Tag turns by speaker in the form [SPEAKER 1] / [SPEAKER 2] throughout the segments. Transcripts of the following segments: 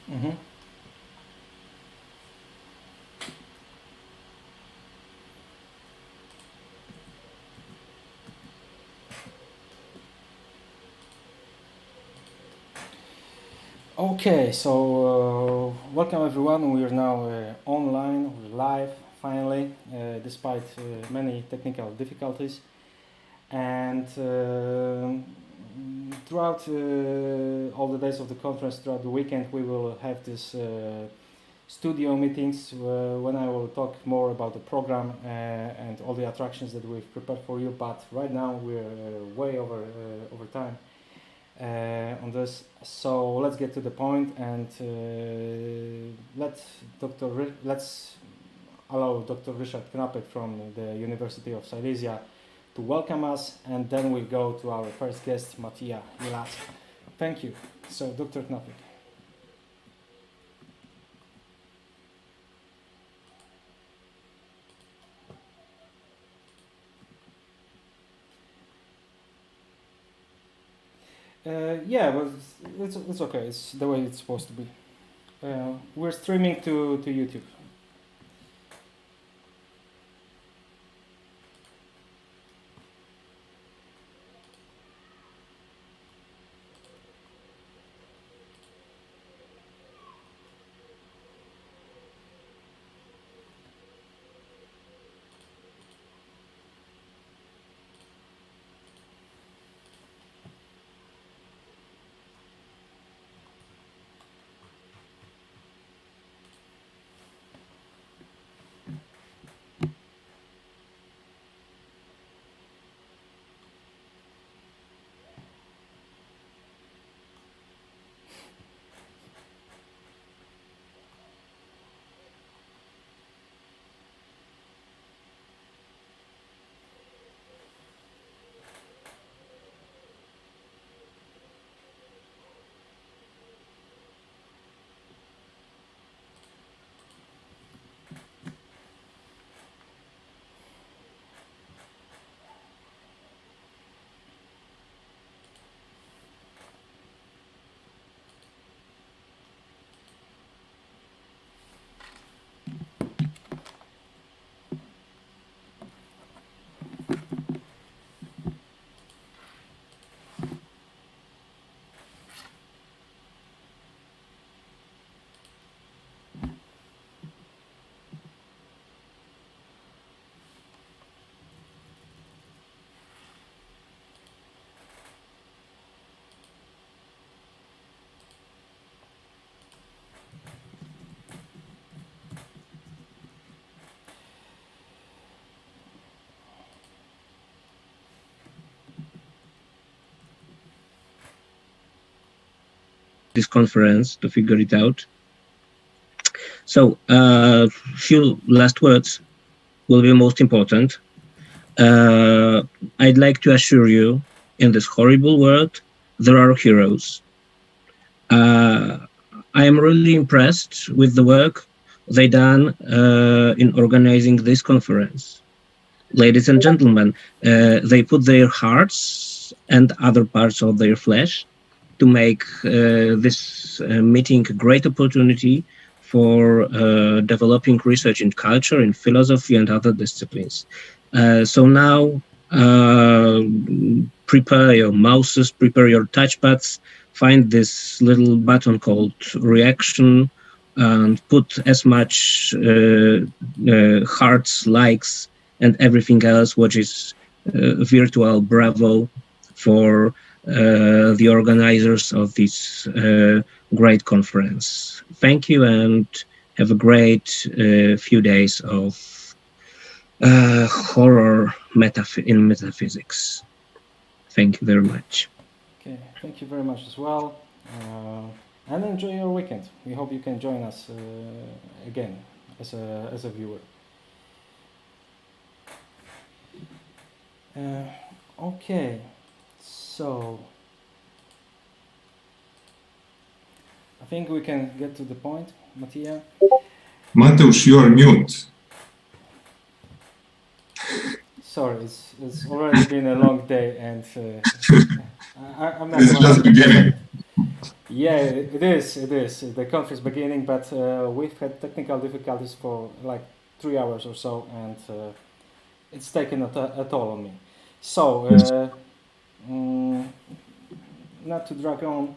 [SPEAKER 1] Mm-hmm. Okay, so welcome everyone. We are now online, we're live finally, despite many technical difficulties. And throughout all the days of the conference, throughout the weekend, we will have this studio meetings when I will talk more about the program and all the attractions that we've prepared for you. But right now we're way over time on this. So let's get to the point and let's allow Dr. Richard Knapek from the University of Silesia to welcome us, and then we'll go to our first guest, Mattia Ilas. Thank you. So, Dr. Knapek. Yeah, but it's okay. It's the way it's supposed to be. We're streaming to YouTube.
[SPEAKER 2] This conference to figure it out. So, few last words will be most important. I'd like to assure you, in this horrible world, there are heroes. I am really impressed with the work they done in organizing this conference. Ladies and gentlemen, they put their hearts and other parts of their flesh to make this meeting a great opportunity for developing research in culture, in philosophy, and other disciplines. So now, prepare your mouses, prepare your touchpads, find this little button called reaction, and put as much hearts, likes, and everything else, which is virtual bravo for the organizers of this great conference. Thank you, and have a great few days of horror in metaphysics. Thank you very much.
[SPEAKER 1] Okay, thank you very much as well. And enjoy your weekend. We hope you can join us again as a viewer. Okay, so I think we can get to the point, Mattia.
[SPEAKER 3] Mateusz, you are mute.
[SPEAKER 1] Sorry, it's already been a long day, and I'm not.
[SPEAKER 3] It's just beginning.
[SPEAKER 1] Yeah, it is. It is. The conference beginning, but we've had technical difficulties for like 3 hours or so, and it's taken a toll on me. So, not to drag on,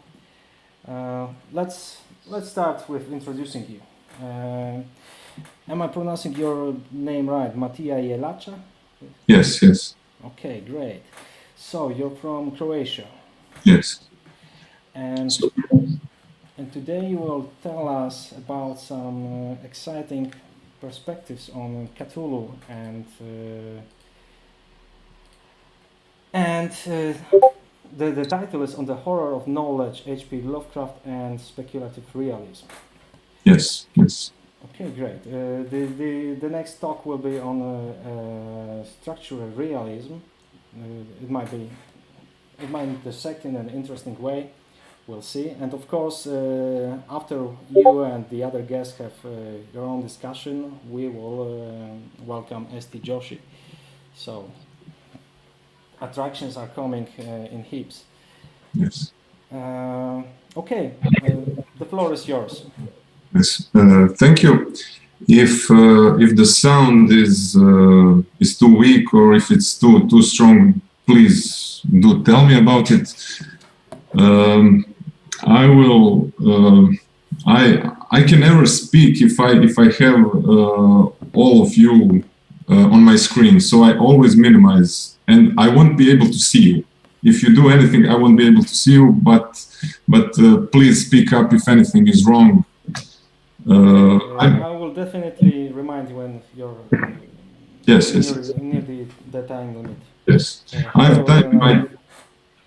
[SPEAKER 1] let's start with introducing you. Am I pronouncing your name right? Matija Jelacha?
[SPEAKER 3] Yes, yes,
[SPEAKER 1] Okay, great. So you're from Croatia,
[SPEAKER 3] yes.
[SPEAKER 1] and today you will tell us about some exciting perspectives on Cthulhu and the title is On the Horror of Knowledge, H.P. Lovecraft and Speculative Realism.
[SPEAKER 3] Yes, yes.
[SPEAKER 1] Okay, great. The next talk will be on structural realism. It might intersect in an interesting way. We'll see. And of course, after you and the other guests have your own discussion, we will welcome St. Joshi. So attractions are coming in heaps.
[SPEAKER 3] Yes.
[SPEAKER 1] Okay, the floor is yours.
[SPEAKER 3] Yes. Thank you. If the sound is too weak or if it's too strong, please do tell me about it. I will. I can never speak if I have all of you on my screen. So I always minimize, and I won't be able to see you. If you do anything, I won't be able to see you. But please speak up if anything is wrong.
[SPEAKER 1] I will definitely remind you when you're near the time limit.
[SPEAKER 3] Yes. I've typed my.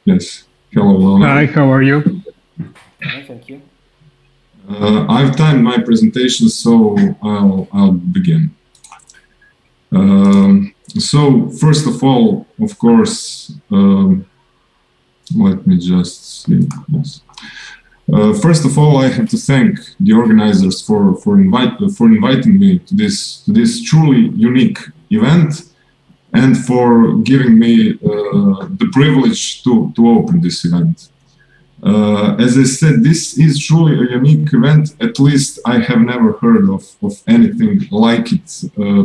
[SPEAKER 3] Yes. Hello.
[SPEAKER 4] Hi, how are you?
[SPEAKER 1] Hi, thank you.
[SPEAKER 3] I've timed my presentation, so I'll begin. So first of all, of course, let me just see. Yes. First of all, I have to thank the organizers for inviting me to this truly unique event, and for giving me the privilege to open this event. As I said, this is truly a unique event. At least I have never heard of anything like it,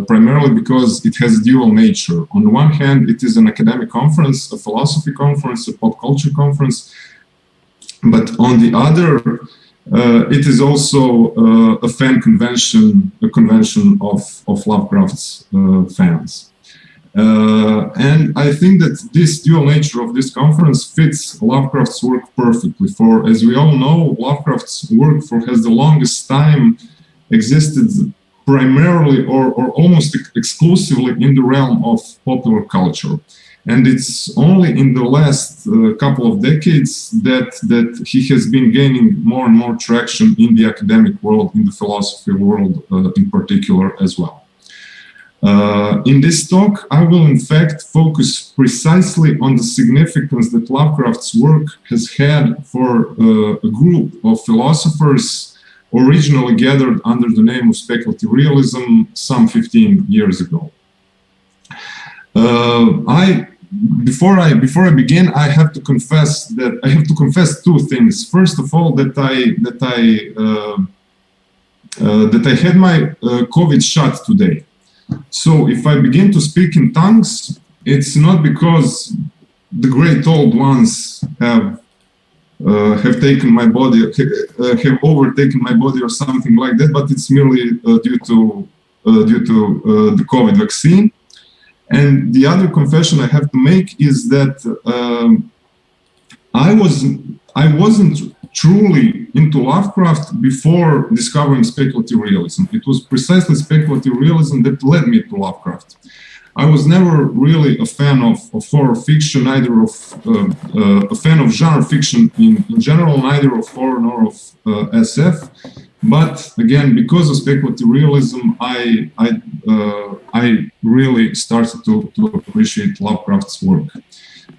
[SPEAKER 3] primarily because it has dual nature. On the one hand, it is an academic conference, a philosophy conference, a pop culture conference. But on the other, it is also a fan convention, a convention of Lovecraft's fans. And I think that this dual nature of this conference fits Lovecraft's work perfectly. For, as we all know, Lovecraft's work has the longest time existed primarily or almost exclusively in the realm of popular culture. And it's only in the last couple of decades that he has been gaining more and more traction in the academic world, in the philosophy world in particular as well. In this talk, I will in fact focus precisely on the significance that Lovecraft's work has had for a group of philosophers originally gathered under the name of Speculative Realism some 15 years ago. Before I begin, I have to confess two things. First of all, that I had my COVID shot today. So if I begin to speak in tongues, it's not because the great old ones have taken my body, have overtaken my body or something like that, but it's merely due to the COVID vaccine. And the other confession I have to make is that I wasn't truly into Lovecraft before discovering speculative realism. It was precisely speculative realism that led me to Lovecraft. I was never really a fan of horror fiction, neither of a fan of genre fiction in general, neither of horror nor of SF. But again, because of speculative realism, I really started to appreciate Lovecraft's work.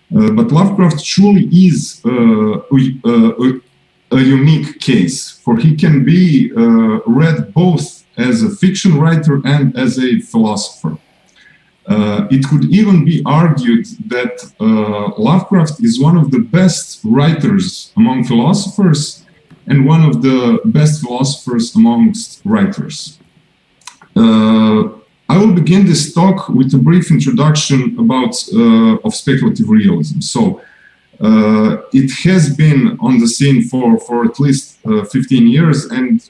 [SPEAKER 3] But Lovecraft truly is a unique case, for he can be read both as a fiction writer and as a philosopher. It could even be argued that Lovecraft is one of the best writers among philosophers and one of the best philosophers amongst writers. I will begin this talk with a brief introduction of speculative realism. So, it has been on the scene for at least 15 years, and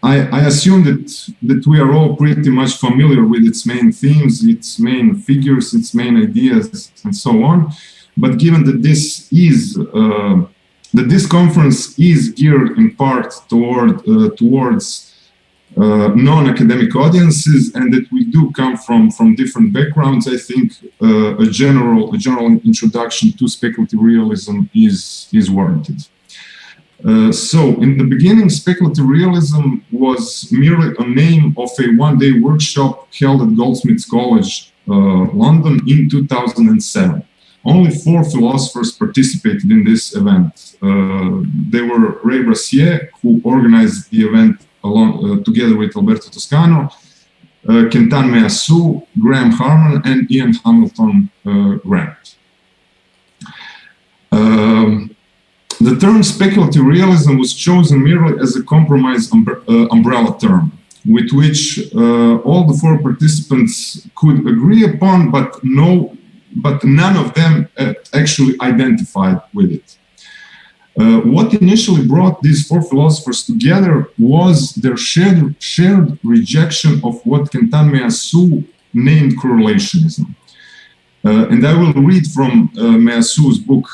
[SPEAKER 3] I assume that we are all pretty much familiar with its main themes, its main figures, its main ideas, and so on. But given that this conference is geared in part towards non-academic audiences, and that we do come from different backgrounds, I think a general introduction to speculative realism is warranted. So, in the beginning, speculative realism was merely a name of a one-day workshop held at Goldsmiths College, London, in 2007. Only 4 philosophers participated in this event. They were Ray Brassier, who organized the event together with Alberto Toscano, Kentan Measu, Graham Harman, and Ian Hamilton Grant. The term speculative realism was chosen merely as a compromise umbrella term, with which all the 4 participants could agree upon, but none of them actually identified with it. What initially brought these 4 philosophers together was their shared rejection of what Kentan Measu named correlationism. And I will read from Measu's book,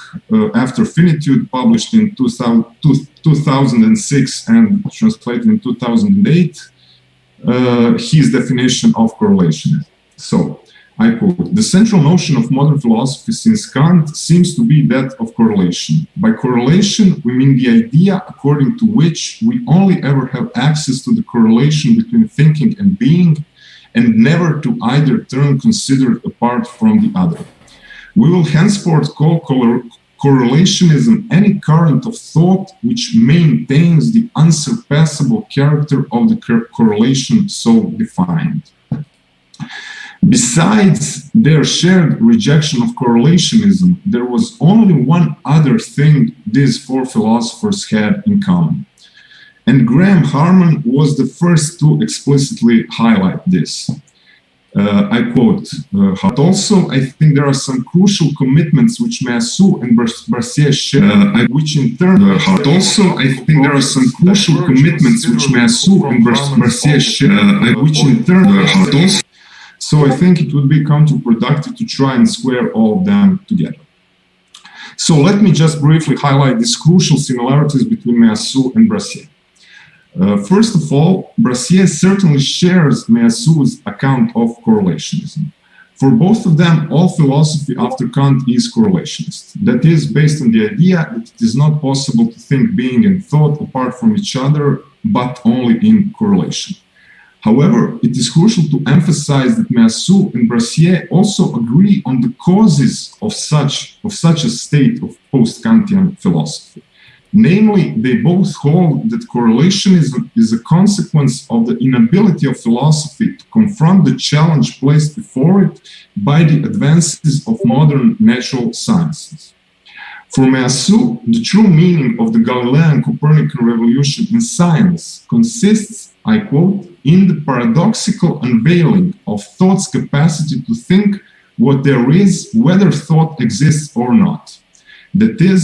[SPEAKER 3] After Finitude, published in 2006 and translated in 2008, his definition of correlationism. So, I quote, "The central notion of modern philosophy since Kant seems to be that of correlation. By correlation, we mean the idea according to which we only ever have access to the correlation between thinking and being, and never to either term considered apart from the other. We will henceforth call correlationism any current of thought which maintains the unsurpassable character of the correlation so defined." Besides their shared rejection of correlationism, there was only one other thing these 4 philosophers had in common. And Graham Harman was the first to explicitly highlight this. I quote, "But also, I think there are some crucial commitments which Measu and Brassier share, which in turn, but also, I think there are some crucial commitments which Measu and Brassier share, which in turn, but also." So I think it would be counterproductive to try and square all of them together. So let me just briefly highlight these crucial similarities between Measu and Brassier. First of all, Brassier certainly shares Measu's account of correlationism. For both of them, all philosophy after Kant is correlationist. That is, based on the idea that it is not possible to think being and thought apart from each other, but only in correlation. However, it is crucial to emphasize that Measu and Brassier also agree on the causes of such a state of post-Kantian philosophy. Namely, they both hold that correlationism is a consequence of the inability of philosophy to confront the challenge placed before it by the advances of modern natural sciences. For Measu, the true meaning of the Galilean Copernican revolution in science consists, I quote, "in the paradoxical unveiling of thought's capacity to think what there is, whether thought exists or not. That is,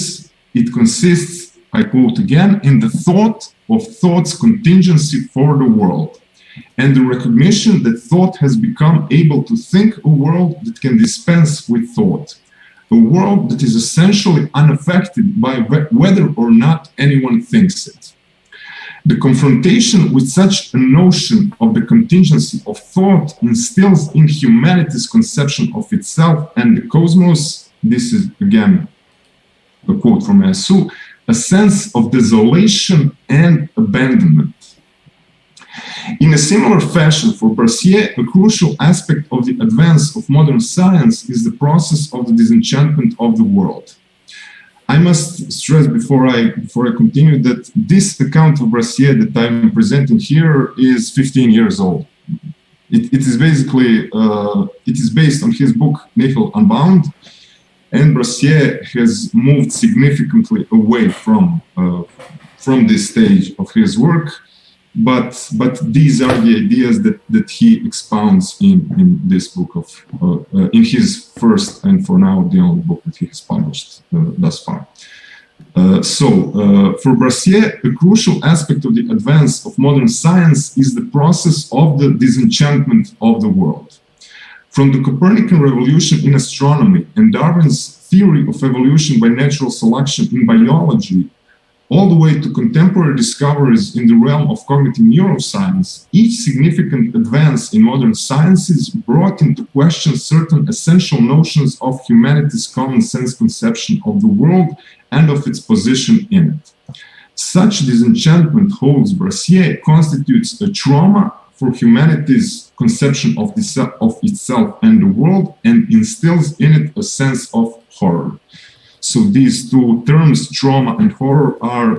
[SPEAKER 3] it consists, I quote again, in the thought of thought's contingency for the world, and the recognition that thought has become able to think a world that can dispense with thought, a world that is essentially unaffected by whether or not anyone thinks it. The confrontation with such a notion of the contingency of thought instills in humanity's conception of itself and the cosmos," this is again a quote from Measu, "a sense of desolation and abandonment." In a similar fashion, for Brassier, a crucial aspect of the advance of modern science is the process of the disenchantment of the world. I must stress before I continue that this account of Brassier that I'm presenting here is 15 years old. It is basically, it is based on his book Nihil Unbound, and Brassier has moved significantly away from this stage of his work, but these are the ideas that he expounds in this book in his first and for now the only book that he has published thus far. For Brassier, a crucial aspect of the advance of modern science is the process of the disenchantment of the world. From the Copernican revolution in astronomy and Darwin's theory of evolution by natural selection in biology, all the way to contemporary discoveries in the realm of cognitive neuroscience, each significant advance in modern sciences brought into question certain essential notions of humanity's common sense conception of the world and of its position in it. Such disenchantment, holds Brassier, constitutes a trauma for humanity's conception of itself and the world, and instills in it a sense of horror. So these two terms, trauma and horror, are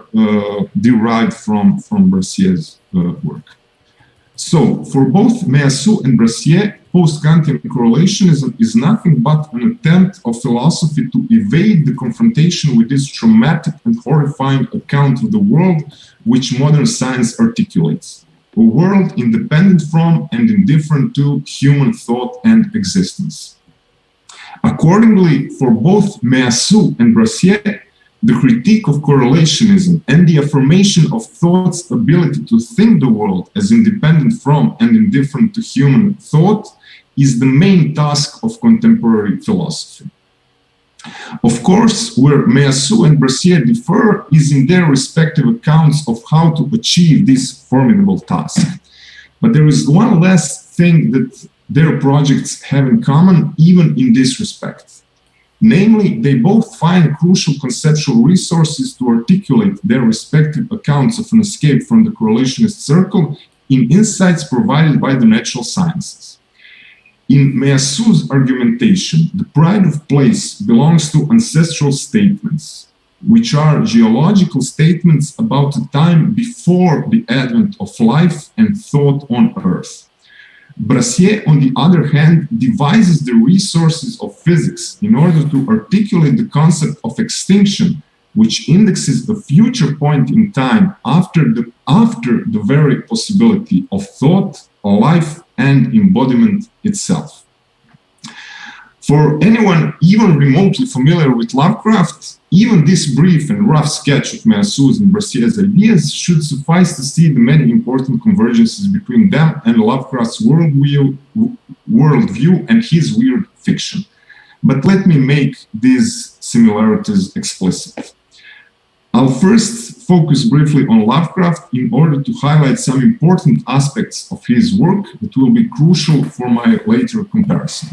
[SPEAKER 3] derived from Brassier's work. So for both Meillassoux and Brassier, post-Kantian correlationism is nothing but an attempt of philosophy to evade the confrontation with this traumatic and horrifying account of the world which modern science articulates. A world independent from and indifferent to human thought and existence. Accordingly, for both Meillassoux and Brassier, the critique of correlationism and the affirmation of thought's ability to think the world as independent from and indifferent to human thought is the main task of contemporary philosophy. Of course, where Meillassoux and Brassier differ is in their respective accounts of how to achieve this formidable task. But there is one last thing that their projects have in common, even in this respect. Namely, they both find crucial conceptual resources to articulate their respective accounts of an escape from the correlationist circle in insights provided by the natural sciences. In Meillassoux' argumentation, the pride of place belongs to ancestral statements, which are geological statements about a time before the advent of life and thought on Earth. Brassier, on the other hand, devises the resources of physics in order to articulate the concept of extinction, which indexes a future point in time after the very possibility of thought, life, and embodiment itself. For anyone even remotely familiar with Lovecraft, even this brief and rough sketch of Meillassoux' and Brassier's ideas should suffice to see the many important convergences between them and Lovecraft's worldview and his weird fiction. But let me make these similarities explicit. I'll first focus briefly on Lovecraft in order to highlight some important aspects of his work that will be crucial for my later comparison.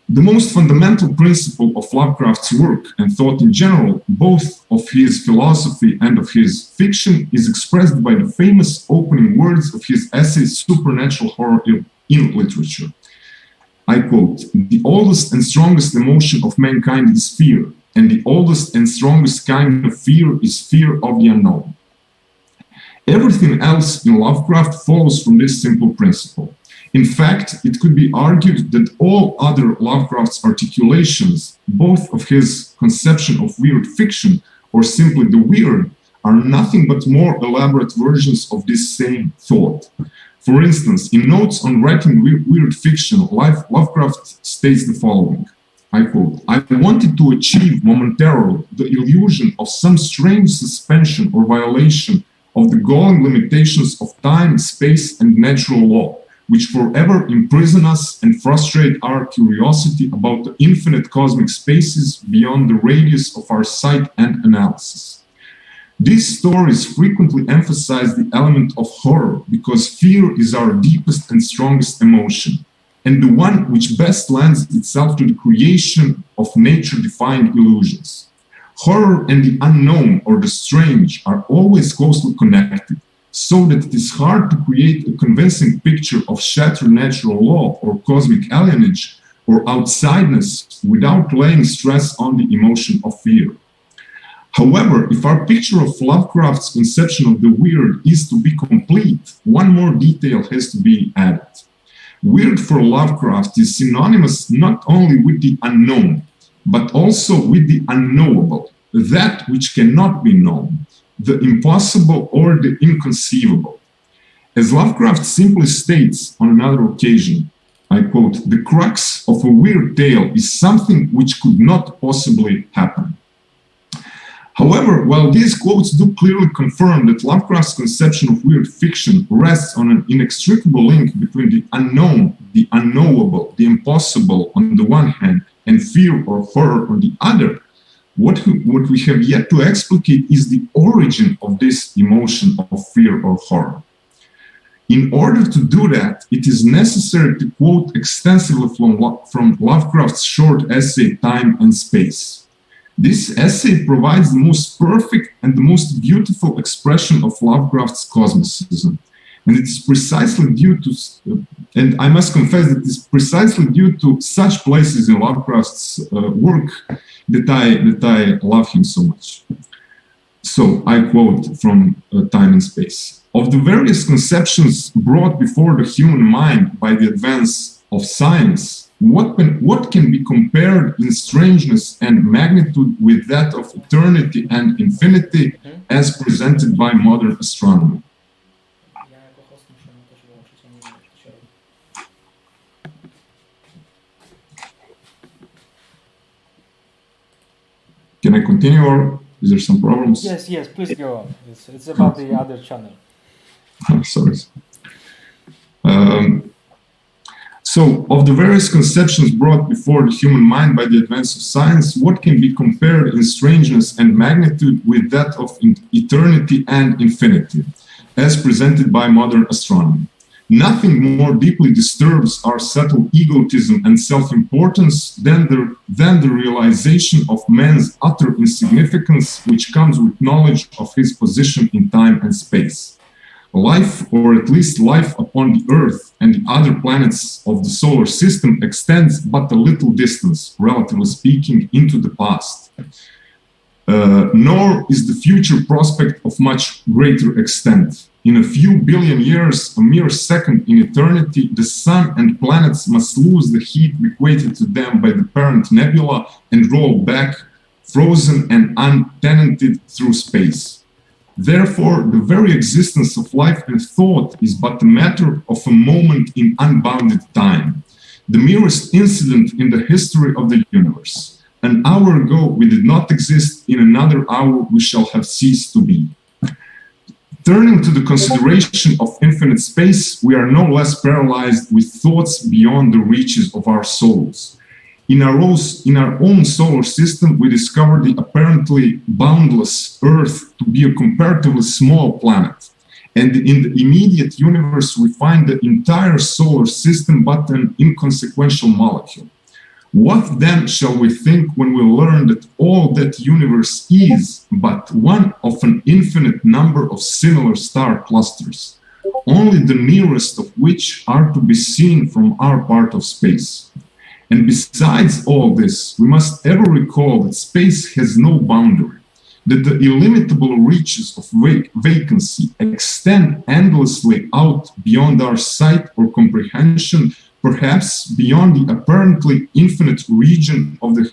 [SPEAKER 3] The most fundamental principle of Lovecraft's work and thought in general, both of his philosophy and of his fiction, is expressed by the famous opening words of his essay Supernatural Horror in Literature. I quote, "The oldest and strongest emotion of mankind is fear, and the oldest and strongest kind of fear is fear of the unknown." Everything else in Lovecraft follows from this simple principle. In fact, it could be argued that all other Lovecraft's articulations, both of his conception of weird fiction or simply the weird, are nothing but more elaborate versions of this same thought. For instance, in Notes on Writing Weird Fiction, Lovecraft states the following, I quote, "I wanted to achieve momentarily the illusion of some strange suspension or violation of the galling limitations of time, space, and natural law, which forever imprison us and frustrate our curiosity about the infinite cosmic spaces beyond the radius of our sight and analysis. These stories frequently emphasize the element of horror because fear is our deepest and strongest emotion, and the one which best lends itself to the creation of nature-defying illusions. Horror and the unknown or the strange are always closely connected, so that it is hard to create a convincing picture of shattered natural law or cosmic alienage or outsideness without laying stress on the emotion of fear. However, if our picture of Lovecraft's conception of the weird is to be complete, one more detail has to be added. Weird for Lovecraft is synonymous not only with the unknown, but also with the unknowable, that which cannot be known, the impossible or the inconceivable. As Lovecraft simply states on another occasion, I quote, "The crux of a weird tale is something which could not possibly happen." However, while these quotes do clearly confirm that Lovecraft's conception of weird fiction rests on an inextricable link between the unknown, the unknowable, the impossible on the one hand, and fear or horror on the other, what we have yet to explicate is the origin of this emotion of fear or horror. In order to do that, it is necessary to quote extensively from Lovecraft's short essay, Time and Space. This essay provides the most perfect and the most beautiful expression of Lovecraft's cosmicism. And it is precisely due to, and I must confess that it's precisely due to such places in Lovecraft's work that I love him so much. So I quote from Time and Space. "Of the various conceptions brought before the human mind by the advance of science, what can be compared in strangeness and magnitude with that of eternity and infinity as presented by modern astronomy?" Can I continue, or is there some problems?
[SPEAKER 1] Yes, please go on. It's about the other channel.
[SPEAKER 3] Oh, sorry. So, of the various conceptions brought before the human mind by the advance of science, what can be compared in strangeness and magnitude with that of eternity and infinity, as presented by modern astronomy? Nothing more deeply disturbs our subtle egotism and self-importance than the realization of man's utter insignificance, which comes with knowledge of his position in time and space. Life, or at least life upon the Earth and the other planets of the solar system, extends but a little distance, relatively speaking, into the past. Nor is the future prospect of much greater extent. In a few billion years, a mere second in eternity, the sun and planets must lose the heat bequeathed to them by the parent nebula and roll back, frozen and untenanted through space. Therefore, the very existence of life and thought is but a matter of a moment in unbounded time, the merest incident in the history of the universe. An hour ago we did not exist, in another hour we shall have ceased to be. Turning to the consideration of infinite space, we are no less paralyzed with thoughts beyond the reaches of our souls. In our own solar system, we discover the apparently boundless Earth to be a comparatively small planet. And in the immediate universe, we find the entire solar system but an inconsequential molecule. What then shall we think when we learn that all that universe is but one of an infinite number of similar star clusters, only the nearest of which are to be seen from our part of space? And besides all this, we must ever recall that space has no boundary, that the illimitable reaches of vacancy extend endlessly out beyond our sight or comprehension, perhaps beyond the apparently infinite region of the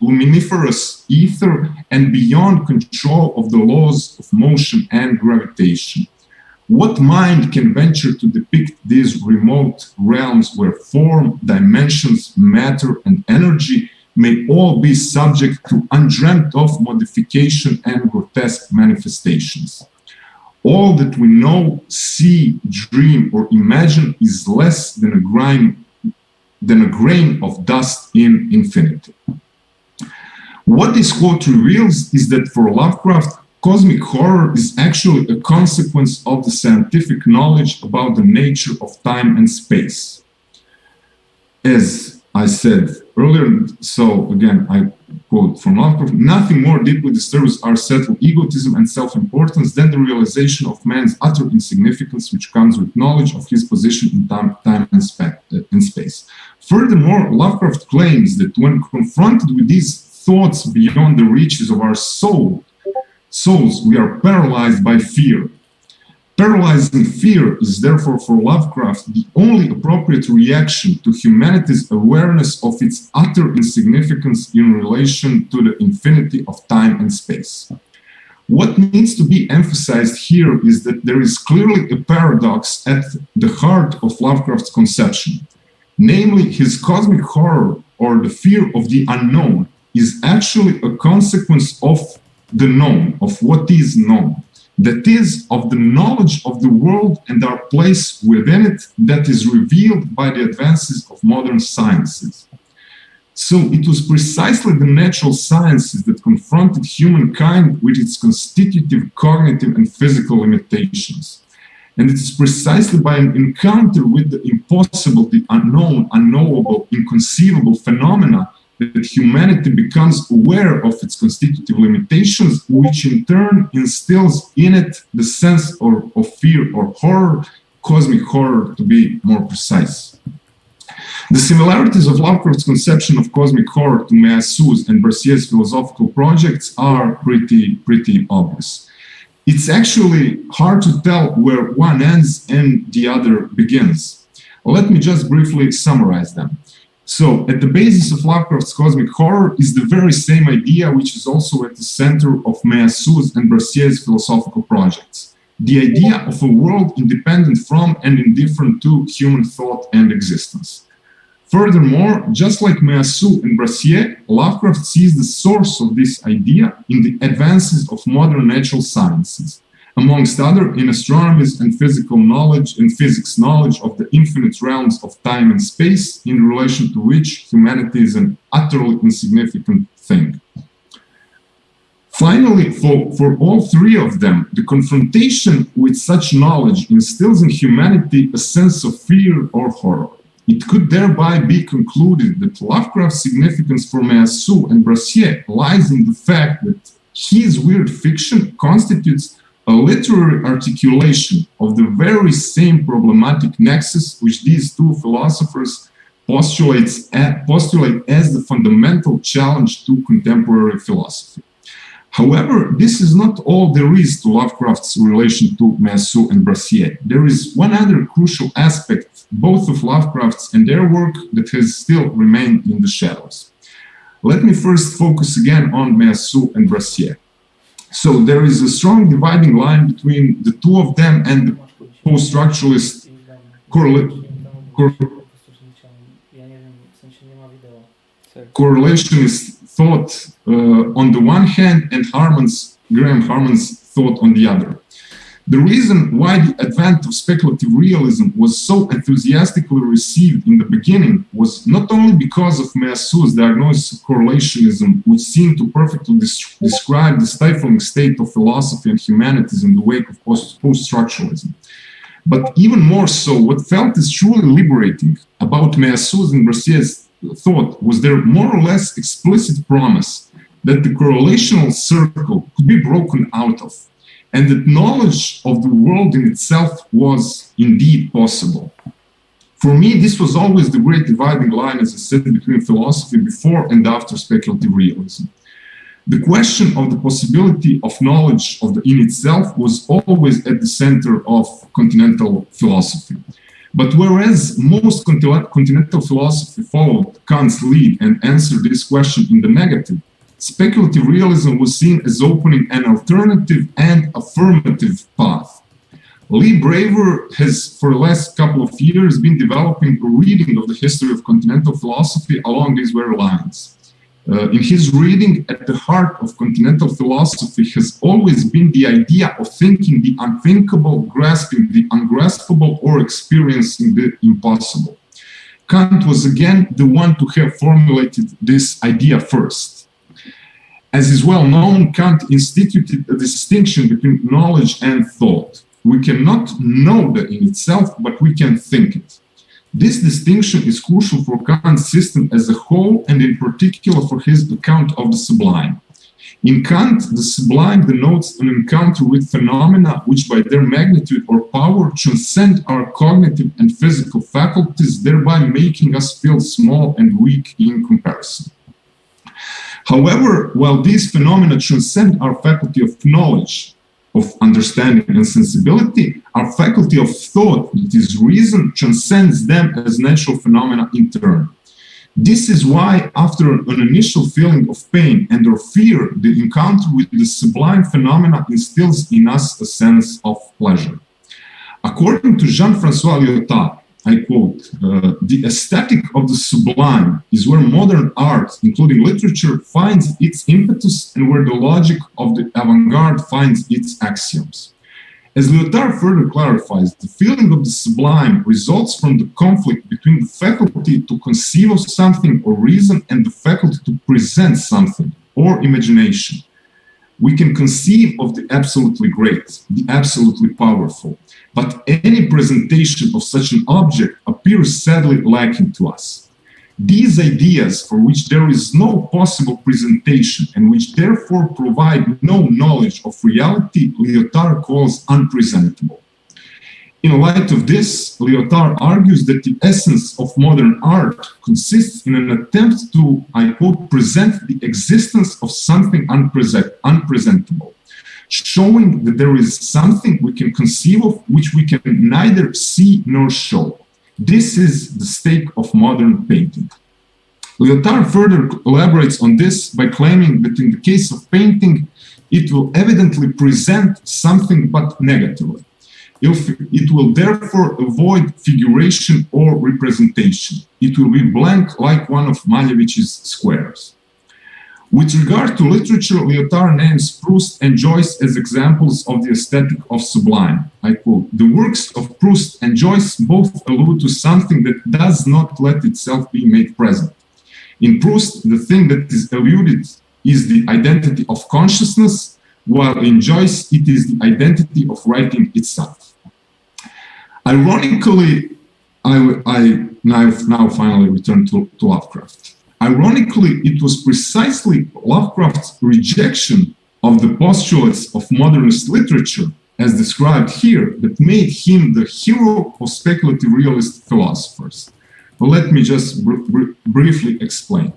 [SPEAKER 3] luminiferous ether and beyond control of the laws of motion and gravitation. What mind can venture to depict these remote realms where form, dimensions, matter, and energy may all be subject to undreamt of modification and grotesque manifestations? All that we know, see, dream, or imagine is less than a grain of dust in infinity. What this quote reveals is that for Lovecraft, cosmic horror is actually a consequence of the scientific knowledge about the nature of time and space. As I said earlier, so again, I quote from Lovecraft, "Nothing more deeply disturbs our settled egotism and self-importance than the realization of man's utter insignificance, which comes with knowledge of his position in time and space." Furthermore, Lovecraft claims that when confronted with these thoughts beyond the reaches of our souls, we are paralyzed by fear. Paralyzing fear is therefore for Lovecraft the only appropriate reaction to humanity's awareness of its utter insignificance in relation to the infinity of time and space. What needs to be emphasized here is that there is clearly a paradox at the heart of Lovecraft's conception. Namely, his cosmic horror, or the fear of the unknown, is actually a consequence of the known, of what is known. That is, of the knowledge of the world and our place within it that is revealed by the advances of modern sciences. So it was precisely the natural sciences that confronted humankind with its constitutive, cognitive, and physical limitations. And it is precisely by an encounter with the impossible, the unknown, unknowable, inconceivable phenomena that humanity becomes aware of its constitutive limitations, which in turn instills in it the sense of fear or horror, cosmic horror to be more precise. The similarities of Lovecraft's conception of cosmic horror to Meillassoux and Brassier's philosophical projects are pretty obvious. It's actually hard to tell where one ends and the other begins. Let me just briefly summarize them. So, at the basis of Lovecraft's cosmic horror is the very same idea which is also at the center of Meillassoux and Brassier's philosophical projects. The idea of a world independent from and indifferent to human thought and existence. Furthermore, just like Meillassoux and Brassier, Lovecraft sees the source of this idea in the advances of modern natural sciences, amongst other in astronomy and physical knowledge and physics knowledge of the infinite realms of time and space, in relation to which humanity is an utterly insignificant thing. Finally, for all three of them, the confrontation with such knowledge instills in humanity a sense of fear or horror. It could thereby be concluded that Lovecraft's significance for Meillassoux and Brassier lies in the fact that his weird fiction constitutes a literary articulation of the very same problematic nexus which these two philosophers postulate as the fundamental challenge to contemporary philosophy. However, this is not all there is to Lovecraft's relation to Meillassoux and Brassier. There is one other crucial aspect, both of Lovecraft's and their work, that has still remained in the shadows. Let me first focus again on Meillassoux and Brassier. So there is a strong dividing line between the two of them and the post-structuralist correlationist thought on the one hand and Graham Harman's thought on the other. The reason why the advent of speculative realism was so enthusiastically received in the beginning was not only because of Meillassoux' diagnosis of correlationism, which seemed to perfectly describe the stifling state of philosophy and humanities in the wake of post-structuralism, but even more so, what felt is truly liberating about Meillassoux' and Brassier's thought was their more or less explicit promise that the correlational circle could be broken out of, and that knowledge of the world in itself was indeed possible. For me, this was always the great dividing line, as I said, between philosophy before and after speculative realism. The question of the possibility of knowledge in itself was always at the center of continental philosophy. But whereas most continental philosophy followed Kant's lead and answered this question in the negative, speculative realism was seen as opening an alternative and affirmative path. Lee Braver has, for the last couple of years, been developing a reading of the history of continental philosophy along these very lines. In his reading, at the heart of continental philosophy has always been the idea of thinking the unthinkable, grasping the ungraspable, or experiencing the impossible. Kant was again the one to have formulated this idea first. As is well known, Kant instituted a distinction between knowledge and thought. We cannot know that in itself, but we can think it. This distinction is crucial for Kant's system as a whole, and in particular for his account of the sublime. In Kant, the sublime denotes an encounter with phenomena which by their magnitude or power transcend our cognitive and physical faculties, thereby making us feel small and weak in comparison. However, while these phenomena transcend our faculty of knowledge, of understanding and sensibility, our faculty of thought, that is reason, transcends them as natural phenomena in turn. This is why, after an initial feeling of pain and or fear, the encounter with the sublime phenomena instills in us a sense of pleasure. According to Jean-François Lyotard, I quote, the aesthetic of the sublime is where modern art, including literature, finds its impetus and where the logic of the avant-garde finds its axioms. As Lyotard further clarifies, the feeling of the sublime results from the conflict between the faculty to conceive of something or reason and the faculty to present something or imagination. We can conceive of the absolutely great, the absolutely powerful, but any presentation of such an object appears sadly lacking to us. These ideas, for which there is no possible presentation and which therefore provide no knowledge of reality, Lyotard calls unpresentable. In light of this, Lyotard argues that the essence of modern art consists in an attempt to, I quote, present the existence of something unpresentable, showing that there is something we can conceive of which we can neither see nor show. This is the stake of modern painting. Lyotard further elaborates on this by claiming that in the case of painting, it will evidently present something but negatively. It will therefore avoid figuration or representation. It will be blank like one of Malevich's squares. With regard to literature, Lyotard names Proust and Joyce as examples of the aesthetic of sublime. I quote, the works of Proust and Joyce both allude to something that does not let itself be made present. In Proust, the thing that is alluded is the identity of consciousness, while in Joyce, it is the identity of writing itself. Ironically, I now finally return to Lovecraft. Ironically, it was precisely Lovecraft's rejection of the postulates of modernist literature, as described here, that made him the hero of speculative realist philosophers. But let me just briefly explain.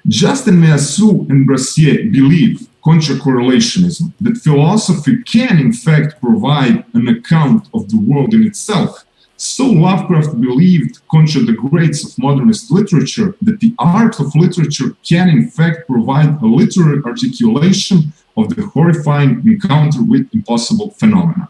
[SPEAKER 3] Justin Meillassoux and Brassier believe, contra correlationism, that philosophy can in fact provide an account of the world in itself. So Lovecraft believed, contra the greats of modernist literature, that the art of literature can in fact provide a literary articulation of the horrifying encounter with impossible phenomena.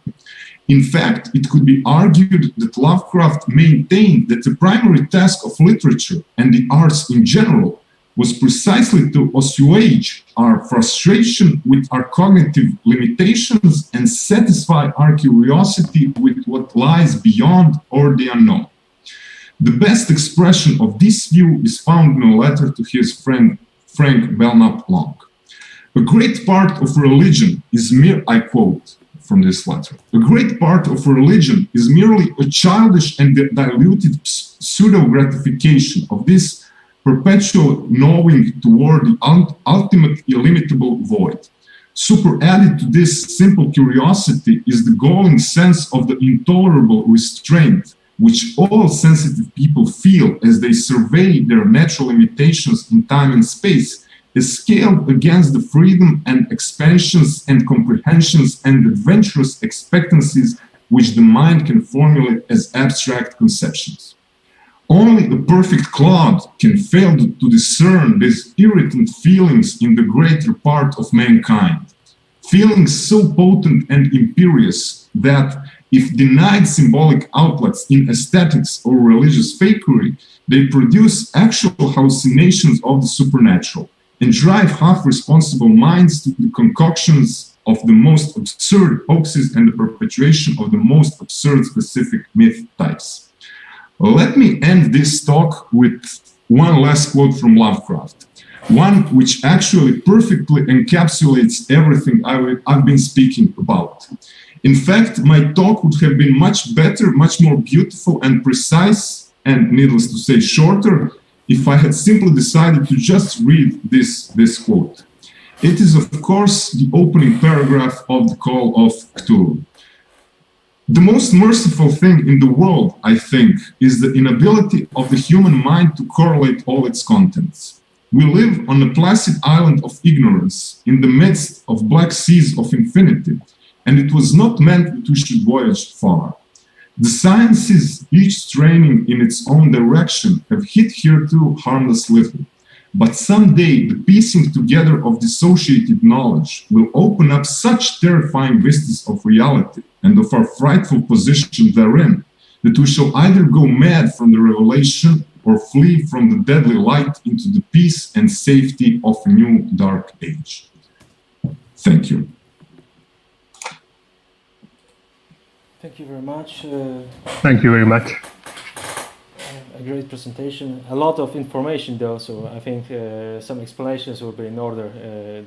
[SPEAKER 3] In fact, it could be argued that Lovecraft maintained that the primary task of literature and the arts in general was precisely to assuage our frustration with our cognitive limitations and satisfy our curiosity with what lies beyond or the unknown. The best expression of this view is found in a letter to his friend Frank Belknap Long. A great part of religion is I quote from this letter, a great part of religion is merely a childish and diluted pseudo-gratification of this perpetual knowing toward the ultimate illimitable void. Superadded to this simple curiosity is the galling sense of the intolerable restraint which all sensitive people feel as they survey their natural limitations in time and space, is scaled against the freedom and expansions and comprehensions and adventurous expectancies which the mind can formulate as abstract conceptions. Only a perfect clod can fail to discern these irritant feelings in the greater part of mankind, feelings so potent and imperious that, if denied symbolic outlets in aesthetics or religious fakery, they produce actual hallucinations of the supernatural and drive half-responsible minds to the concoctions of the most absurd hoaxes and the perpetuation of the most absurd specific myth types. Let me end this talk with one last quote from Lovecraft, one which actually perfectly encapsulates everything I've been speaking about. In fact, my talk would have been much better, much more beautiful and precise, and needless to say, shorter, if I had simply decided to just read this quote. It is, of course, the opening paragraph of the Call of Cthulhu. The most merciful thing in the world, I think, is the inability of the human mind to correlate all its contents. We live on a placid island of ignorance in the midst of black seas of infinity, and it was not meant that we should voyage far. The sciences, each straining in its own direction, have hit hereto harmless little. But someday the piecing together of dissociated knowledge will open up such terrifying vistas of reality and of our frightful position therein, that we shall either go mad from the revelation or flee from the deadly light into the peace and safety of a new dark age. Thank you.
[SPEAKER 1] Thank you very much.
[SPEAKER 4] Thank you very much.
[SPEAKER 1] A great presentation. A lot of information though, so I think some explanations will be in order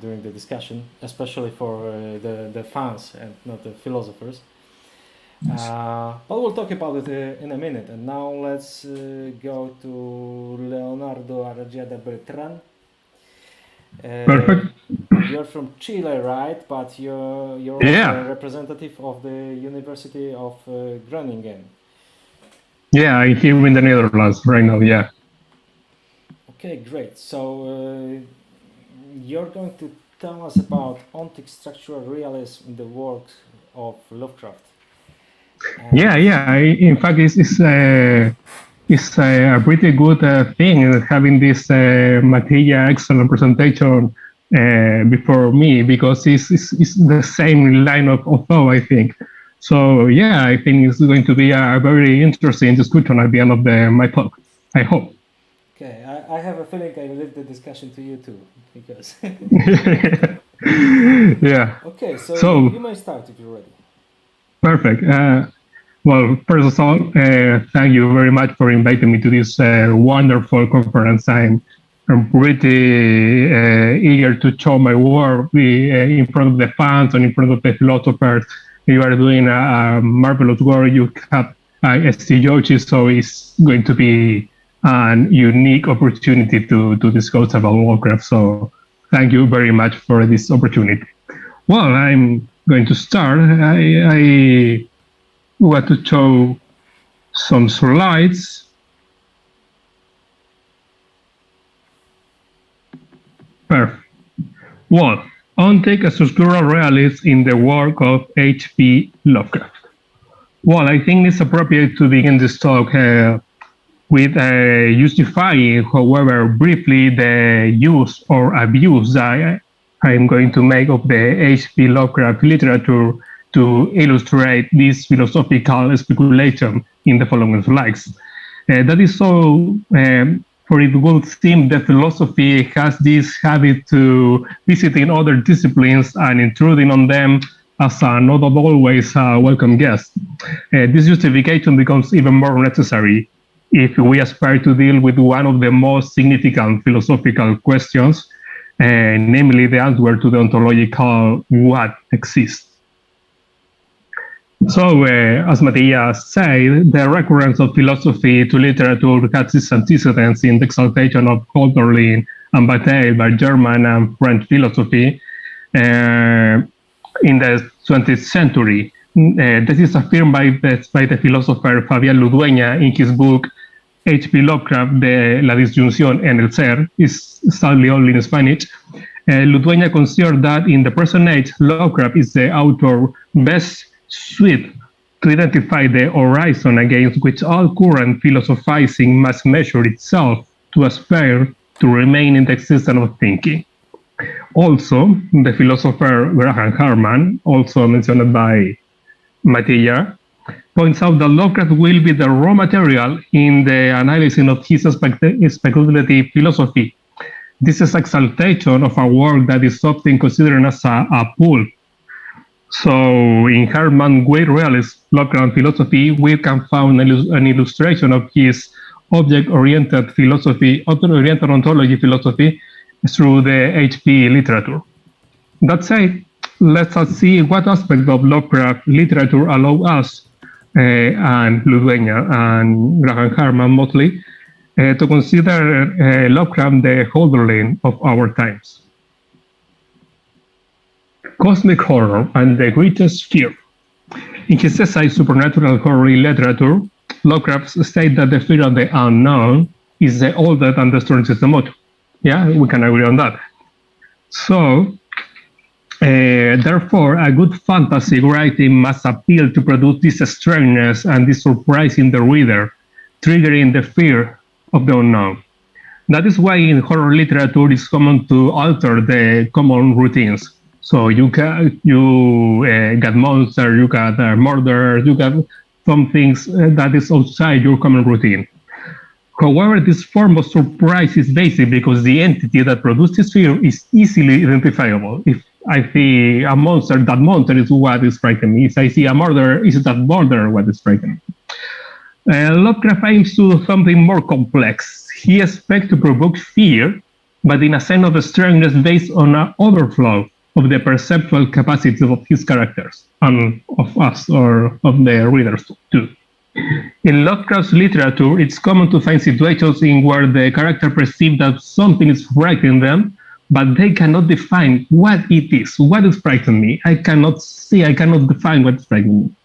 [SPEAKER 1] during the discussion, especially for the fans and not the philosophers.
[SPEAKER 3] Yes.
[SPEAKER 1] But we'll talk about it in a minute. And now let's go to Leonardo Arradiada Beltran.
[SPEAKER 4] Perfect.
[SPEAKER 1] You're from Chile, right? But you're
[SPEAKER 4] Yeah.
[SPEAKER 1] also a representative of the University of Groningen.
[SPEAKER 4] Yeah, I'm here in the Netherlands right now, yeah.
[SPEAKER 1] Okay, great. So you're going to tell us about ontic-structural realism in the works of Lovecraft. And
[SPEAKER 4] Yeah. In fact, it's a pretty good thing having this Matija excellent presentation before me, because it's the same line of thought, I think. So yeah, I think it's going to be a very interesting discussion at the end of my talk, I hope.
[SPEAKER 1] Okay, I have a feeling I leave the discussion to you too, because...
[SPEAKER 4] Yeah.
[SPEAKER 1] Okay, so you may start if you're ready.
[SPEAKER 4] Perfect. Well, first of all, thank you very much for inviting me to this wonderful conference. I'm pretty eager to show my work in front of the fans and in front of the philosophers. You are doing a marvelous work. You have St. George's, so it's going to be a unique opportunity to discuss about Lovecraft. So thank you very much for this opportunity. Well, I'm going to start. I want to show some slides. Perfect. Well, ontic-structural realism in the work of H.P. Lovecraft. Well, I think it's appropriate to begin this talk with justifying, however briefly, the use or abuse that I am going to make of the H.P. Lovecraft literature to illustrate this philosophical speculation in the following slides. That is so, for it would seem that philosophy has this habit to visiting other disciplines and intruding on them as a not always a welcome guest. This justification becomes even more necessary if we aspire to deal with one of the most significant philosophical questions, namely the answer to the ontological what exists. So, as Matija said, the recurrence of philosophy to literature has its antecedents in the exaltation of Hölderlin and Bataille by German and French philosophy in the 20th century. This is affirmed by the philosopher Fabián Ludueña in his book H.P. Lovecraft, de la disyunción en el ser, is sadly only in Spanish. Ludueña considered that in the present age, Lovecraft is the author best suited to identify the horizon against which all current philosophizing must measure itself to aspire to remain in the existence of thinking. Also, the philosopher Graham Harman, also mentioned by Matija, points out that Lovecraft will be the raw material in the analysis of his speculative philosophy. This is exaltation of a work that is often considered as a pulp. So, in Harman's great realist Lovecraft philosophy, we can find an illustration of his object-oriented philosophy, object-oriented ontology philosophy through the H.P. literature. That said, let us see what aspect of Lovecraft literature allow us, and Ludueña and Graham Harman mostly, to consider Lovecraft the Hölderlin of our times. Cosmic horror and the greatest fear. In his essay Supernatural Horror in Literature, Lovecraft states that the fear of the unknown is the older than the strongest emotion. Yeah, we can agree on that. So, Therefore, a good fantasy writing must appeal to produce this strangeness and this surprise in the reader, triggering the fear of the unknown. That is why in horror literature it's common to alter the common routines. So you got monsters, you got murder, you got some things that is outside your common routine. However, this form of surprise is basic because the entity that produces fear is easily identifiable. If I see a monster, that monster is what is frightening me. If I see a murderer, is that murderer what is frightening me? Lovecraft aims to do something more complex. He expects to provoke fear, but in a sense of strangeness based on an overflow of the perceptual capacities of his characters, and of us, or of the readers too. In Lovecraft's literature, it's common to find situations in where the character perceives that something is frightening them, but they cannot define what it is. What is frightening me? I cannot define what is frightening me.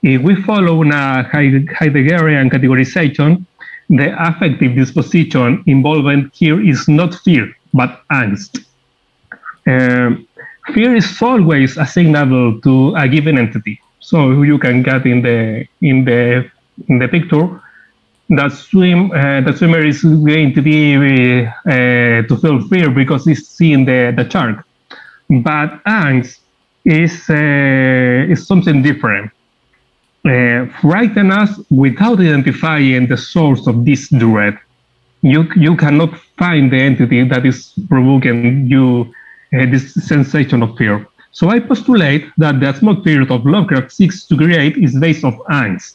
[SPEAKER 4] If we follow a Heideggerian categorization, the affective disposition involved here is not fear, but angst. Fear is always assignable to a given entity. So you can get in the picture that the swimmer is going to be to feel fear because he's seeing the shark, but angst is something different. Frighten us without identifying the source of this dread. You cannot find the entity that is provoking you this sensation of fear. So I postulate that the atmosphere of Lovecraft seeks to create is based on angst.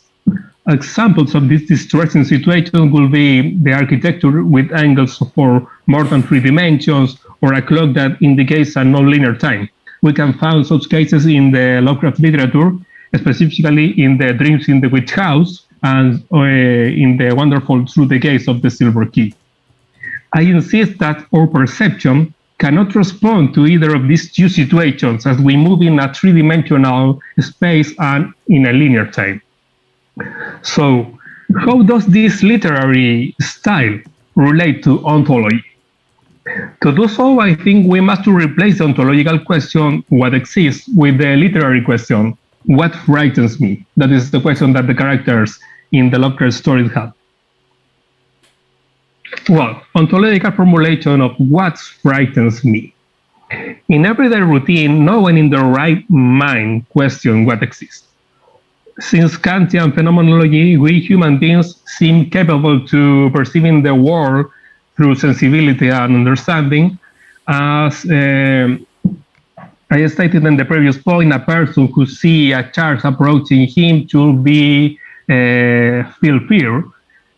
[SPEAKER 4] Examples of this distressing situation will be the architecture with angles for more than 3 dimensions, or a clock that indicates a non-linear time. We can find such cases in the Lovecraft literature, specifically in the Dreams in the Witch House and in the wonderful Through the Gates of the Silver Key. I insist that our perception cannot respond to either of these two situations as we move in a 3-dimensional space and in a linear time. So, how does this literary style relate to ontology? To do so, I think we must replace the ontological question, what exists, with the literary question, what frightens me? That is the question that the characters in the Lovecraft stories have. Well, ontological formulation of what frightens me. In everyday routine, no one in the right mind questions what exists. Since Kantian phenomenology, we human beings seem capable to perceiving the world through sensibility and understanding. As I stated in the previous point, a person who sees a shark approaching him should be feel fear,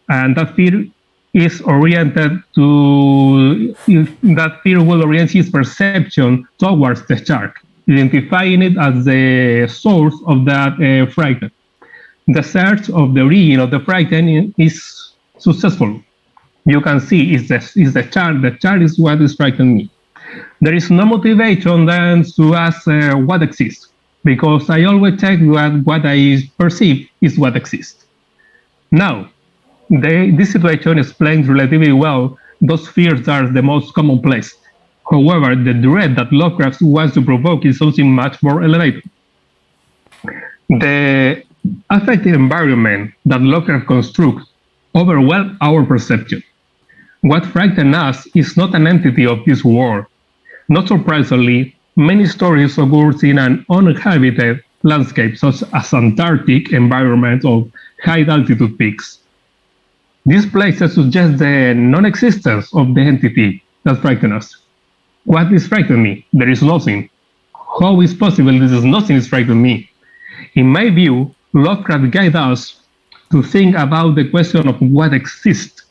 [SPEAKER 4] and that fear is oriented to, that fear will orient his perception towards the shark, identifying it as the source of that fright. The search of the origin of the frightening is successful. You can see is the shark. The shark is what is frightening me. There is no motivation then to ask what exists, because I always check what I perceive is what exists. Now, this situation explains relatively well those fears that are the most commonplace. However, the dread that Lovecraft wants to provoke is something much more elevated. The affective environment that Lovecraft constructs overwhelms our perception. What frightens us is not an entity of this world. Not surprisingly, many stories occur in an uninhabited landscape, such as Antarctic environments of high-altitude peaks. These places suggest the non-existence of the entity that frightens us. What is frightening me? There is nothing. How is possible that nothing is frightening me? In my view, Lovecraft guides us to think about the question of what exists.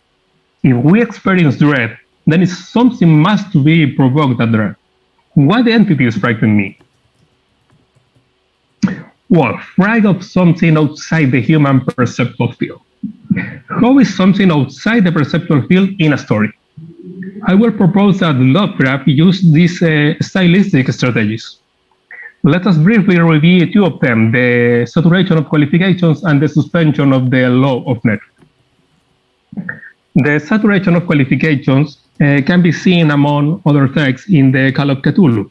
[SPEAKER 4] If we experience dread, then something must be provoked that dread. What entity is frightening me? Well, fright of something outside the human perceptual field. How is something outside the perceptual field in a story? I will propose that Lovecraft use these stylistic strategies. Let us briefly review two of them, the saturation of qualifications and the suspension of the law of nature. The saturation of qualifications can be seen among other texts in the Call of Cthulhu.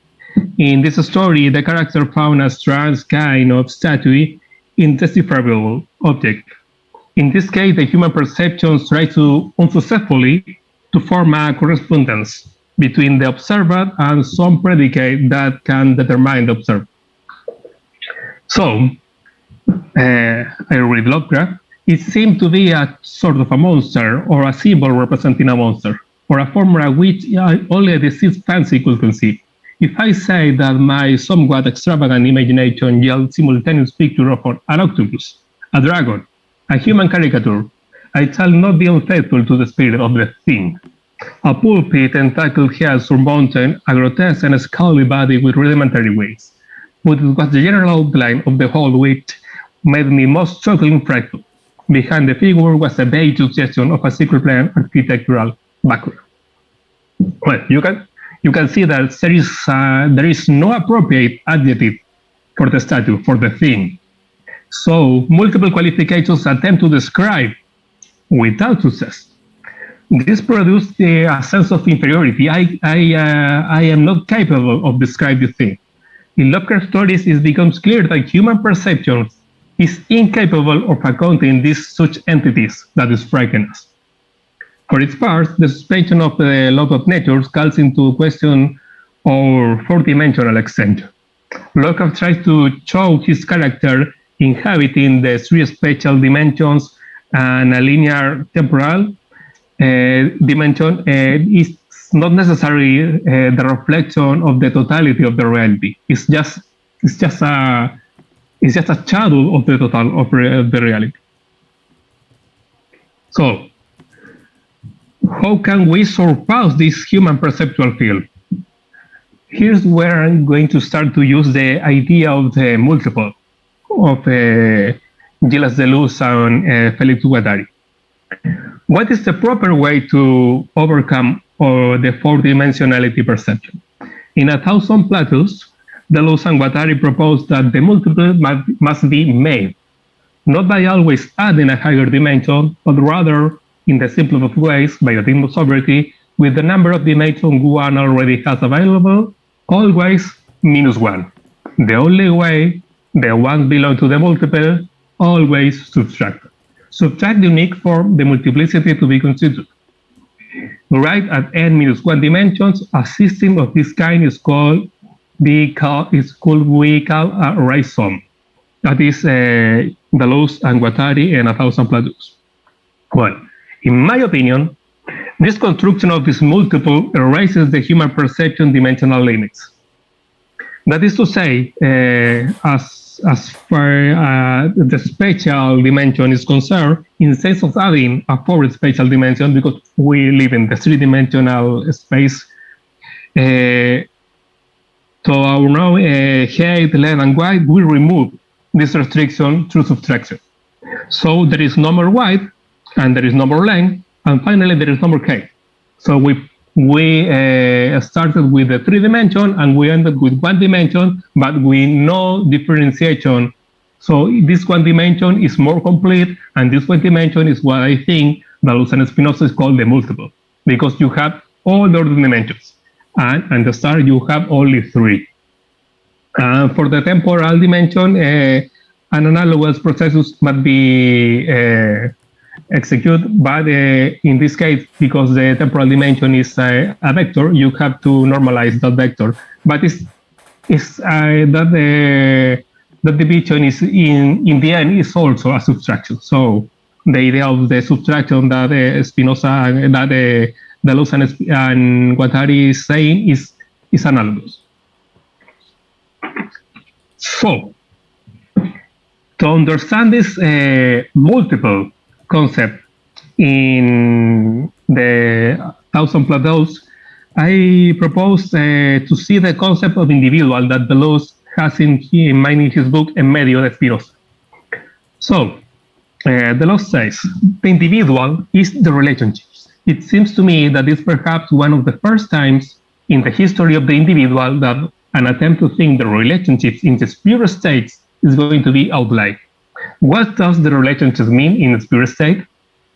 [SPEAKER 4] In this story, the character found a strange kind of statue, indecipherable object. In this case, the human perceptions try to unsuccessfully to form a correspondence between the observer and some predicate that can determine the observer. So, I read Lovecraft. It seemed to be a sort of a monster or a symbol representing a monster, or a formula which only a deceased fancy could conceive. If I say that my somewhat extravagant imagination yields simultaneous picture of an octopus, a dragon, a human caricature, I shall not be unfaithful to the spirit of the thing. A pulpy tentacled head surmounting a grotesque and scaly body with rudimentary wings. But it was the general outline of the whole which made me most shockingly frightful. Behind the figure was a vague suggestion of a secret plan architectural background. Well, you can see that there is no appropriate adjective for the statue, for the thing. So multiple qualifications attempt to describe without success. This produced a sense of inferiority. I am not capable of describing the thing. In Lovecraft stories, it becomes clear that human perception is incapable of accounting these such entities that is frighten us. For its part, the suspension of the law of nature calls into question our four-dimensional extension. Lovecraft tries to show his character inhabiting the three spatial dimensions and a linear temporal dimension is not necessarily the reflection of the totality of the reality. It's just a shadow of the total of the reality. So, how can we surpass this human perceptual field? Here's where I'm going to start to use the idea of the multiple of Gilles Deleuze and Felix Guattari. What is the proper way to overcome the four-dimensionality perception? In 1,000 Plateaus, Deleuze and Guattari proposed that the multiple must be made, not by always adding a higher dimension, but rather in the simplest of ways, by a team of sovereignty, with the number of dimensions one already has available, always -1. The only way the ones belong to the multiple, always subtract. Subtract the unique form, the multiplicity to be considered. Right at n-1 dimensions, a system of this kind is called we call a rhizome. That is Deleuze and Guattari and 1,000 Plateaus. Well, in my opinion, this construction of this multiple erases the human perception dimensional limits. That is to say, as far the spatial dimension is concerned, in the sense of adding a fourth spatial dimension, because we live in the three-dimensional space, so our now height, length, and width, we remove this restriction through subtraction. So there is no more width, and there is no more length, and finally there is no more height. So we started with the 3 dimension, and we ended with 1 dimension, but with no differentiation. So this 1 dimension is more complete, and this 1 dimension is what I think Deleuze and Spinoza is called the multiple, because you have all the other dimensions. And at the start, you have only 3. For the temporal dimension, an analogous processes must be executed, but in this case, because the temporal dimension is a vector, you have to normalize that vector. But that division is in the end is also a subtraction. So the idea of the subtraction that Spinoza that Deleuze and Guattari is saying is analogous. So, to understand this multiple concept in the 1,000 Plateaus, I propose to see the concept of individual that Deleuze has in mind in his book En Medio de Spinoza. So, Deleuze says, the individual is the relationships. It seems to me that it's perhaps one of the first times in the history of the individual that an attempt to think the relationships in its pure states is going to be outlined. What does the relationships mean in its pure state?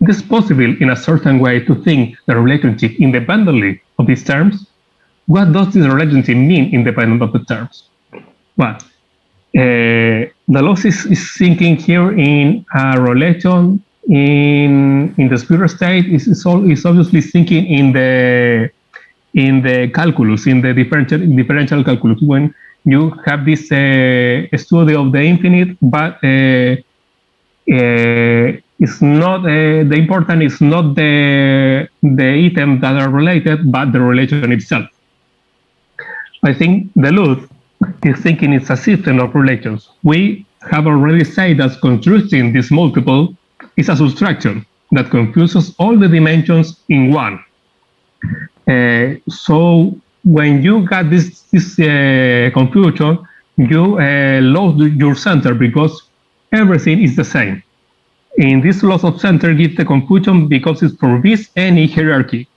[SPEAKER 4] It is possible in a certain way to think the relationship independently of these terms. what does this relationship mean independent of the terms? Well, Deleuze is thinking here in a relation in the spirit state. Is obviously thinking in the calculus, in the differential calculus, when you have this study of the infinite, but it's not the important is not the items that are related, but the relation itself. I think Deleuze is thinking it's a system of relations. We have already said that constructing this multiple is a subtraction that confuses all the dimensions in one. So when you got this confusion, you lose your center because everything is the same. In this loss of center gives the confusion because it forbids any hierarchy.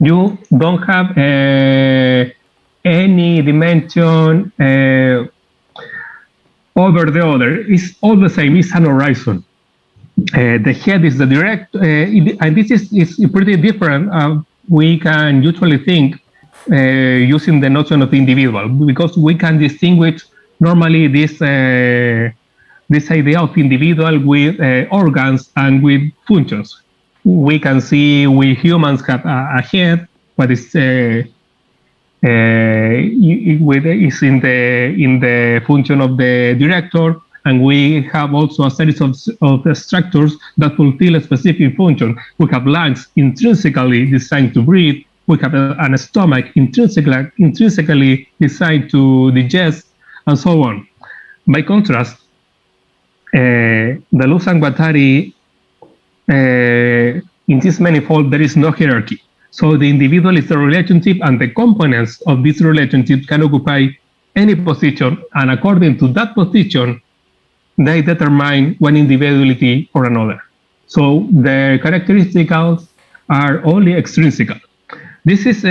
[SPEAKER 4] You don't have any dimension over the other. It's all the same. It's an horizon. The head is the direct, and this is pretty different. We can usually think using the notion of individual, because we can distinguish normally this idea of individual with organs and with functions. We can see we humans have a head, but it's is in the function of the director, and we have also a series of structures that fulfill a specific function. We have lungs intrinsically designed to breathe. We have a stomach intrinsically designed to digest, and so on. By contrast, Deleuze and Guattari, in this manifold, there is no hierarchy. So the individual is the relationship, and the components of this relationship can occupy any position, and according to that position, they determine one individuality or another. So the characteristics are only extrinsical. This is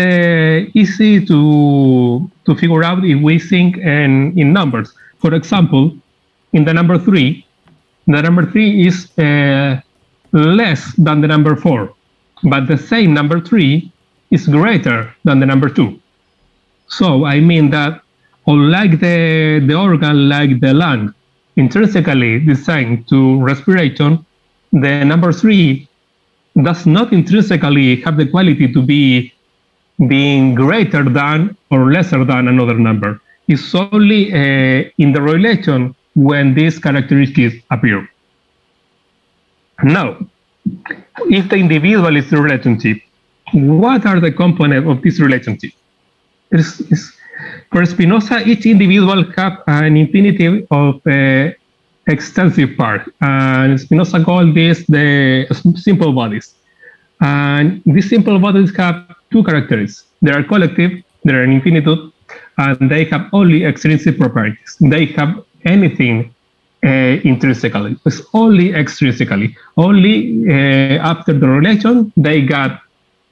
[SPEAKER 4] easy to figure out if we think in numbers. For example, in the number 3 is less than the number 4, but the same number 3 is greater than the number 2. So I mean that, unlike the organ, like the lung, intrinsically designed to respiration, the number 3 does not intrinsically have the quality to be being greater than or lesser than another number. It's only in the relation when these characteristics appear. Now, if the individual is the relationship, what are the components of this relationship? For Spinoza, each individual has an infinity of extensive parts, and Spinoza called this the simple bodies. And these simple bodies have two characteristics. They are collective, they are an infinitude, and they have only extrinsic properties. They have anything intrinsically. It's only extrinsically. Only after the relation, they got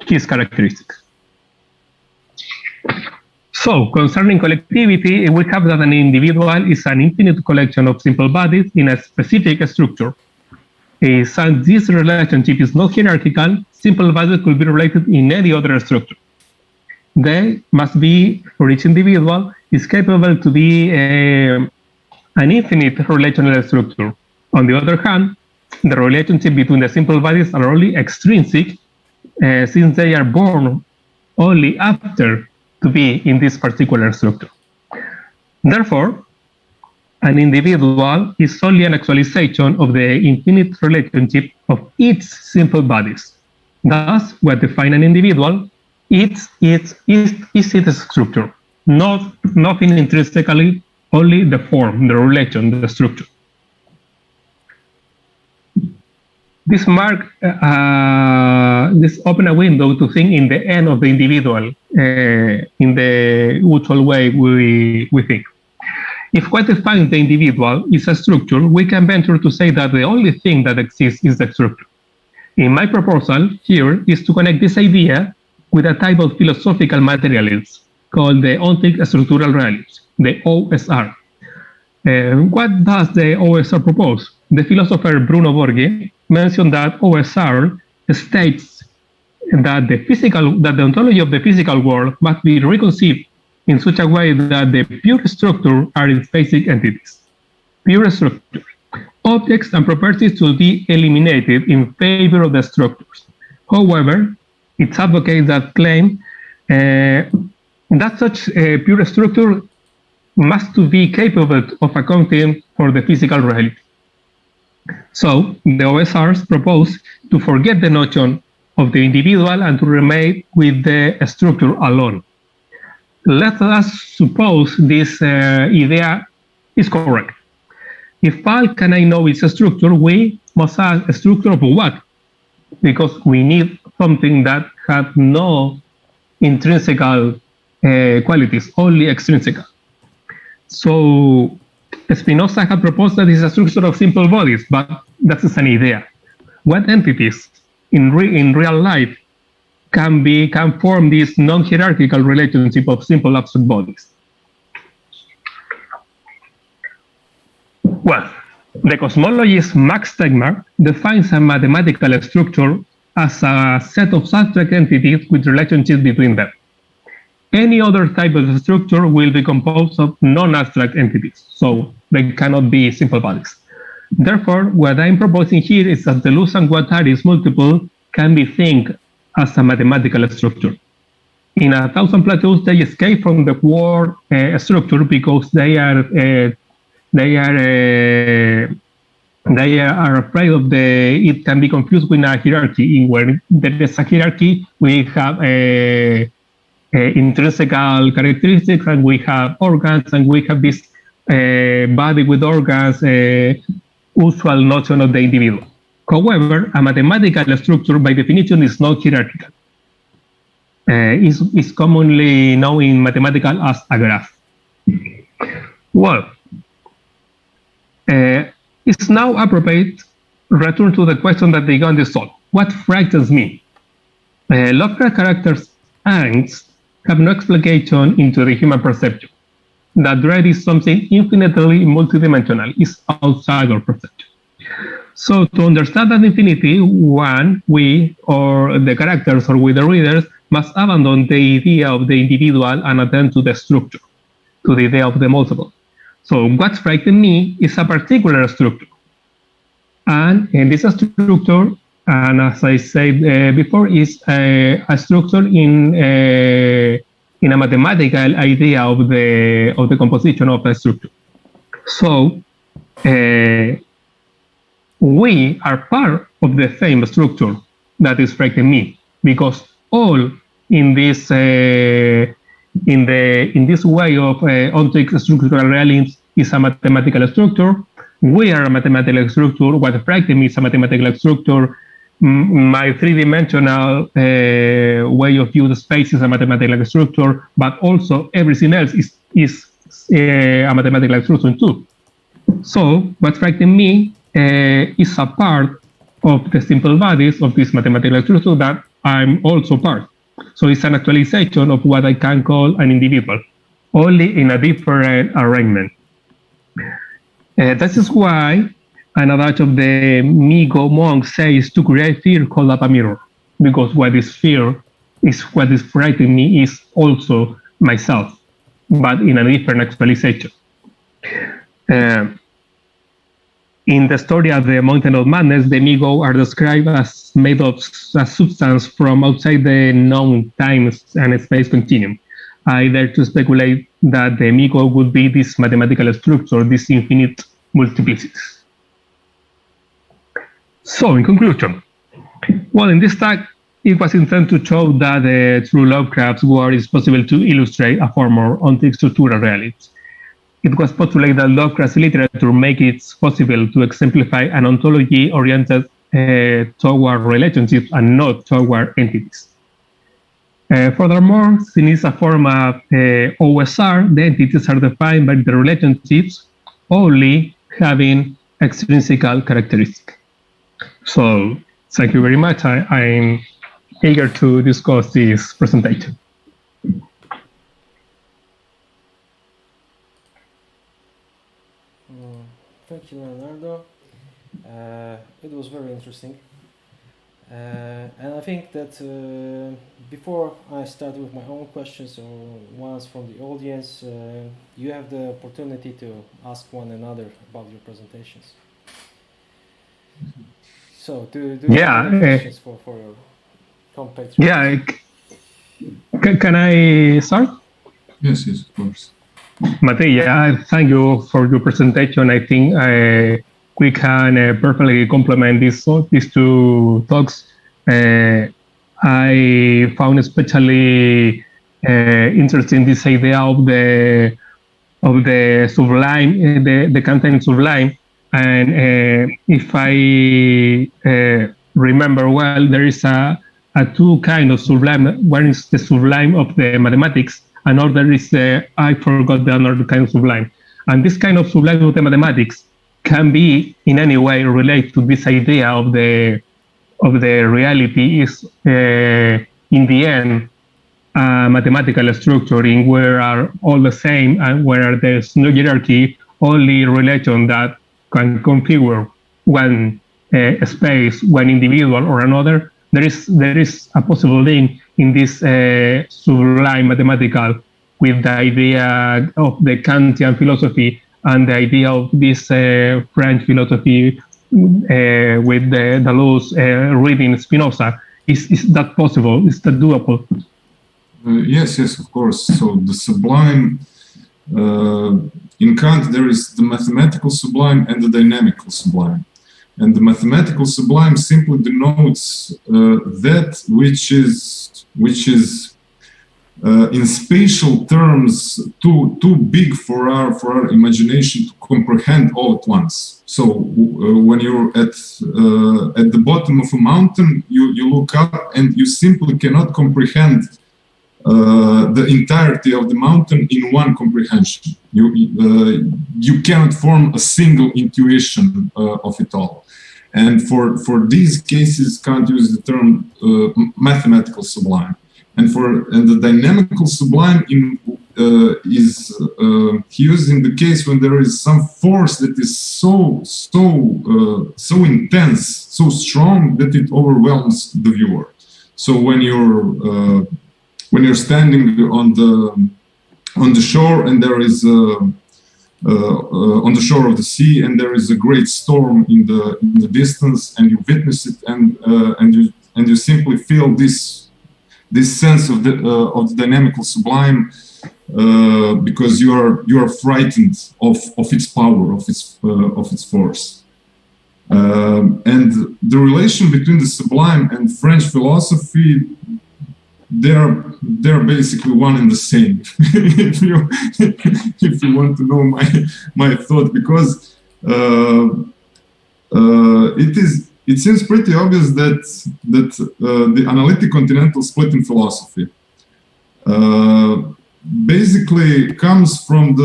[SPEAKER 4] his characteristics. So, concerning collectivity, we have that an individual is an infinite collection of simple bodies in a specific structure. Since this relationship is not hierarchical, simple bodies could be related in any other structure. They must be, for each individual, is capable to be an infinite relational structure. On the other hand, the relationship between the simple bodies are only extrinsic, since they are born only after to be in this particular structure. Therefore, an individual is only an actualization of the infinite relationship of its simple bodies. Thus, what defines an individual is its structure, nothing intrinsically, only the form, the relation, the structure. This open a window to think in the end of the individual in the usual way we think. If what defines the individual is a structure, we can venture to say that the only thing that exists is the structure. In my proposal here is to connect this idea with a type of philosophical materialism called the ontic structural realism, the OSR. What does the OSR propose? The philosopher Bruno Borghi mentioned that OSR states that the ontology of the physical world must be reconceived in such a way that the pure structure are its basic entities. Pure structure. Objects and properties should be eliminated in favor of the structures. However, it advocates that claim that such a pure structure must be capable of accounting for the physical reality. So, the OSRs propose to forget the notion of the individual and to remain with the structure alone. Let us suppose this idea is correct. If all can I know is a structure, we must ask a structure of what? Because we need something that has no intrinsic qualities, only extrinsic. So Spinoza had proposed that it's a structure of simple bodies, but that is an idea. What entities in real life can form this non-hierarchical relationship of simple abstract bodies? Well, the cosmologist Max Tegmark defines a mathematical structure as a set of abstract entities with relationships between them. Any other type of structure will be composed of non-abstract entities, so they cannot be simple bodies. Therefore, what I'm proposing here is that the Luz and Guattari's multiple can be think as a mathematical structure. In 1,000 Plateaus, they escape from the word structure because they are afraid of it can be confused with a hierarchy. Where there is a hierarchy, we have intrinsic characteristics, and we have organs, and we have this body with organs, usual notion of the individual. However, a mathematical structure, by definition, is not hierarchical. Is commonly known in mathematical as a graph. Well, it's now appropriate return to the question that Dagon solved. What frightens me? Lovecraft characters' angst have no explication into the human perception. That dread is something infinitely multidimensional, is outside our perception. So to understand that infinity, we, or the characters, or we, the readers, must abandon the idea of the individual and attend to the structure, to the idea of the multiple. So what's frightening me is a particular structure. And in this structure, and as I said before, is a structure in a mathematical idea of the composition of a structure. So we are part of the same structure that is frightening me, because all in this way of ontological structural realism is a mathematical structure. We are a mathematical structure. What frightens me is a mathematical structure. My three-dimensional way of view the space is a mathematical structure, but also everything else is a mathematical structure too. So what frightens me is a part of the simple bodies of this mathematical structure that I'm also part. So it's an actualization of what I can call an individual, only in a different arrangement. That is why an adage of the Migo monk says to create fear, hold up a mirror, because what is fear is what is frightening me is also myself, but in a different actualization. In the story of the Mountain of Madness, the Migo are described as made of a substance from outside the known times and space continuum. I dare to speculate that the Migo would be this mathematical structure, this infinite multiplicities. So, in conclusion, well, in this talk, it was intended to show that through Lovecraft's work it's possible to illustrate a form of ontological reality. It was postulated that Lovecraft's literature makes it possible to exemplify an ontology oriented toward relationships and not toward entities. Furthermore, since it's a form of OSR, the entities are defined by the relationships only having extrinsic characteristics. So, thank you very much. I'm eager to discuss this presentation.
[SPEAKER 1] Thank you, Leonardo. It was very interesting. And I think that before I start with my own questions or ones from the audience, you have the opportunity to ask one another about your presentations. So, do you have any questions for your compatriots?
[SPEAKER 4] Yeah, can I start?
[SPEAKER 3] Yes, of course.
[SPEAKER 4] Matei, thank you for your presentation. I think we can perfectly complement these two talks. I found especially interesting this idea of the sublime, the content sublime. And if I remember well, there is a two kind of sublime. One is the sublime of the mathematics, another is I forgot the other kind of sublime. And this kind of sublime of the mathematics can be in any way related to this idea of the reality is in the end mathematical structuring where are all the same and where there's no hierarchy, only relation that can configure one space, one individual or another. There is a possible link in this sublime mathematical with the idea of the Kantian philosophy and the idea of this French philosophy with Deleuze reading Spinoza. Is that possible? Is that doable?
[SPEAKER 3] Yes, of course. So the sublime, in Kant, there is the mathematical sublime and the dynamical sublime. And the mathematical sublime simply denotes that which is in spatial terms too big for our imagination to comprehend all at once. So when you're at the bottom of a mountain, you look up and you simply cannot comprehend the entirety of the mountain in one comprehension. You cannot form a single intuition of it all. And for these cases, Kant uses the term mathematical sublime. And the dynamical sublime is he uses in the case when there is some force that is so intense, so strong that it overwhelms the viewer. So when you're standing on the shore and there is on the shore of the sea and there is a great storm in the distance and you witness it and you simply feel this sense of the dynamical sublime because you are frightened of its power, of its force. And the relation between the sublime and French philosophy, they're basically one and the same. if you want to know my thought, because it seems pretty obvious that the analytic continental split in philosophy basically comes from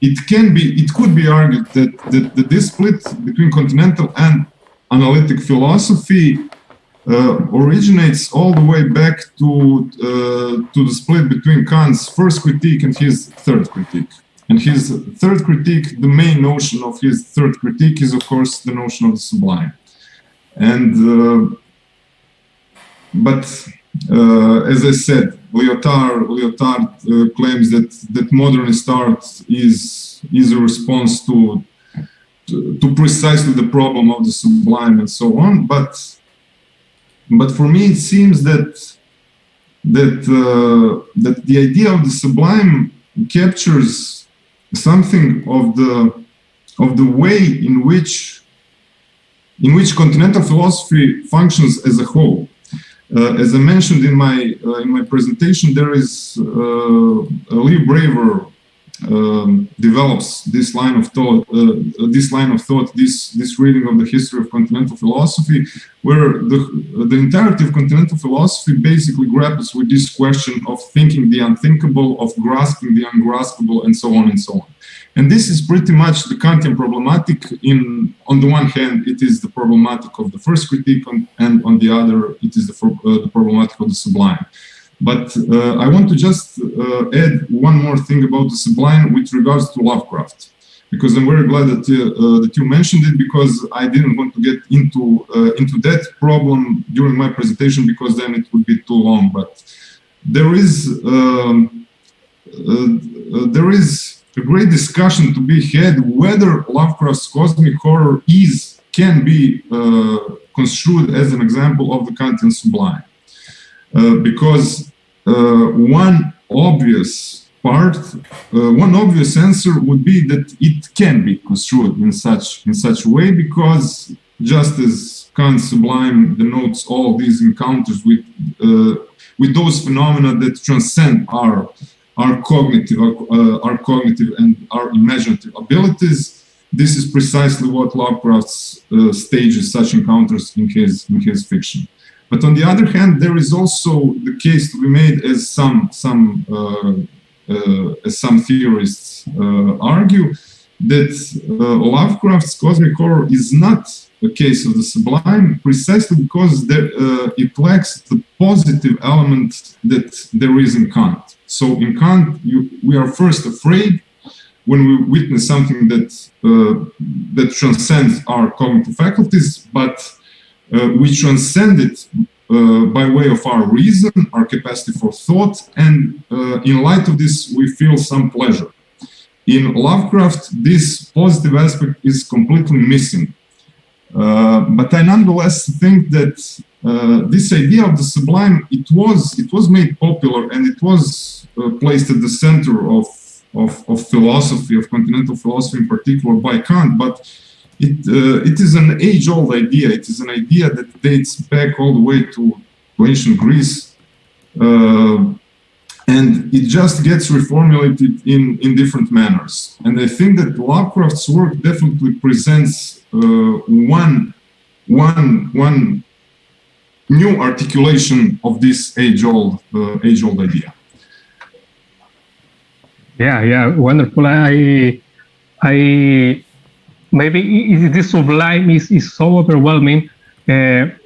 [SPEAKER 3] it could be argued that this split between continental and analytic philosophy originates all the way back to the split between Kant's first critique and his third critique. And his third critique, the main notion of his third critique is, of course, the notion of the sublime. And but as I said, Lyotard claims that modernist art is a response to precisely the problem of the sublime and so on. But for me, it seems that the idea of the sublime captures something of the way in which continental philosophy functions as a whole. As I mentioned in my presentation, there is Lee Braver develops this line of thought, this reading of the history of continental philosophy, where the entirety of continental philosophy basically grapples with this question of thinking the unthinkable, of grasping the ungraspable, and so on and so on. And this is pretty much the Kantian problematic. On the one hand, it is the problematic of the first critique, and on the other, it is the problematic of the sublime. But I want to just add one more thing about the sublime with regards to Lovecraft. because I'm very glad that that you mentioned it, because I didn't want to get into that problem during my presentation, because then it would be too long. But there is a great discussion to be had whether Lovecraft's cosmic horror can be construed as an example of the Kantian sublime, because one obvious answer would be that it can be construed in such a way, because just as Kant's sublime denotes all these encounters with those phenomena that transcend our cognitive and our imaginative abilities, this is precisely what Lovecraft stages such encounters in his fiction. But on the other hand, there is also the case to be made, as some theorists argue, that Lovecraft's cosmic horror is not a case of the sublime, precisely because it lacks the positive element that there is in Kant. So in Kant, we are first afraid when we witness something that transcends our cognitive faculties, but we transcend it by way of our reason, our capacity for thought, and in light of this, we feel some pleasure. In Lovecraft, this positive aspect is completely missing. But I nonetheless think that this idea of the sublime, it was made popular, and it was placed at the center of philosophy, of continental philosophy in particular, by Kant. But it is an age-old idea. It is an idea that dates back all the way to ancient Greece, and it just gets reformulated in different manners. And I think that Lovecraft's work definitely presents one new articulation of this age-old idea.
[SPEAKER 4] Yeah, wonderful. I maybe this sublime is so overwhelming. There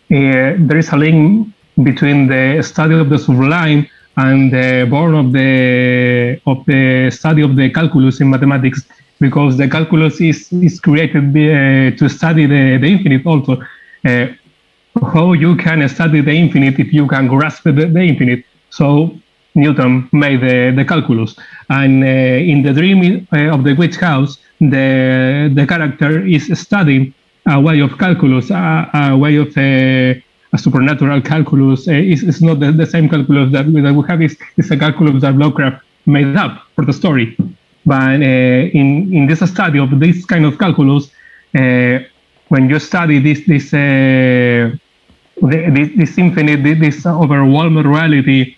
[SPEAKER 4] is a link between the study of the sublime and the born of the study of the calculus in mathematics, because the calculus is created to study the infinite also. How you can study the infinite if you can grasp the infinite? So Newton made the calculus, and in the dream of the witch house, the character is studying a way of calculus, a way of a supernatural calculus. It's not the same calculus that we have. It's a calculus that Lovecraft made up for the story. But in this study of this kind of calculus, when you study this infinite, this overwhelming reality,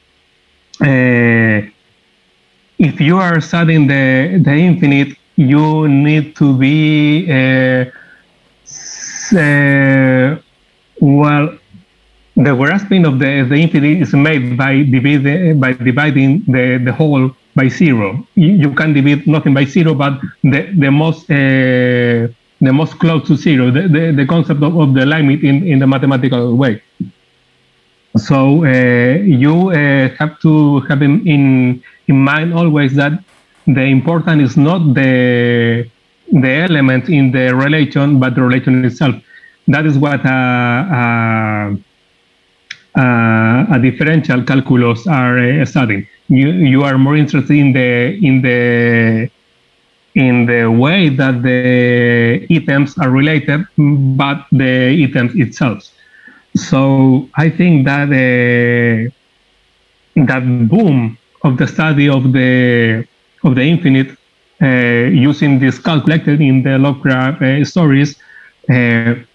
[SPEAKER 4] if you are studying the infinite, you need to be the grasping of the infinite is made by dividing the whole by zero. You can divide nothing by zero, but the most close to zero, the concept of the limit in the mathematical way. So you have to have in mind always that the important is not the element in the relation, but the relation itself. That is what a differential calculus are studying. You are more interested in the way that the items are related, but the items itself. So I think that that boom of the study of the infinite, using this calculated in the Lovecraft stories, can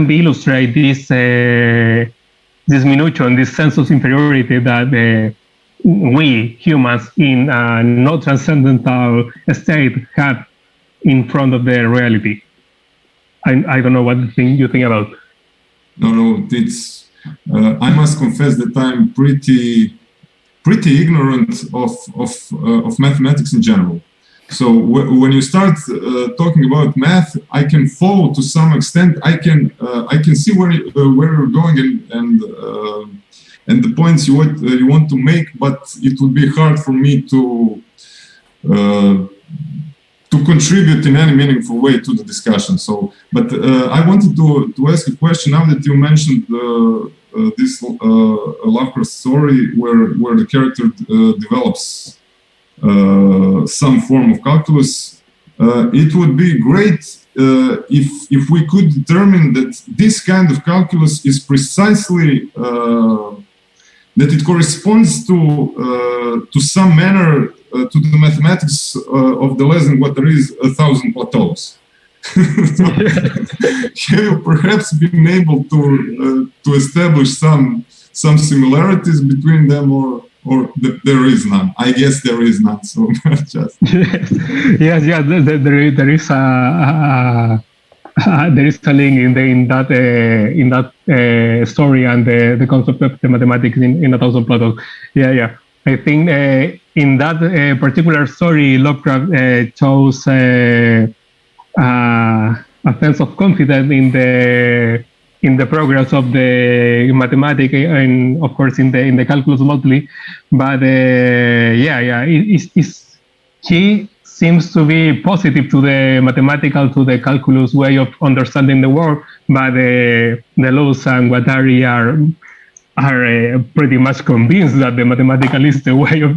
[SPEAKER 4] be illustrate this minution, this sense of inferiority that we humans in a not transcendental state have in front of the reality. I don't know what you think about.
[SPEAKER 3] No, it's. I must confess that I'm pretty ignorant of mathematics in general. So when you start talking about math, I can follow to some extent. I can see where you're going and the points you want to make, but it would be hard for me to to contribute in any meaningful way to the discussion. So, but I wanted to ask a question now that you mentioned this Lovecraft story where the character develops some form of calculus. It would be great if we could determine that this kind of calculus is precisely that it corresponds to some manner to the mathematics of the less than what there is 1,000 plateaus. So, have you perhaps been able to establish some similarities between them, or there is none? I guess there is none. So just
[SPEAKER 4] yes, there is a link in that story and the concept of the mathematics in 1,000 plateaus. Yeah. I think in that particular story, Lovecraft chose a sense of confidence in the progress of the mathematics and, of course, in the calculus mostly. But he seems to be positive to the mathematical, to the calculus way of understanding the world, but the laws and Guattari are pretty much convinced that the mathematical is the way of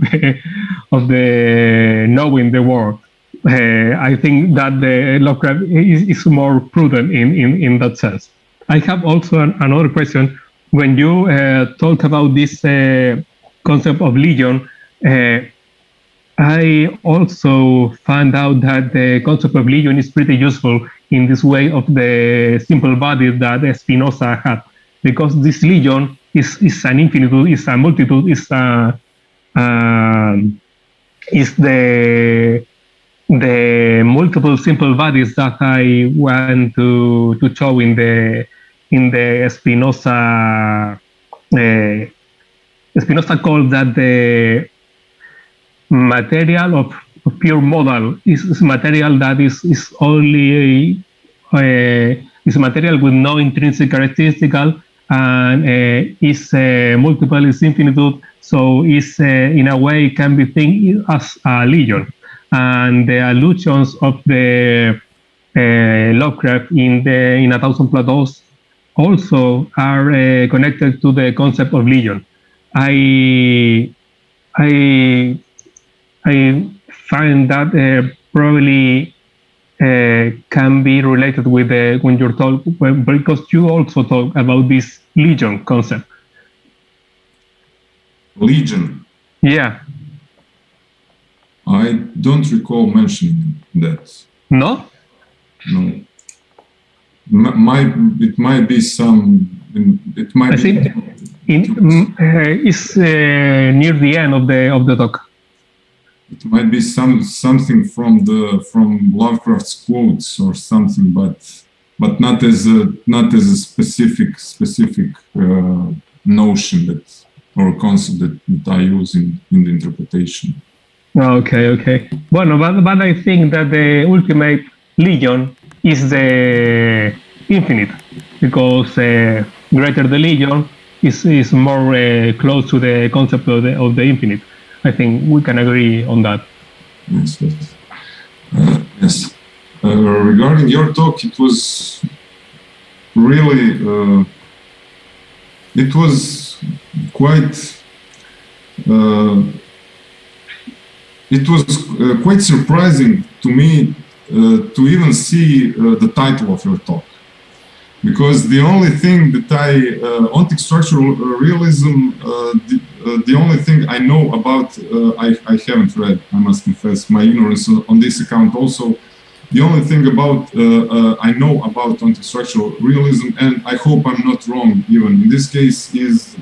[SPEAKER 4] the knowing the world. I think that the Lovecraft is more prudent in that sense. I have also another question. When you talk about this concept of legion, I also found out that the concept of legion is pretty useful in this way of the simple bodies that Spinoza had, because this legion is an infinitude, is a multitude, is the multiple simple bodies that I want to show in the Spinoza. Spinoza called that the material of pure model is material that is only is material with no intrinsic characteristic, and is multiple, is infinitude, so is in a way can be think as a legion. And the allusions of the Lovecraft in 1,000 plateaus also are connected to the concept of legion. I find that probably can be related with when you're talking, because you also talk about this legion concept.
[SPEAKER 3] Legion.
[SPEAKER 4] Yeah.
[SPEAKER 3] I don't recall mentioning that.
[SPEAKER 4] No.
[SPEAKER 3] No. It might be some. It might. I
[SPEAKER 4] think it's near the end of the talk.
[SPEAKER 3] It might be something from Lovecraft's quotes or something, but not as a specific notion that or concept that I use in the interpretation.
[SPEAKER 4] Okay. Well, but I think that the ultimate legion is the infinite, because greater the legion is more close to the concept of the infinite. I think we can agree on that.
[SPEAKER 3] Yes. Regarding your talk, it was really, it was quite, quite surprising to me to even see the title of your talk. Because the only thing that ontic structural realism, the only thing I know about, I haven't read, I must confess, my ignorance on this account also. The only thing I know about ontic structural realism, and I hope I'm not wrong even in this case, is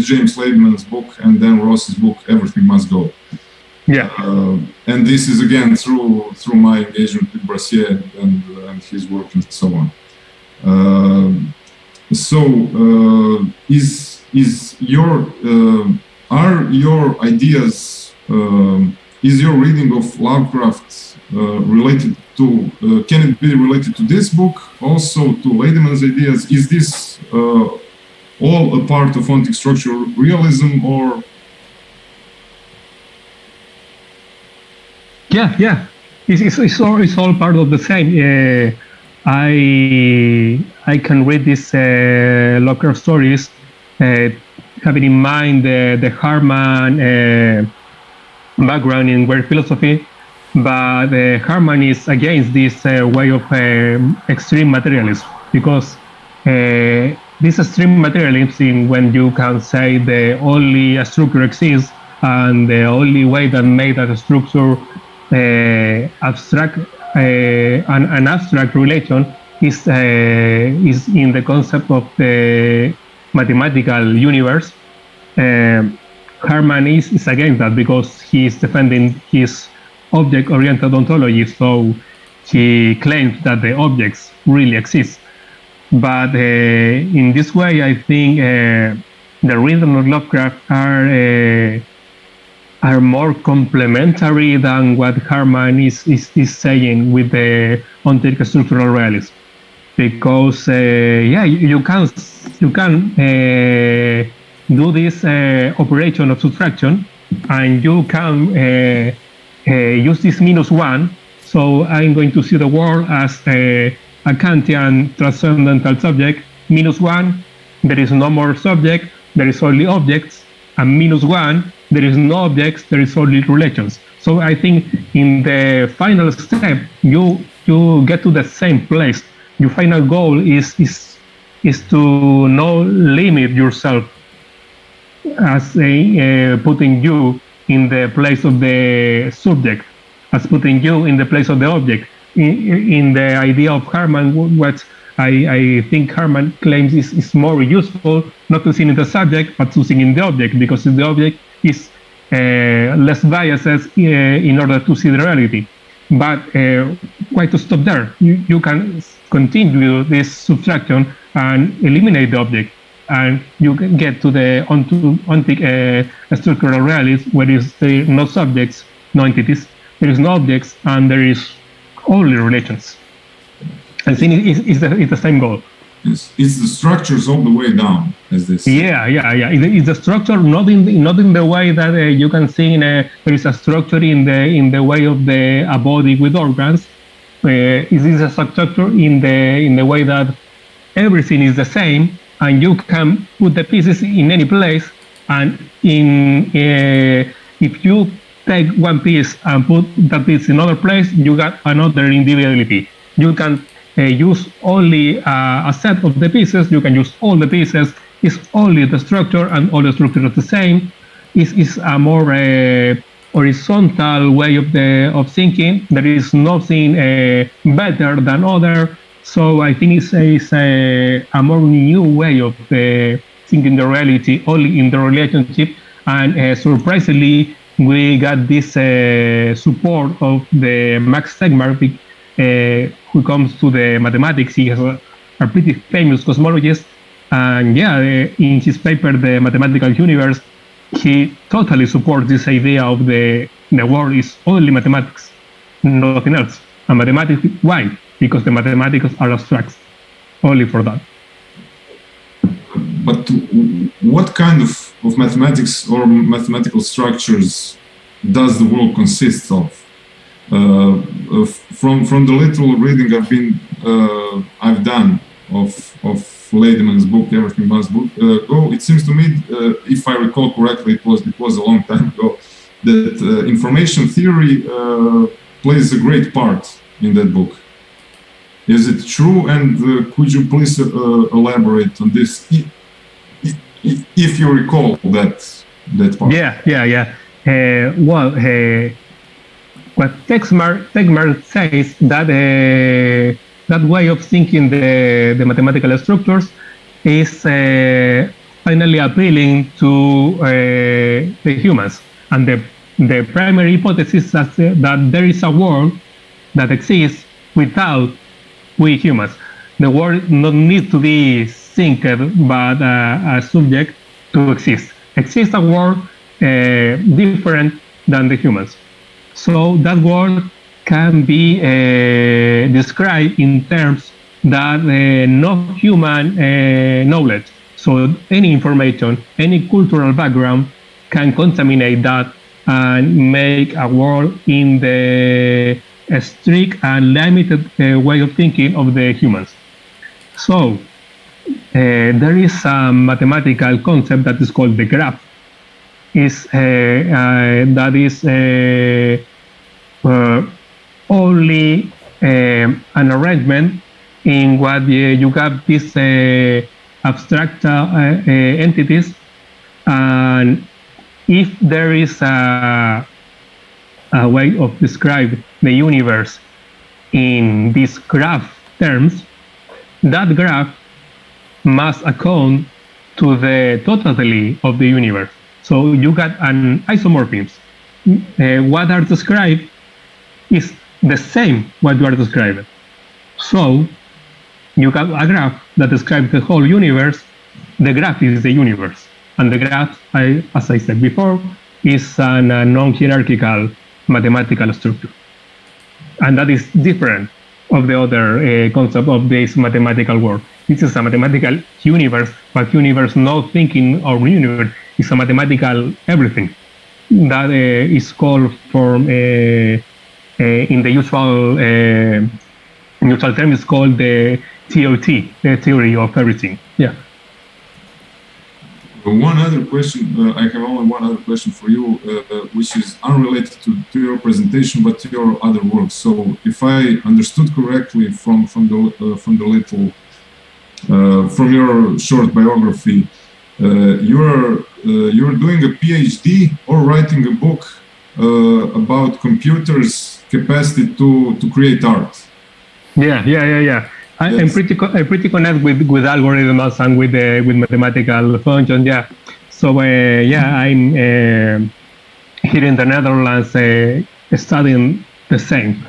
[SPEAKER 3] James Laidman's book and Dan Ross's book, Everything Must Go.
[SPEAKER 4] Yeah.
[SPEAKER 3] And this is again through my engagement with Brassier and his work and so on. Are your ideas, is your reading of Lovecraft related to, can it be related to this book, also to Laidman's ideas? Is this all a part of ontic structural realism, or?
[SPEAKER 4] Yeah. It's all part of the same. I can read these Lovecraft stories, having in mind the Harman background in weird philosophy, but Harman is against this way of extreme materialism, because this extreme materialism, when you can say the only a structure exists and the only way that made that structure abstract an abstract relation is in the concept of the mathematical universe. Harman is against that because he is defending his object-oriented ontology, so he claims that the objects really exist. But in this way, I think the rhythm of Lovecraft are more complementary than what Harman is saying with the ontological structural realism, because you can do this operation of subtraction, and you can use this -1. So I'm going to see the world as a Kantian transcendental subject. -1, there is no more subject, there is only objects, and -1, there is no objects, there is only relations. So I think in the final step, you get to the same place. Your final goal is to not limit yourself as putting you in the place of the subject, as putting you in the place of the object. In the idea of Harman, what I think Harman claims is more useful, not to see in the subject, but to see in the object, because the object is less biases in order to see the reality. But why to stop there? You can continue this subtraction and eliminate the object, and you can get to the ontic structural realism, where there is no subjects, no entities, there is no objects, and there is only relations. I think it's the same goal.
[SPEAKER 3] It's the structures all the way down, as this.
[SPEAKER 4] Yeah. It's the structure, not in the way that you can see there is a structure in the way of a body with organs. It is a structure in the way that everything is the same, and you can put the pieces in any place. And if you take one piece and put that piece in another place, you got another individuality. You can use only a set of the pieces. You can use all the pieces. It's only the structure, and all the structure is the same. It's a more horizontal way of thinking. There is nothing better than other. So I think it's a more new way of thinking the reality, only in the relationship. And surprisingly, we got this support of the Max Tegmark, who comes to the mathematics. He is a pretty famous cosmologist, and in his paper, The Mathematical Universe, he totally supports this idea of the world is only mathematics, nothing else. And mathematics, why? Because the mathematics are abstract, only for that.
[SPEAKER 3] But what kind of mathematics or mathematical structures does the world consist of? From the little reading I've done of Ladyman's book, Everything Must Go, it seems to me, if I recall correctly, it was a long time ago, that information theory plays a great part in that book. Is it true? And could you please elaborate on this, if you recall that part?
[SPEAKER 4] Yeah. What Tegmark says, that way of thinking the mathematical structures is finally appealing to the humans. And the primary hypothesis that there is a world that exists without we humans. The world not need to be think, but a subject to exist. Exists a world different than the humans. So that world can be described in terms that no human knowledge. So any information, any cultural background can contaminate that and make a world in the strict and limited way of thinking of the humans. So there is a mathematical concept that is called the graph. That is only an arrangement in what you have these abstract entities, and if there is a way of describe the universe in these graph terms, that graph must account to the totality of the universe. So you got an isomorphism. What are described is the same what you are describing. So you have a graph that describes the whole universe. The graph is the universe. And the graph, as I said before, is a non-hierarchical mathematical structure. And that is different of the other concept of this mathematical world. This is a mathematical universe, but universe not thinking of universe is a mathematical everything. That is called from, in the usual term, is called the TOT, the theory of everything. Yeah.
[SPEAKER 3] One other question, I have only one other question for you, which is unrelated to your presentation, but to your other work. So, if I understood correctly from your short biography, you're doing a PhD or writing a book about computers' capacity to create art.
[SPEAKER 4] Yeah. I'm pretty connected with algorithms and with mathematical functions. Yeah. So I'm here in the Netherlands studying the same.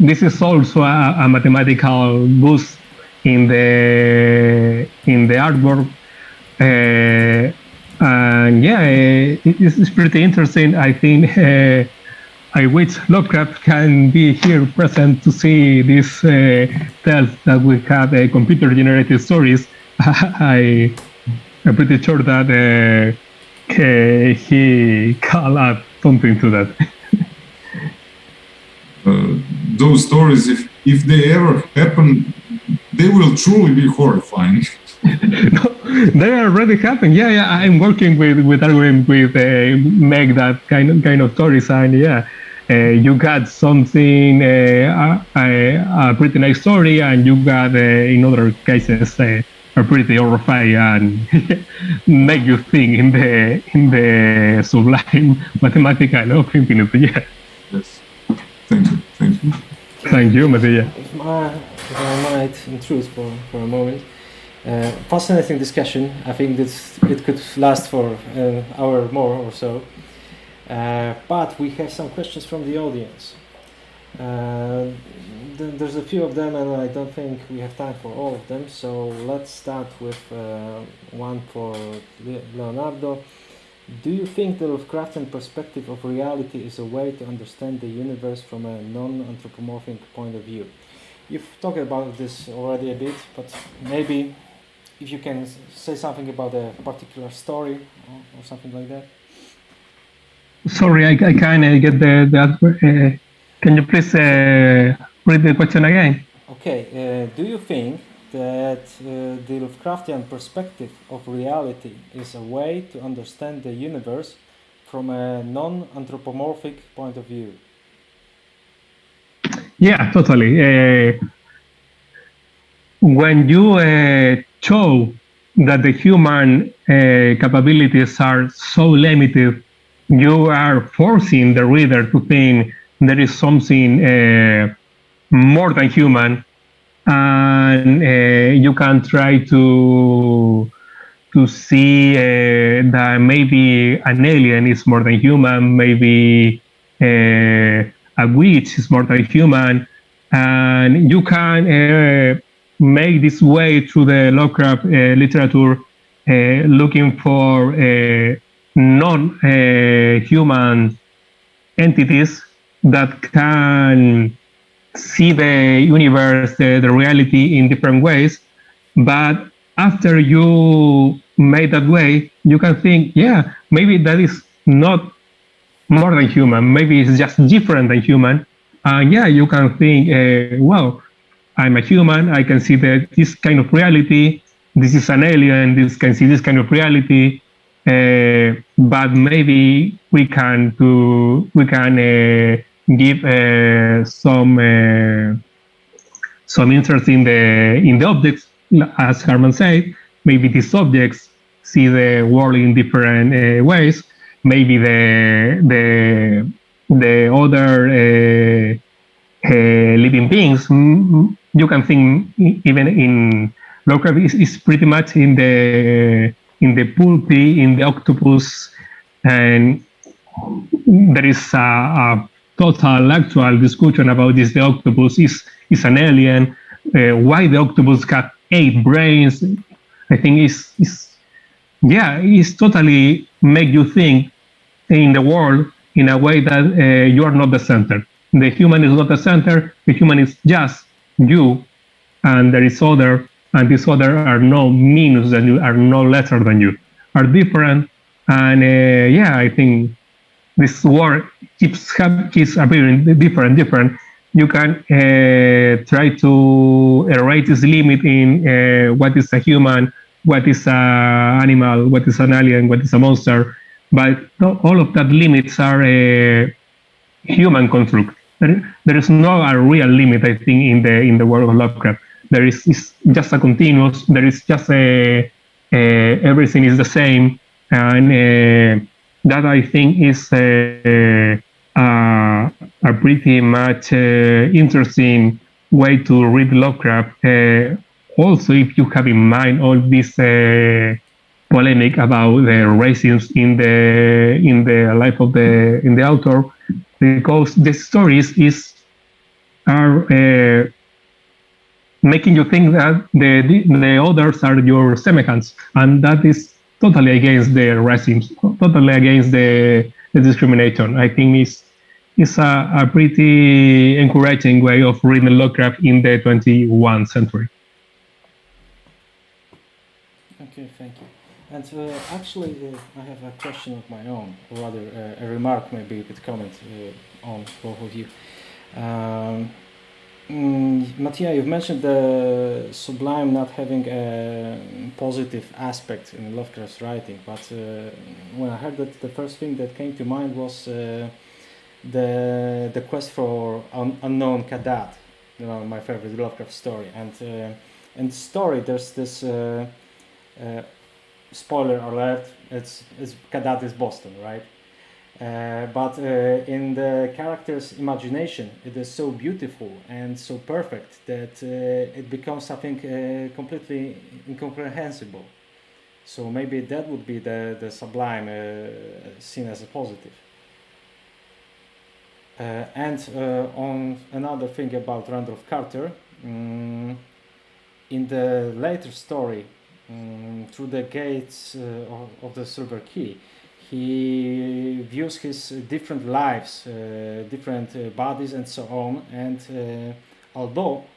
[SPEAKER 4] This is also a mathematical boost in the artwork. And yeah, it's pretty interesting. I think I wish Lovecraft can be here present to see these tales that we have computer-generated stories. I'm pretty sure that he can add something to that.
[SPEAKER 3] Those stories, if they ever happen, they will truly be horrifying.
[SPEAKER 4] No, they already happened. Yeah. I'm working with algorithm with make that kind of stories, and you got something a pretty nice story, and you got in other cases a pretty horrifying and make you think in the sublime mathematical of infinity. Yeah.
[SPEAKER 3] Yes. Thank you.
[SPEAKER 4] Thank you, Matija.
[SPEAKER 1] If I might intrude for a moment. Fascinating discussion. I think it could last for an hour more or so. But we have some questions from the audience. There's a few of them, and I don't think we have time for all of them. So let's start with one for Leonardo. Do you think the Lovecraftian perspective of reality is a way to understand the universe from a non-anthropomorphic point of view? You've talked about this already a bit, but maybe if you can say something about a particular story or something like that.
[SPEAKER 4] Sorry, I can't get the can you please read the question again?
[SPEAKER 1] Okay. Do you think that the Lovecraftian perspective of reality is a way to understand the universe from a non-anthropomorphic point of view?
[SPEAKER 4] Yeah, totally. When you show that the human capabilities are so limited, you are forcing the reader to think there is something more than human, and you can try to see that maybe an alien is more than human, maybe a witch is more than human, and you can make this way through the Lovecraft literature, looking for non-human entities that can see the universe, the reality in different ways. But after you made that way, you can think, yeah, maybe that is not more than human. Maybe it's just different than human. Yeah, you can think, well, I'm a human. I can see this kind of reality. This is an alien. This can see this kind of reality. But maybe we can give some interest in the objects, as Herman said. Maybe these objects see the world in different ways. Maybe the other living beings. You can think even in Lovecraft is pretty much in the pulpy, in the octopus, and there is a total actual discussion about this. The octopus is an alien. Why the octopus got 8 brains? I think it's totally make you think in the world in a way that you are not the center. The human is not the center. The human is just you, and there is other, and these other are no minus than you, are no lesser than you, are different. And I think this world keeps appearing different. You can try to erase this limit in what is a human, what is an animal, what is an alien, what is a monster. But all of that limits are human construct. There is no a real limit, I think, in the world of Lovecraft. There is just a continuous. There is just everything is the same, and that I think is a pretty much interesting way to read Lovecraft. Also, if you have in mind all this polemic about the racism in the life of the author, because the stories are making you think that the others are your semihans, and that is totally against the racism, totally against the discrimination. I think it's a pretty encouraging way of reading Lovecraft in the 21st century.
[SPEAKER 1] Okay, thank you. And actually, I have a question of my own, or rather a remark, maybe a bit comment on both of you. Mattia, you've mentioned the sublime not having a positive aspect in Lovecraft's writing, but when I heard that, the first thing that came to mind was the quest for unknown Kadat, my favorite Lovecraft story. And in the story, there's this spoiler alert: it's Kadat is Boston, right? But in the character's imagination, it is so beautiful and so perfect that it becomes something completely incomprehensible. So maybe that would be the sublime seen as a positive. And on another thing about Randolph Carter, in the later story, through the gates of the Silver Key, he views his different lives, different bodies and so on, and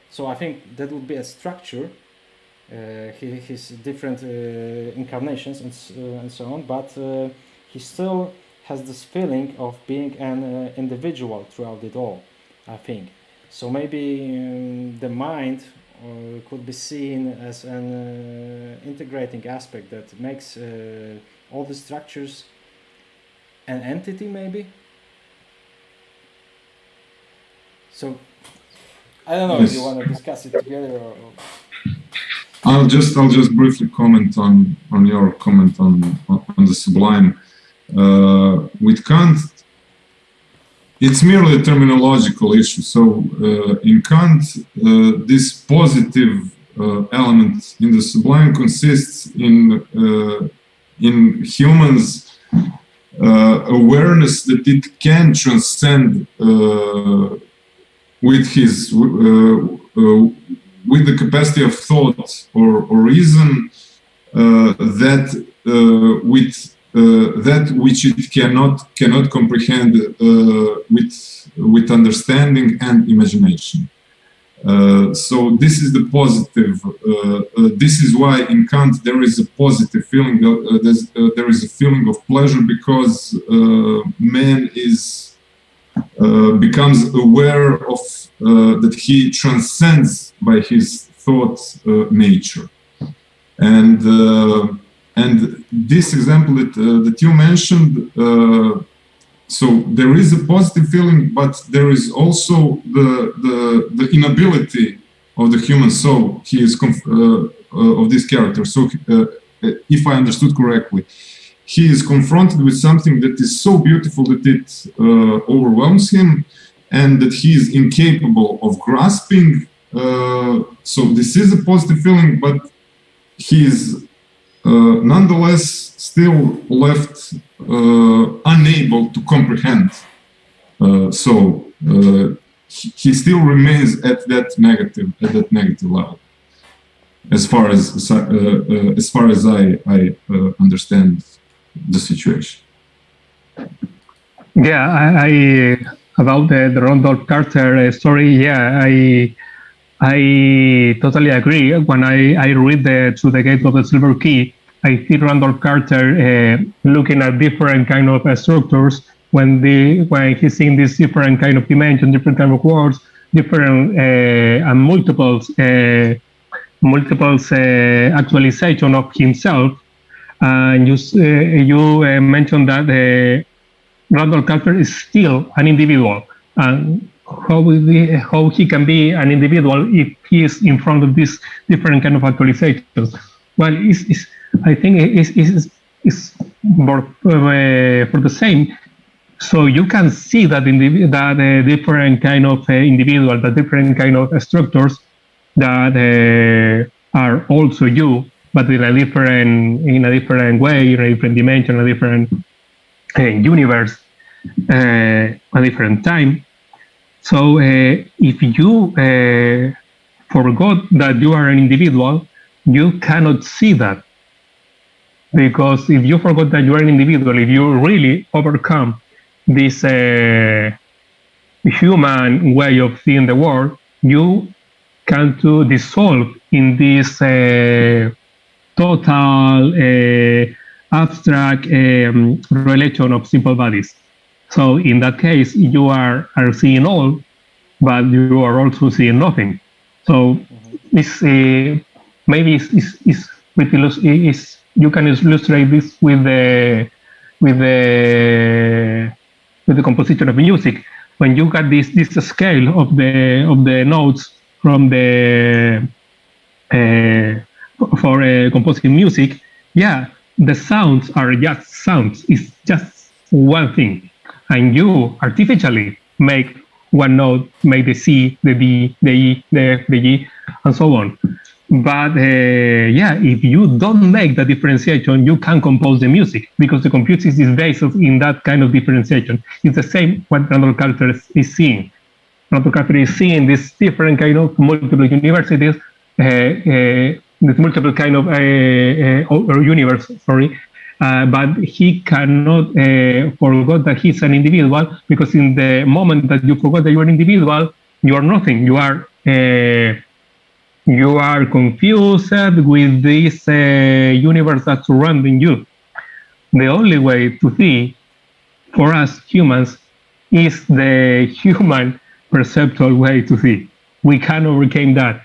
[SPEAKER 1] so I think that would be a structure, his different incarnations and so on, but he still has this feeling of being an individual throughout it all, I think. So maybe the mind could be seen as an integrating aspect that makes all the structures an entity, maybe. So I don't know if you want to discuss it together or...
[SPEAKER 3] I'll just briefly comment on your comment on the sublime. With Kant, it's merely a terminological issue. So in Kant, this positive element in the sublime consists in humans' awareness that it can transcend with the capacity of thought or reason that which it cannot comprehend with understanding and imagination. So this is the positive. This is why in Kant there is a positive feeling. There is a feeling of pleasure because man becomes aware of that he transcends by his thought nature, and this example that you mentioned. So there is a positive feeling, but there is also the inability of the human soul. He is of this character. So if I understood correctly, he is confronted with something that is so beautiful that it overwhelms him, and that he is incapable of grasping. So this is a positive feeling, but he is nonetheless still left unable to comprehend. He still remains at that negative level, as far as I understand the situation.
[SPEAKER 4] Yeah, I about the Randolph Carter story. Yeah, I totally agree. When I read Through the Gate of the Silver Key, I see Randolph Carter looking at different kind of structures when he's seeing these different kind of dimensions, different kind of words, different and multiples actualization of himself. And you mentioned that Randolph Carter is still an individual, and how he can be an individual if he is in front of these different kind of actualizations. Well, I think it's for the same. So you can see that different kind of individual, the different kind of structures that are also you, but in a different way, in a different dimension, a different universe, a different time. So if you forgot that you are an individual, you cannot see that. Because if you forgot that you are an individual, if you really overcome this human way of seeing the world, you can to dissolve in this total abstract relation of simple bodies. So in that case, you are seeing all, but you are also seeing nothing. So it's maybe you can illustrate this with the composition of music. When you got this scale of the notes from the for composing music, yeah, the sounds are just sounds. It's just one thing, and you artificially make one note, make the C, the D, the E, the F, the G, and so on. But yeah, if you don't make the differentiation, you can't compose the music, because the computer is based in that kind of differentiation. It's the same what Randolph Carter is seeing. Randolph Carter is seeing this different kind of multiple universities, this multiple kind of or universe, sorry. But he cannot forget that he's an individual, because in the moment that you forgot that you are an individual, you are nothing. You are confused with this universe that's surrounding you. The only way to see, for us humans, is the human perceptual way to see. We can overcome that.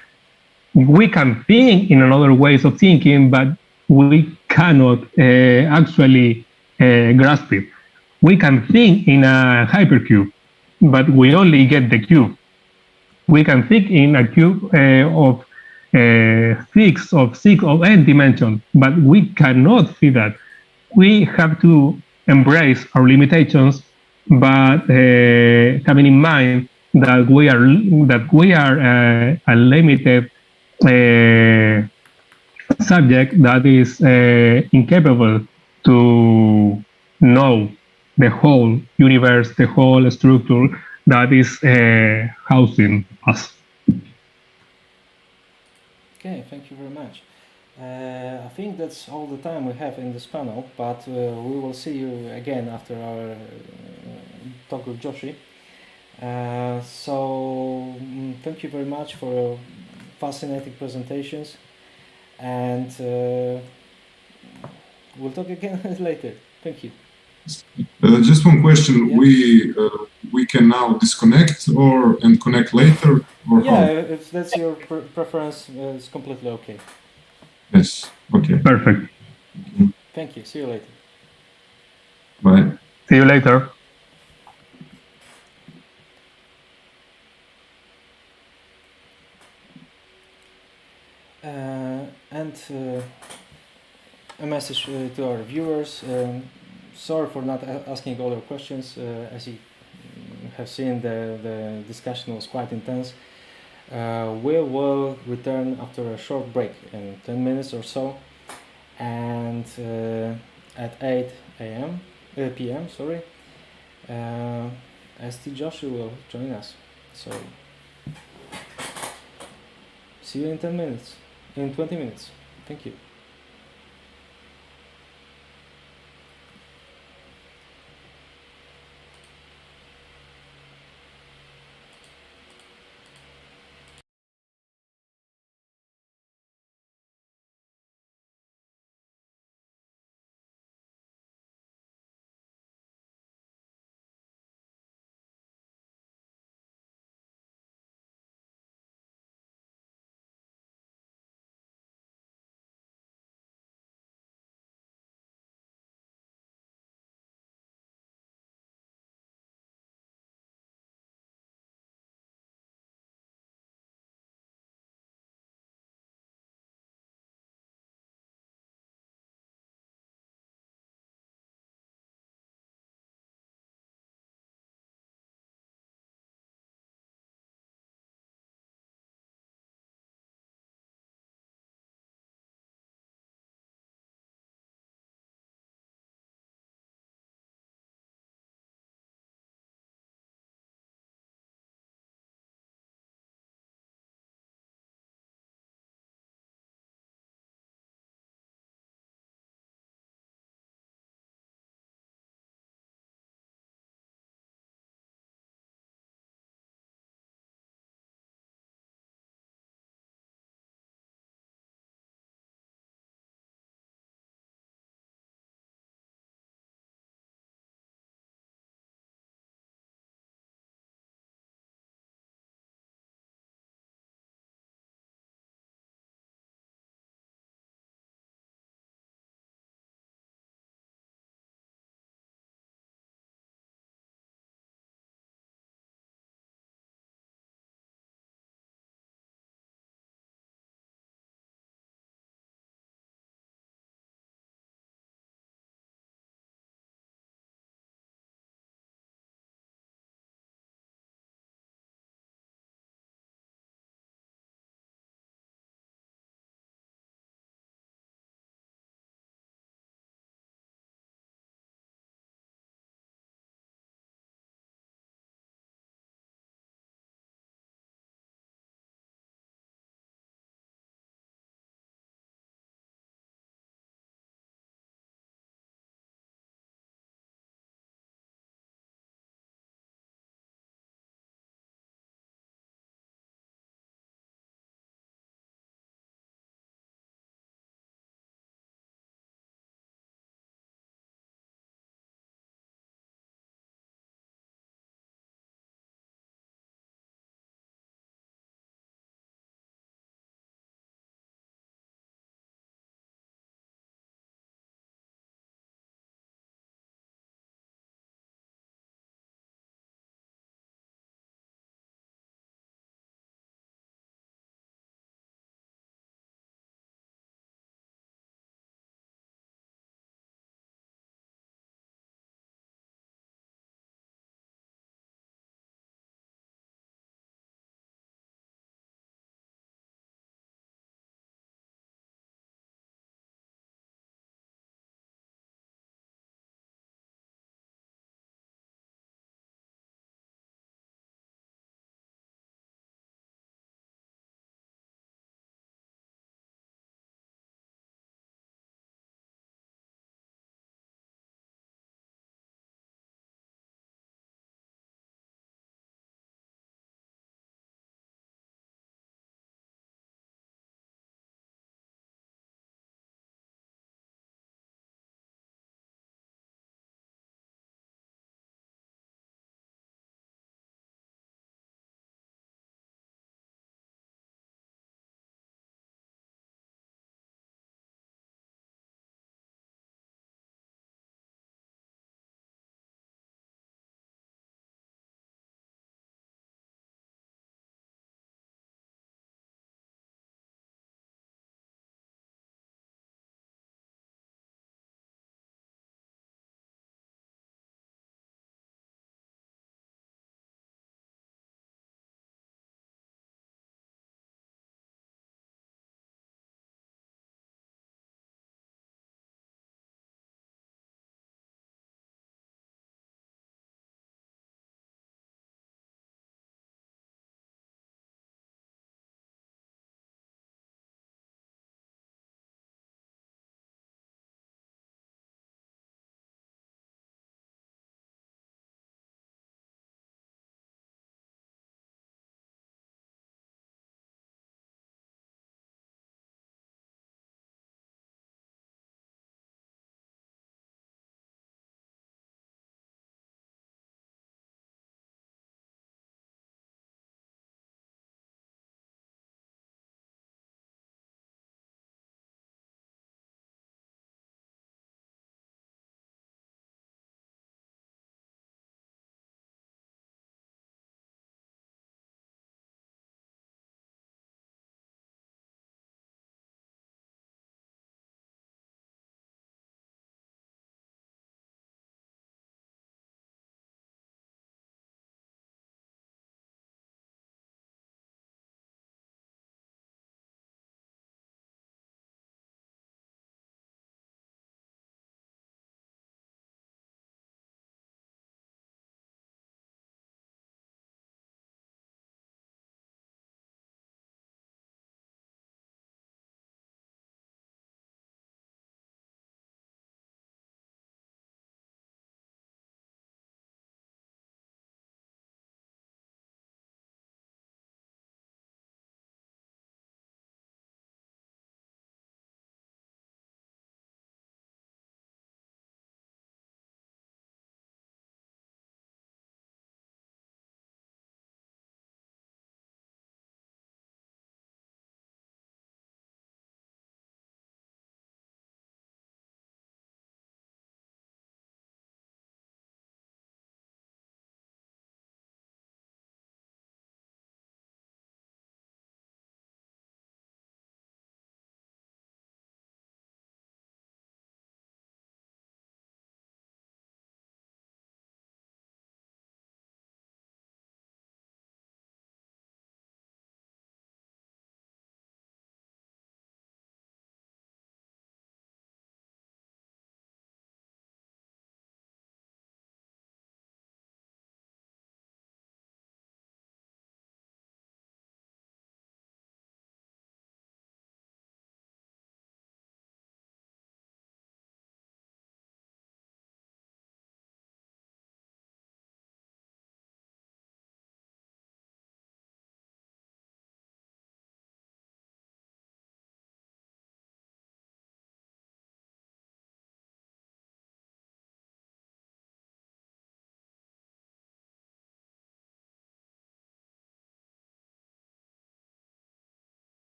[SPEAKER 4] We can think in another ways of thinking, but we cannot actually grasp it. We can think in a hypercube, but we only get the cube. We can think in a cube of six of n dimension, but we cannot see that. We have to embrace our limitations, but having in mind that we are a limited subject that is incapable to know the whole universe, the whole structure that is housing us.
[SPEAKER 1] Okay, thank you very much. I think that's all the time we have in this panel, but we will see you again after our talk with Joshi. Thank you very much for your fascinating presentations, and we'll talk again later. Thank you.
[SPEAKER 3] Just one question:
[SPEAKER 1] Yeah.
[SPEAKER 3] we can now disconnect and connect later, or
[SPEAKER 1] Yeah,
[SPEAKER 3] how?
[SPEAKER 1] if that's your preference, it's completely okay.
[SPEAKER 3] Yes. Okay.
[SPEAKER 4] Perfect.
[SPEAKER 1] Thank you. See you later.
[SPEAKER 3] Bye.
[SPEAKER 4] See you later.
[SPEAKER 1] And a message to our viewers. Sorry for not asking all your questions. As you have seen, the discussion was quite intense. We will return after a short break in 10 minutes or so, and at 8 a.m. p.m. Sorry, St. Joshua will join us. So see you in 10 minutes, in 20 minutes. Thank you.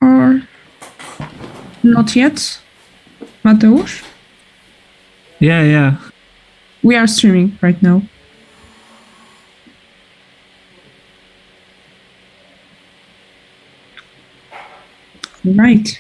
[SPEAKER 5] Or not yet? Mateusz?
[SPEAKER 6] Yeah.
[SPEAKER 5] We are streaming right now. Right.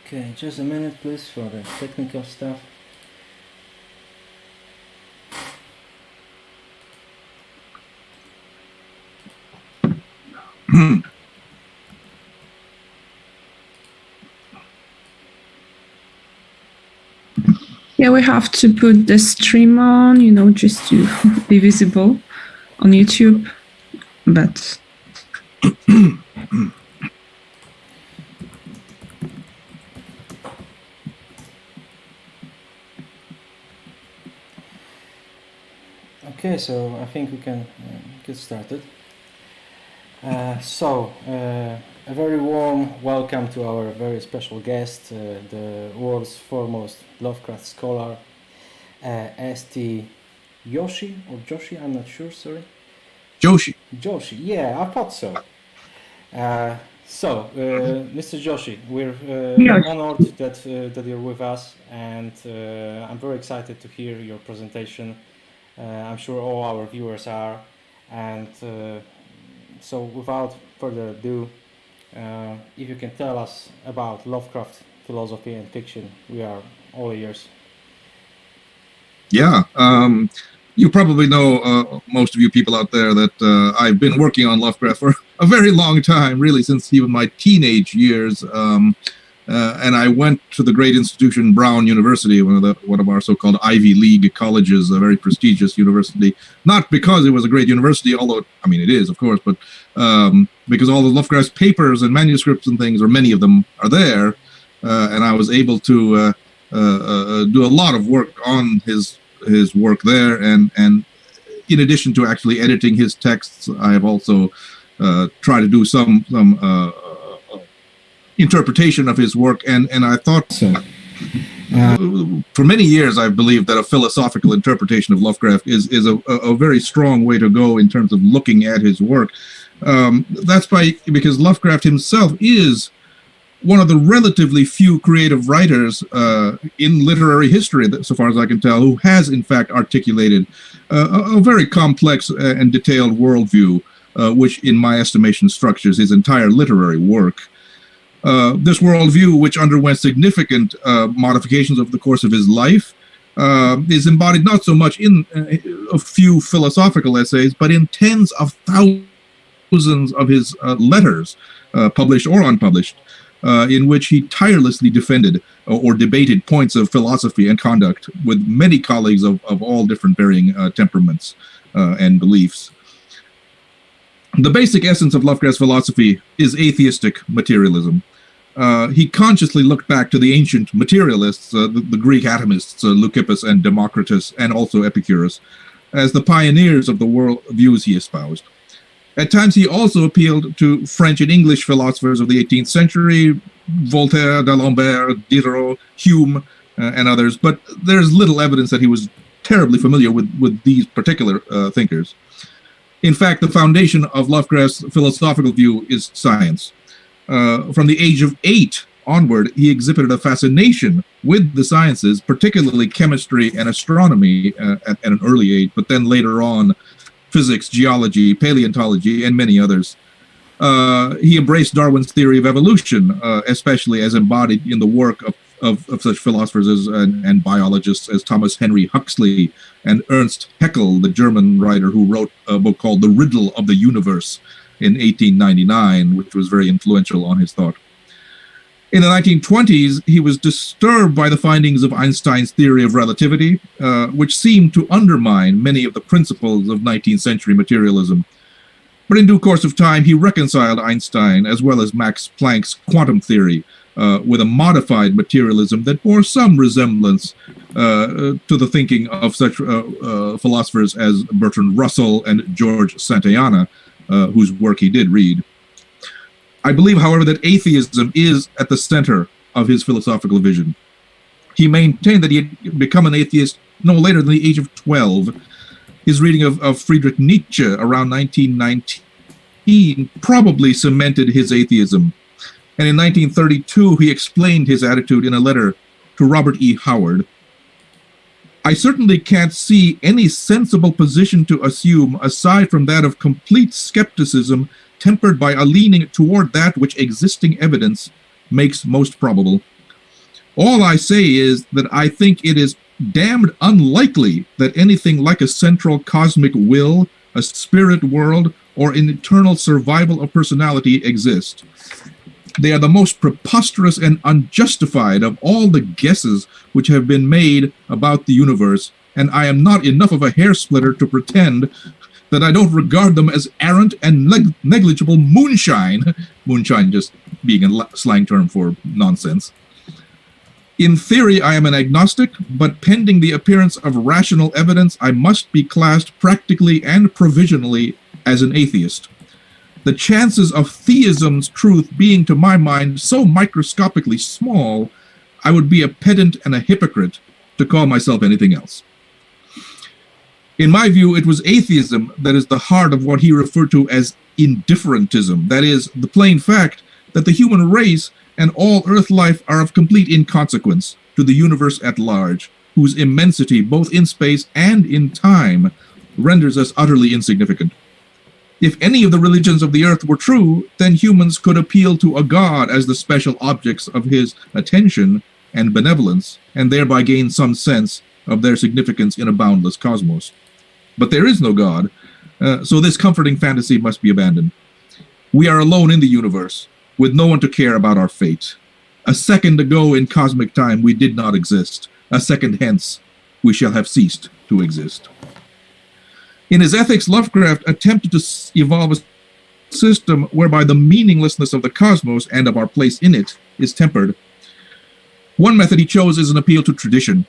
[SPEAKER 1] Okay, just a minute please for the technical stuff.
[SPEAKER 5] Yeah, we have to put the stream on, just to be visible on YouTube. But
[SPEAKER 1] Okay, so I think we can get started. A very warm welcome to our very special guest, the world's foremost Lovecraft scholar, St. Yoshi or Joshi, I'm not sure, sorry.
[SPEAKER 7] Joshi,
[SPEAKER 1] yeah, I thought so. Mr. Joshi, we're honored that you're with us, and I'm very excited to hear your presentation. I'm sure all our viewers are, and so without further ado, if you can tell us about Lovecraft philosophy and fiction, we are all ears.
[SPEAKER 7] Yeah, you probably know, most of you people out there, that I've been working on Lovecraft for a very long time, really since even my teenage years. And I went to the great institution Brown University, one of our so-called Ivy League colleges, a very prestigious university. Not because it was a great university, although it is, of course, but because all the Lovecraft's papers and manuscripts and things, or many of them, are there, and I was able to do a lot of work on his work there, and in addition to actually editing his texts, I have also tried to do some interpretation of his work, and I thought for many years I've believed that a philosophical interpretation of Lovecraft is a very strong way to go in terms of looking at his work. That's because Lovecraft himself is one of the relatively few creative writers in literary history, so far as I can tell, who has in fact articulated a very complex and detailed worldview, which in my estimation structures his entire literary work. This worldview, which underwent significant modifications over the course of his life, is embodied not so much in a few philosophical essays, but in tens of thousands of his letters, published or unpublished, in which he tirelessly defended or debated points of philosophy and conduct with many colleagues of all different varying temperaments and beliefs. The basic essence of Lovecraft's philosophy is atheistic materialism. He consciously looked back to the ancient materialists, the Greek atomists, Leucippus and Democritus, and also Epicurus, as the pioneers of the world views he espoused. At times, he also appealed to French and English philosophers of the 18th century, Voltaire, D'Alembert, Diderot, Hume, and others, but there's little evidence that he was terribly familiar with these particular thinkers. In fact, the foundation of Lovecraft's philosophical view is science. From the age of 8 onward, he exhibited a fascination with the sciences, particularly chemistry and astronomy at an early age, but then later on, physics, geology, paleontology, and many others. He embraced Darwin's theory of evolution, especially as embodied in the work of such philosophers and biologists as Thomas Henry Huxley and Ernst Haeckel, the German writer who wrote a book called The Riddle of the Universe in 1899, which was very influential on his thought. In the 1920s, he was disturbed by the findings of Einstein's theory of relativity, which seemed to undermine many of the principles of 19th century materialism. But in due course of time, he reconciled Einstein as well as Max Planck's quantum theory with a modified materialism that bore some resemblance to the thinking of such philosophers as Bertrand Russell and George Santayana, whose work he did read. I believe, however, that atheism is at the center of his philosophical vision. He maintained that he had become an atheist no later than the age of 12. His reading of Friedrich Nietzsche around 1919 probably cemented his atheism. And in 1932, he explained his attitude in a letter to Robert E. Howard. I certainly can't see any sensible position to assume aside from that of complete skepticism tempered by a leaning toward that which existing evidence makes most probable. All I say is that I think it is damned unlikely that anything like a central cosmic will, a spirit world, or an eternal survival of personality exist. They are the most preposterous and unjustified of all the guesses which have been made about the universe, and I am not enough of a hair-splitter to pretend that I don't regard them as errant and negligible moonshine, moonshine just being a slang term for nonsense. In theory, I am an agnostic, but pending the appearance of rational evidence, I must be classed practically and provisionally as an atheist. The chances of theism's truth being, to my mind, so microscopically small, I would be a pedant and a hypocrite to call myself anything else. In my view, it was atheism that is the heart of what he referred to as indifferentism, that is, the plain fact that the human race and all earth life are of complete inconsequence to the universe at large, whose immensity, both in space and in time, renders us utterly insignificant. If any of the religions of the earth were true, then humans could appeal to a god as the special objects of his attention and benevolence, and thereby gain some sense of their significance in a boundless cosmos. But there is no god, so this comforting fantasy must be abandoned. We are alone in the universe, with no one to care about our fate. A second ago in cosmic time we did not exist. A second hence we shall have ceased to exist. In his ethics, Lovecraft attempted to evolve a system whereby the meaninglessness of the cosmos and of our place in it is tempered. One method he chose is an appeal to tradition.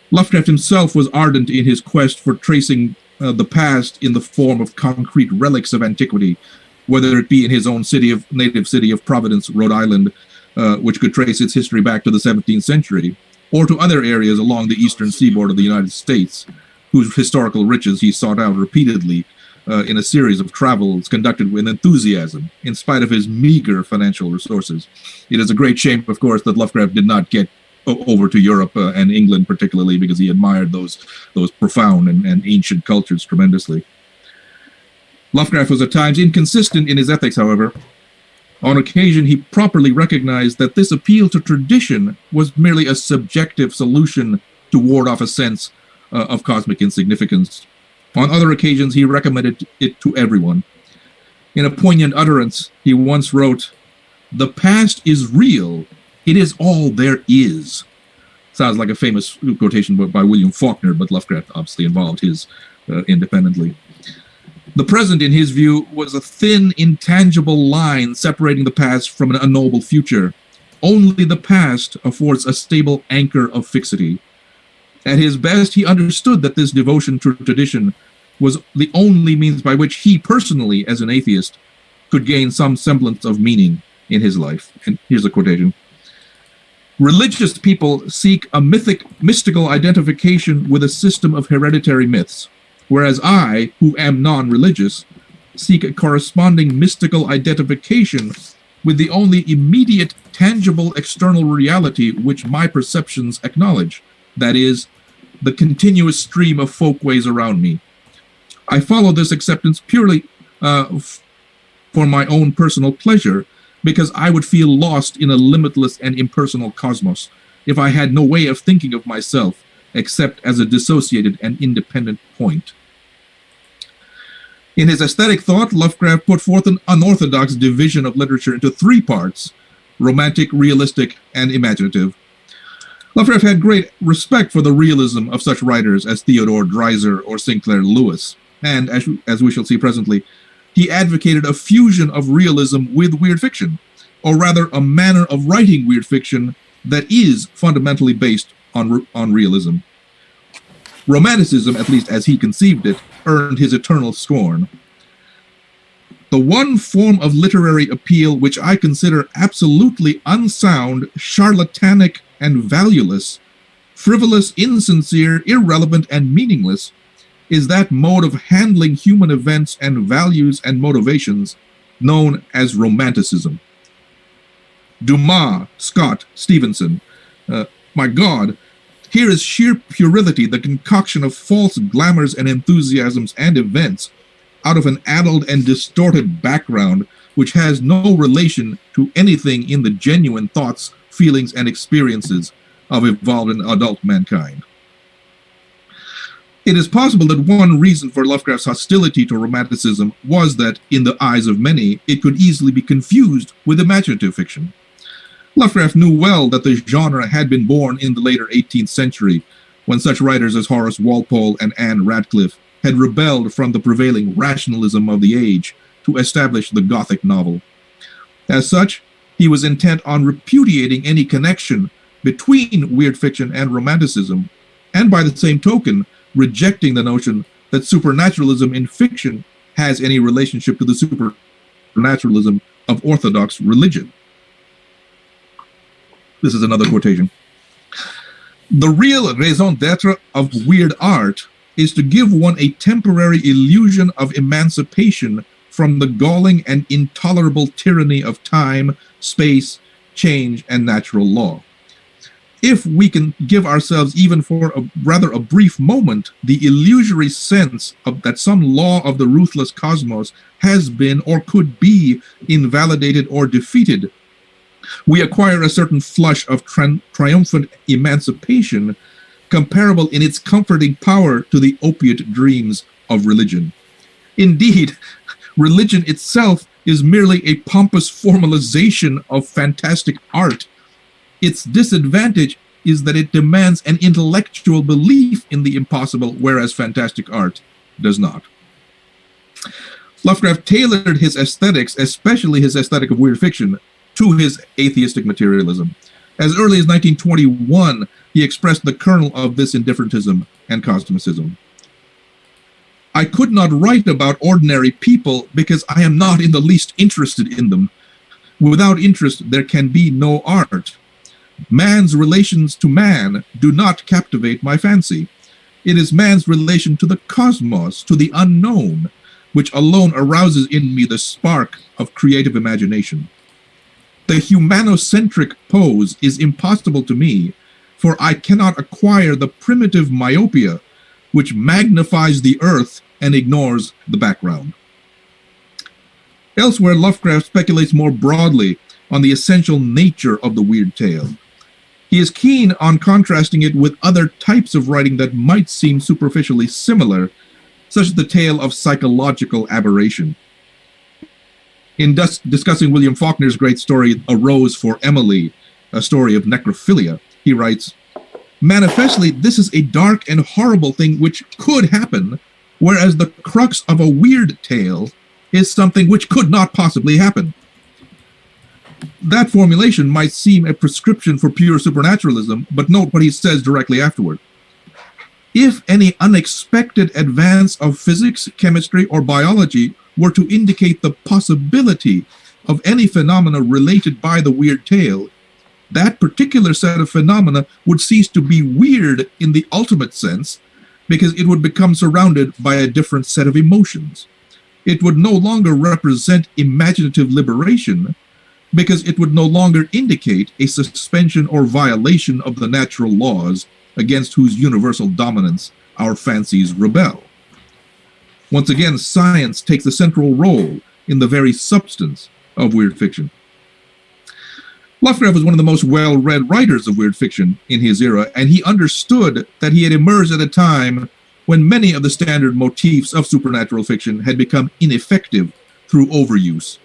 [SPEAKER 7] Lovecraft himself was ardent in his quest for tracing the past in the form of concrete relics of antiquity, whether it be in his own native city of Providence, Rhode Island, which could trace its history back to the 17th century, or to other areas along the eastern seaboard of the United States, whose historical riches he sought out repeatedly in a series of travels conducted with enthusiasm, in spite of his meager financial resources. It is a great shame, of course, that Lovecraft did not get over to Europe and England particularly, because he admired those profound and ancient cultures tremendously. Lovecraft was at times inconsistent in his ethics, however. On occasion, he properly recognized that this appeal to tradition was merely a subjective solution to ward off a sense of cosmic insignificance. On other occasions, he recommended it to everyone. In a poignant utterance, he once wrote, "The past is real. It is all there is." Sounds like a famous quotation by William Faulkner, but Lovecraft obviously involved his independently. The present, in his view, was a thin, intangible line separating the past from an unknowable future. Only the past affords a stable anchor of fixity. At his best, he understood that this devotion to tradition was the only means by which he personally, as an atheist, could gain some semblance of meaning in his life. And here's a quotation. "Religious people seek a mystical identification with a system of hereditary myths, whereas I, who am non-religious, seek a corresponding mystical identification with the only immediate, tangible external reality which my perceptions acknowledge, that is, the continuous stream of folkways around me. I follow this acceptance purely for my own personal pleasure, because I would feel lost in a limitless and impersonal cosmos if I had no way of thinking of myself except as a dissociated and independent point." In his aesthetic thought, Lovecraft put forth an unorthodox division of literature into three parts: romantic, realistic, and imaginative. Lovecraft had great respect for the realism of such writers as Theodore Dreiser or Sinclair Lewis, and as we shall see presently, he advocated a fusion of realism with weird fiction, or rather a manner of writing weird fiction that is fundamentally based on realism. Romanticism, at least as he conceived it, earned his eternal scorn. The one form of literary appeal which I consider absolutely unsound, charlatanic, and valueless, frivolous, insincere, irrelevant, and meaningless, is that mode of handling human events and values and motivations known as romanticism. Dumas, Scott, Stevenson, my God, here is sheer puerility, the concoction of false glamours and enthusiasms and events out of an addled and distorted background which has no relation to anything in the genuine thoughts, feelings, and experiences of evolved and adult mankind. It is possible that one reason for Lovecraft's hostility to Romanticism was that, in the eyes of many, it could easily be confused with imaginative fiction. Lovecraft knew well that the genre had been born in the later 18th century, when such writers as Horace Walpole and Anne Radcliffe had rebelled from the prevailing rationalism of the age to establish the Gothic novel. As such, he was intent on repudiating any connection between weird fiction and Romanticism, and by the same token, rejecting the notion that supernaturalism in fiction has any relationship to the supernaturalism of orthodox religion. This is another quotation. The real raison d'etre of weird art is to give one a temporary illusion of emancipation from the galling and intolerable tyranny of time, space, change, and natural law. If we can give ourselves, even for a brief moment, the illusory sense of that some law of the ruthless cosmos has been or could be invalidated or defeated, we acquire a certain flush of triumphant emancipation comparable in its comforting power to the opiate dreams of religion. Indeed, religion itself is merely a pompous formalization of fantastic art. Its disadvantage is that it demands an intellectual belief in the impossible, whereas fantastic art does not. Lovecraft tailored his aesthetics, especially his aesthetic of weird fiction, to his atheistic materialism. As early as 1921, he expressed the kernel of this indifferentism and cosmicism. I could not write about ordinary people because I am not in the least interested in them. Without interest, there can be no art. Man's relations to man do not captivate my fancy. It is man's relation to the cosmos, to the unknown, which alone arouses in me the spark of creative imagination. The humanocentric pose is impossible to me, for I cannot acquire the primitive myopia which magnifies the earth and ignores the background. Elsewhere, Lovecraft speculates more broadly on the essential nature of the weird tale. He is keen on contrasting it with other types of writing that might seem superficially similar, such as the tale of psychological aberration. In discussing William Faulkner's great story, A Rose for Emily, a story of necrophilia, he writes, "Manifestly, this is a dark and horrible thing which could happen, whereas the crux of a weird tale is something which could not possibly happen." That formulation might seem a prescription for pure supernaturalism, but note what he says directly afterward. If any unexpected advance of physics, chemistry, or biology were to indicate the possibility of any phenomena related by the weird tale, that particular set of phenomena would cease to be weird in the ultimate sense, because it would become surrounded by a different set of emotions. It would no longer represent imaginative liberation, because it would no longer indicate a suspension or violation of the natural laws against whose universal dominance our fancies rebel. Once again, science takes a central role in the very substance of weird fiction. Lovecraft was one of the most well-read writers of weird fiction in his era, and he understood that he had emerged at a time when many of the standard motifs of supernatural fiction had become ineffective through overuse.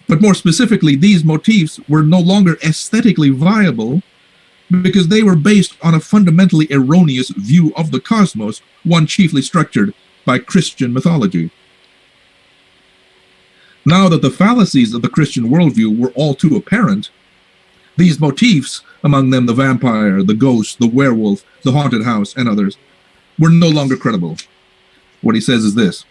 [SPEAKER 7] But more specifically, these motifs were no longer aesthetically viable because they were based on a fundamentally erroneous view of the cosmos, one chiefly structured by Christian mythology. Now that the fallacies of the Christian worldview were all too apparent, these motifs, among them the vampire, the ghost, the werewolf, the haunted house, and others, were no longer credible. What he says is this: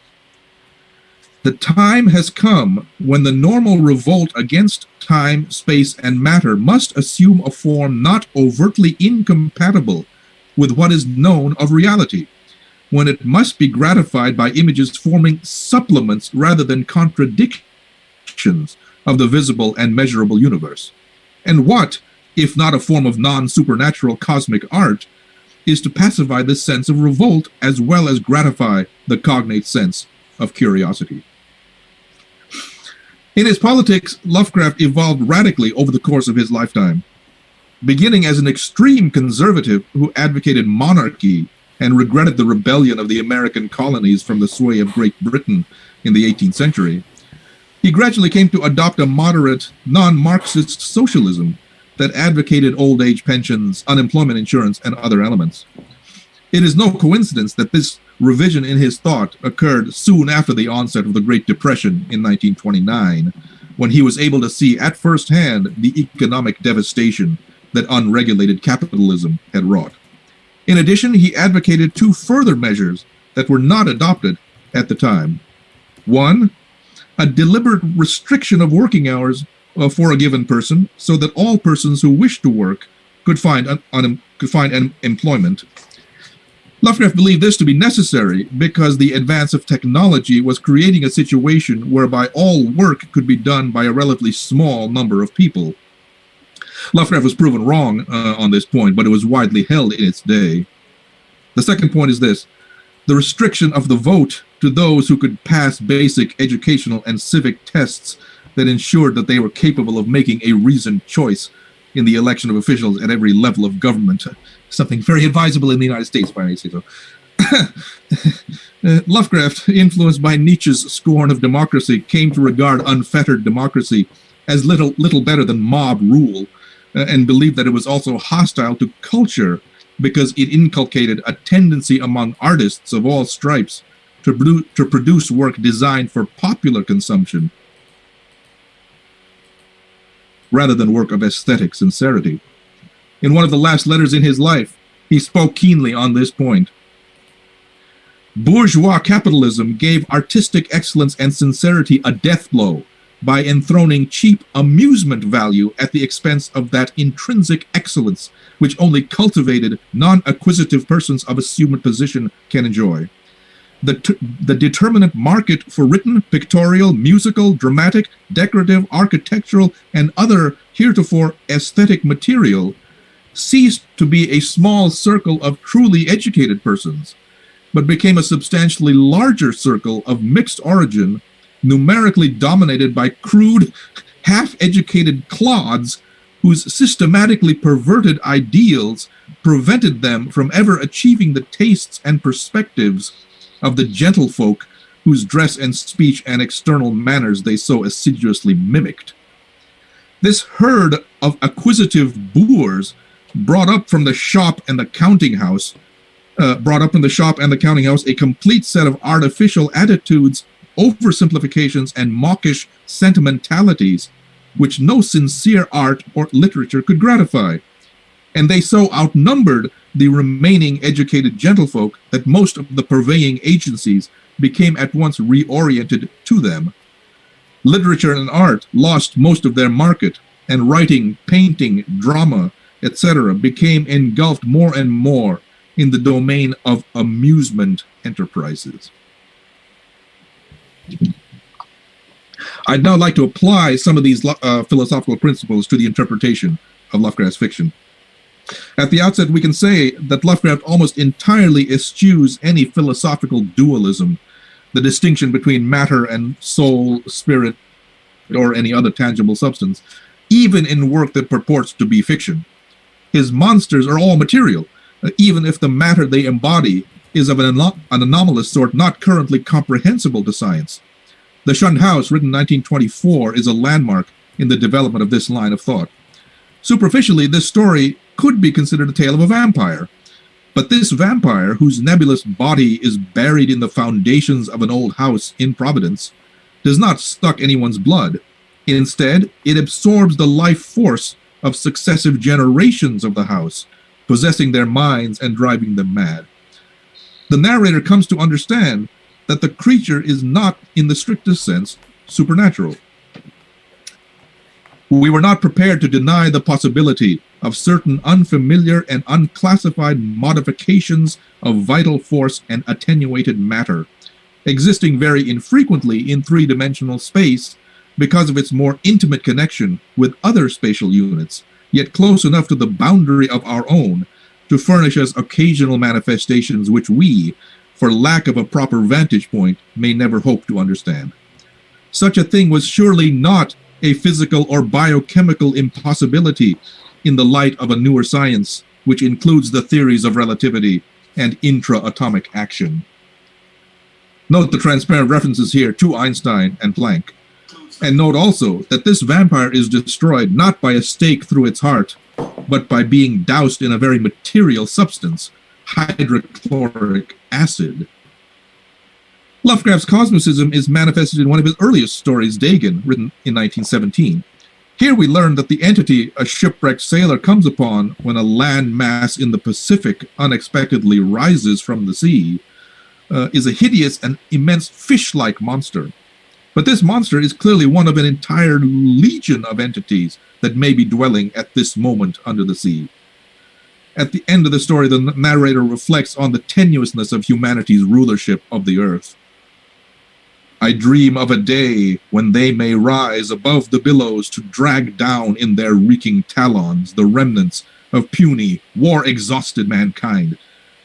[SPEAKER 7] the time has come when the normal revolt against time, space, and matter must assume a form not overtly incompatible with what is known of reality, when it must be gratified by images forming supplements rather than contradictions of the visible and measurable universe. And what, if not a form of non-supernatural cosmic art, is to pacify this sense of revolt as well as gratify the cognate sense of curiosity? In his politics, Lovecraft evolved radically over the course of his lifetime, beginning as an extreme conservative who advocated monarchy and regretted the rebellion of the American colonies from the sway of Great Britain in the 18th century. He gradually came to adopt a moderate, non-Marxist socialism that advocated old age pensions, unemployment insurance, and other elements. It is no coincidence that this revision in his thought occurred soon after the onset of the Great Depression in 1929, when he was able to see at first hand the economic devastation that unregulated capitalism had wrought. In addition, he advocated two further measures that were not adopted at the time. One, a deliberate restriction of working hours for a given person so that all persons who wished to work could find employment. Lovecraft believed this to be necessary because the advance of technology was creating a situation whereby all work could be done by a relatively small number of people. Lovecraft was proven wrong on this point, but it was widely held in its day. The second point is this: the restriction of the vote to those who could pass basic educational and civic tests that ensured that they were capable of making a reasoned choice in the election of officials at every level of government. Something very advisable in the United States, if I may say so. Lovecraft, influenced by Nietzsche's scorn of democracy, came to regard unfettered democracy as little better than mob rule, and believed that it was also hostile to culture because it inculcated a tendency among artists of all stripes to produce work designed for popular consumption rather than work of aesthetic sincerity. In one of the last letters in his life, he spoke keenly on this point. Bourgeois capitalism gave artistic excellence and sincerity a death blow by enthroning cheap amusement value at the expense of that intrinsic excellence which only cultivated, non-acquisitive persons of assumed position can enjoy. The determinate market for written, pictorial, musical, dramatic, decorative, architectural, and other heretofore aesthetic material ceased to be a small circle of truly educated persons, but became a substantially larger circle of mixed origin, numerically dominated by crude, half-educated clods whose systematically perverted ideals prevented them from ever achieving the tastes and perspectives of the gentlefolk whose dress and speech and external manners they so assiduously mimicked. This herd of acquisitive boors brought up from the shop and the counting house a complete set of artificial attitudes, oversimplifications, and mawkish sentimentalities which no sincere art or literature could gratify. And they so outnumbered the remaining educated gentlefolk that most of the purveying agencies became at once reoriented to them. Literature and art lost most of their market, and writing, painting, drama, etc. became engulfed more and more in the domain of amusement enterprises. I'd now like to apply some of these philosophical principles to the interpretation of Lovecraft's fiction. At the outset, we can say that Lovecraft almost entirely eschews any philosophical dualism, the distinction between matter and soul, spirit, or any other tangible substance, even in work that purports to be fiction. His monsters are all material, even if the matter they embody is of an anomalous sort not currently comprehensible to science. The Shunt House, written in 1924, is a landmark in the development of this line of thought. Superficially, this story could be considered a tale of a vampire, but this vampire, whose nebulous body is buried in the foundations of an old house in Providence, does not suck anyone's blood. Instead, it absorbs the life force of successive generations of the house, possessing their minds and driving them mad. The narrator comes to understand that the creature is not, in the strictest sense, supernatural. We were not prepared to deny the possibility of certain unfamiliar and unclassified modifications of vital force and attenuated matter, existing very infrequently in three-dimensional space because of its more intimate connection with other spatial units, yet close enough to the boundary of our own to furnish us occasional manifestations which we, for lack of a proper vantage point, may never hope to understand. Such a thing was surely not a physical or biochemical impossibility in the light of a newer science, which includes the theories of relativity and intra-atomic action. Note the transparent references here to Einstein and Planck. And note also that this vampire is destroyed not by a stake through its heart, but by being doused in a very material substance, hydrochloric acid. Lovecraft's cosmicism is manifested in one of his earliest stories, Dagon, written in 1917. Here we learn that the entity a shipwrecked sailor comes upon when a land mass in the Pacific unexpectedly rises from the sea is a hideous and immense fish-like monster. But this monster is clearly one of an entire legion of entities that may be dwelling at this moment under the sea. At the end of the story, the narrator reflects on the tenuousness of humanity's rulership of the earth. I dream of a day when they may rise above the billows to drag down in their reeking talons the remnants of puny, war-exhausted mankind,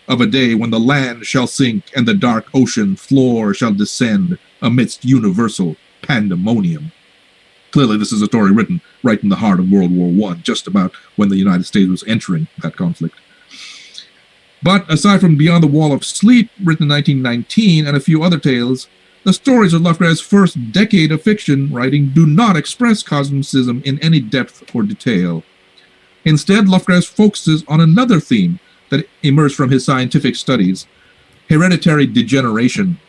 [SPEAKER 7] of a day when the land shall sink and the dark ocean floor shall descend amidst universal pandemonium. Clearly, this is a story written right in the heart of World War I, just about when the United States was entering that conflict. But aside from Beyond the Wall of Sleep, written in 1919, and a few other tales, the stories of Lovecraft's first decade of fiction writing do not express cosmicism in any depth or detail. Instead, Lovecraft focuses on another theme that emerged from his scientific studies: hereditary degeneration.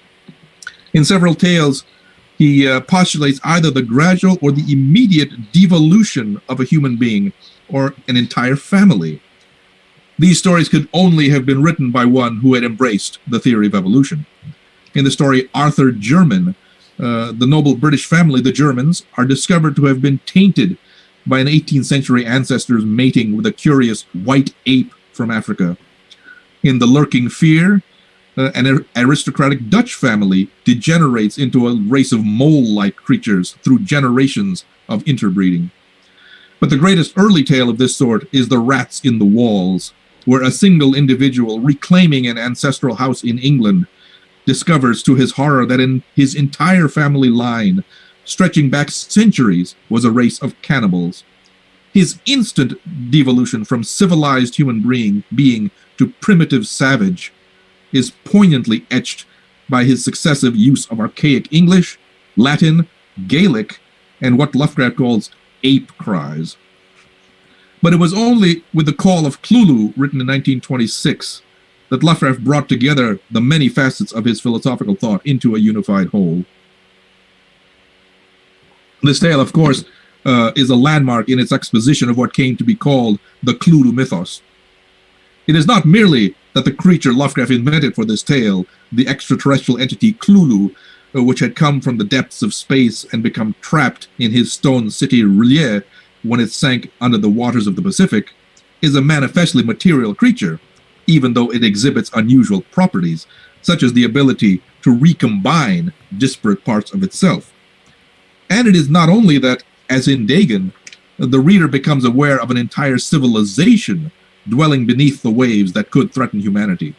[SPEAKER 7] In several tales, he postulates either the gradual or the immediate devolution of a human being or an entire family. These stories could only have been written by one who had embraced the theory of evolution. In the story Arthur German, the noble British family, the Germans, are discovered to have been tainted by an 18th century ancestor's mating with a curious white ape from Africa. In The Lurking Fear, an aristocratic Dutch family degenerates into a race of mole-like creatures through generations of interbreeding. But the greatest early tale of this sort is The Rats in the Walls, where a single individual reclaiming an ancestral house in England discovers to his horror that in his entire family line, stretching back centuries, was a race of cannibals. His instant devolution from civilized human being to primitive savage is poignantly etched by his successive use of archaic English, Latin, Gaelic, and what Lovecraft calls ape cries. But it was only with the Call of Cthulhu, written in 1926, that Lovecraft brought together the many facets of his philosophical thought into a unified whole. This tale, of course, is a landmark in its exposition of what came to be called the Cthulhu mythos. It is not merely that the creature Lovecraft invented for this tale, the extraterrestrial entity Cthulhu, which had come from the depths of space and become trapped in his stone city R'lyeh when it sank under the waters of the Pacific, is a manifestly material creature, even though it exhibits unusual properties, such as the ability to recombine disparate parts of itself. And it is not only that, as in Dagon, the reader becomes aware of an entire civilization dwelling beneath the waves that could threaten humanity.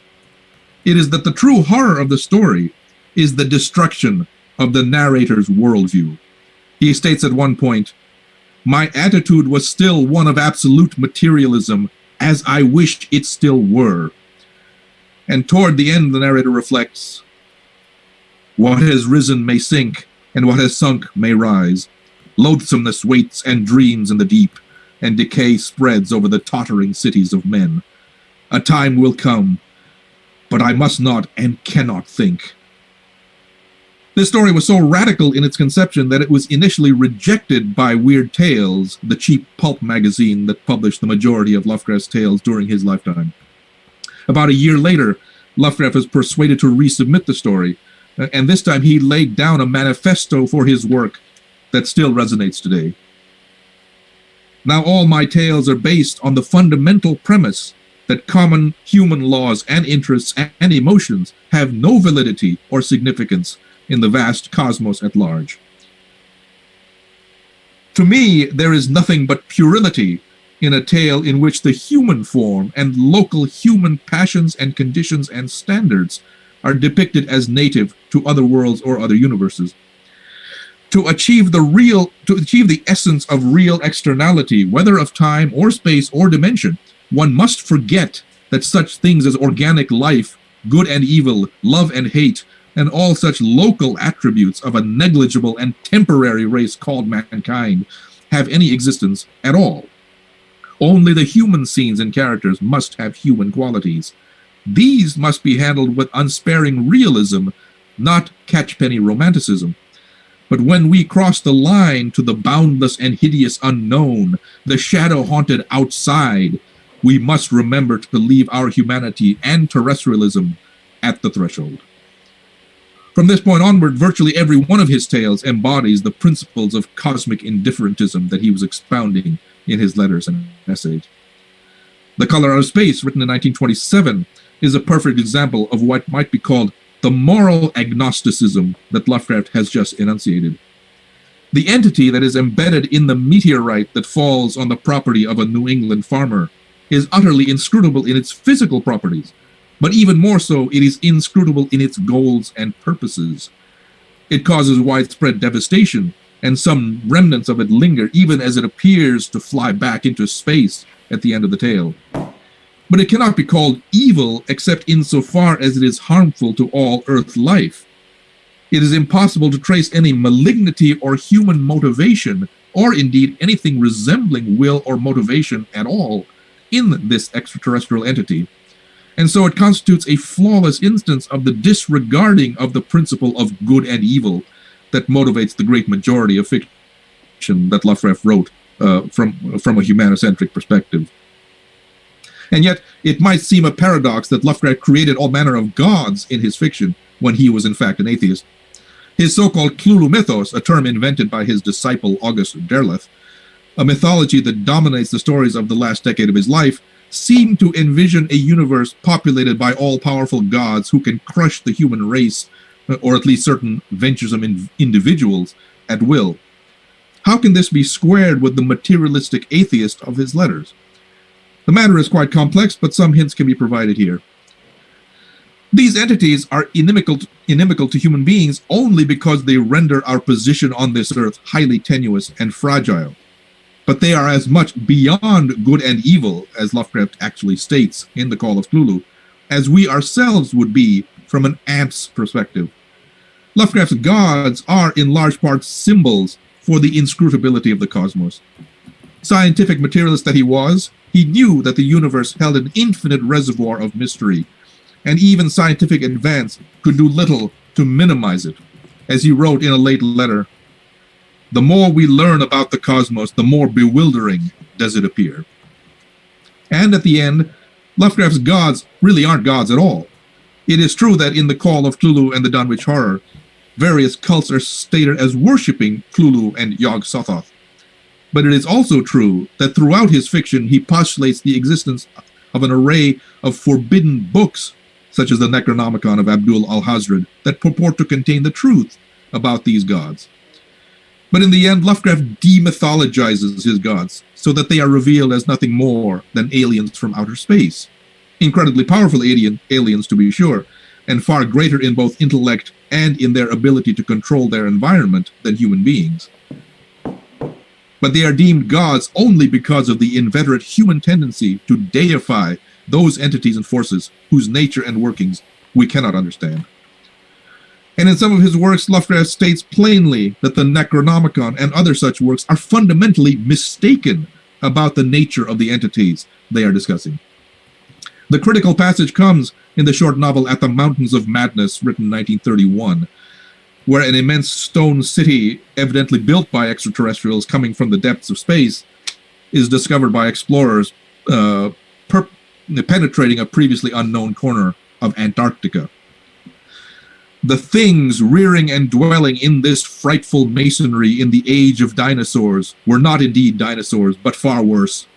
[SPEAKER 7] It is that the true horror of the story is the destruction of the narrator's worldview. He states at one point, "My attitude was still one of absolute materialism, as I wished it still were." And toward the end, the narrator reflects, "What has risen may sink, and what has sunk may rise. Loathsomeness waits and dreams in the deep, and decay spreads over the tottering cities of men. A time will come, but I must not and cannot think." This story was so radical in its conception that it was initially rejected by Weird Tales, the cheap pulp magazine that published the majority of Lovecraft's tales during his lifetime. About a year later, Lovecraft was persuaded to resubmit the story, and this time he laid down a manifesto for his work that still resonates today. Now all my tales are based on the fundamental premise that common human laws and interests and emotions have no validity or significance in the vast cosmos at large. To me, there is nothing but puerility in a tale in which the human form and local human passions and conditions and standards are depicted as native to other worlds or other universes. To achieve the essence of real externality, whether of time or space or dimension, one must forget that such things as organic life, good and evil, love and hate, and all such local attributes of a negligible and temporary race called mankind have any existence at all. Only the human scenes and characters must have human qualities. These must be handled with unsparing realism, not catchpenny romanticism. But when we cross the line to the boundless and hideous unknown, the shadow-haunted outside, we must remember to leave our humanity and terrestrialism at the threshold. From this point onward, virtually every one of his tales embodies the principles of cosmic indifferentism that he was expounding in his letters and essays. The Color Out of Space, written in 1927, is a perfect example of what might be called the moral agnosticism that Lovecraft has just enunciated. The entity that is embedded in the meteorite that falls on the property of a New England farmer is utterly inscrutable in its physical properties, but even more so, it is inscrutable in its goals and purposes. It causes widespread devastation, and some remnants of it linger even as it appears to fly back into space at the end of the tale. But it cannot be called evil except insofar as it is harmful to all Earth life. It is impossible to trace any malignity or human motivation, or indeed anything resembling will or motivation at all, in this extraterrestrial entity. And so it constitutes a flawless instance of the disregarding of the principle of good and evil that motivates the great majority of fiction that Lovecraft wrote from a humanocentric perspective. And yet, it might seem a paradox that Lovecraft created all manner of gods in his fiction when he was in fact an atheist. His so-called Cthulhu mythos, a term invented by his disciple August Derleth, a mythology that dominates the stories of the last decade of his life, seemed to envision a universe populated by all-powerful gods who can crush the human race, or at least certain venturesome individuals, at will. How can this be squared with the materialistic atheist of his letters? The matter is quite complex, but some hints can be provided here. These entities are inimical to human beings only because they render our position on this earth highly tenuous and fragile. But they are as much beyond good and evil, as Lovecraft actually states in the Call of Cthulhu, as we ourselves would be from an ant's perspective. Lovecraft's gods are in large part symbols for the inscrutability of the cosmos. Scientific materialist that he was, he knew that the universe held an infinite reservoir of mystery, and even scientific advance could do little to minimize it. As he wrote in a late letter, "The more we learn about the cosmos, the more bewildering does it appear." And at the end, Lovecraft's gods really aren't gods at all. It is true that in the Call of Cthulhu and the Dunwich Horror, various cults are stated as worshipping Cthulhu and Yog-Sothoth. But it is also true that throughout his fiction, he postulates the existence of an array of forbidden books, such as the Necronomicon of Abdul al-Hazred, that purport to contain the truth about these gods. But in the end, Lovecraft demythologizes his gods so that they are revealed as nothing more than aliens from outer space. Incredibly powerful aliens, to be sure, and far greater in both intellect and in their ability to control their environment than human beings. But they are deemed gods only because of the inveterate human tendency to deify those entities and forces whose nature and workings we cannot understand. And in some of his works, Lovecraft states plainly that the Necronomicon and other such works are fundamentally mistaken about the nature of the entities they are discussing. The critical passage comes in the short novel At the Mountains of Madness, written in 1931. where an immense stone city, evidently built by extraterrestrials coming from the depths of space, is discovered by explorers penetrating a previously unknown corner of Antarctica. The things rearing and dwelling in this frightful masonry in the age of dinosaurs were not indeed dinosaurs, but far worse.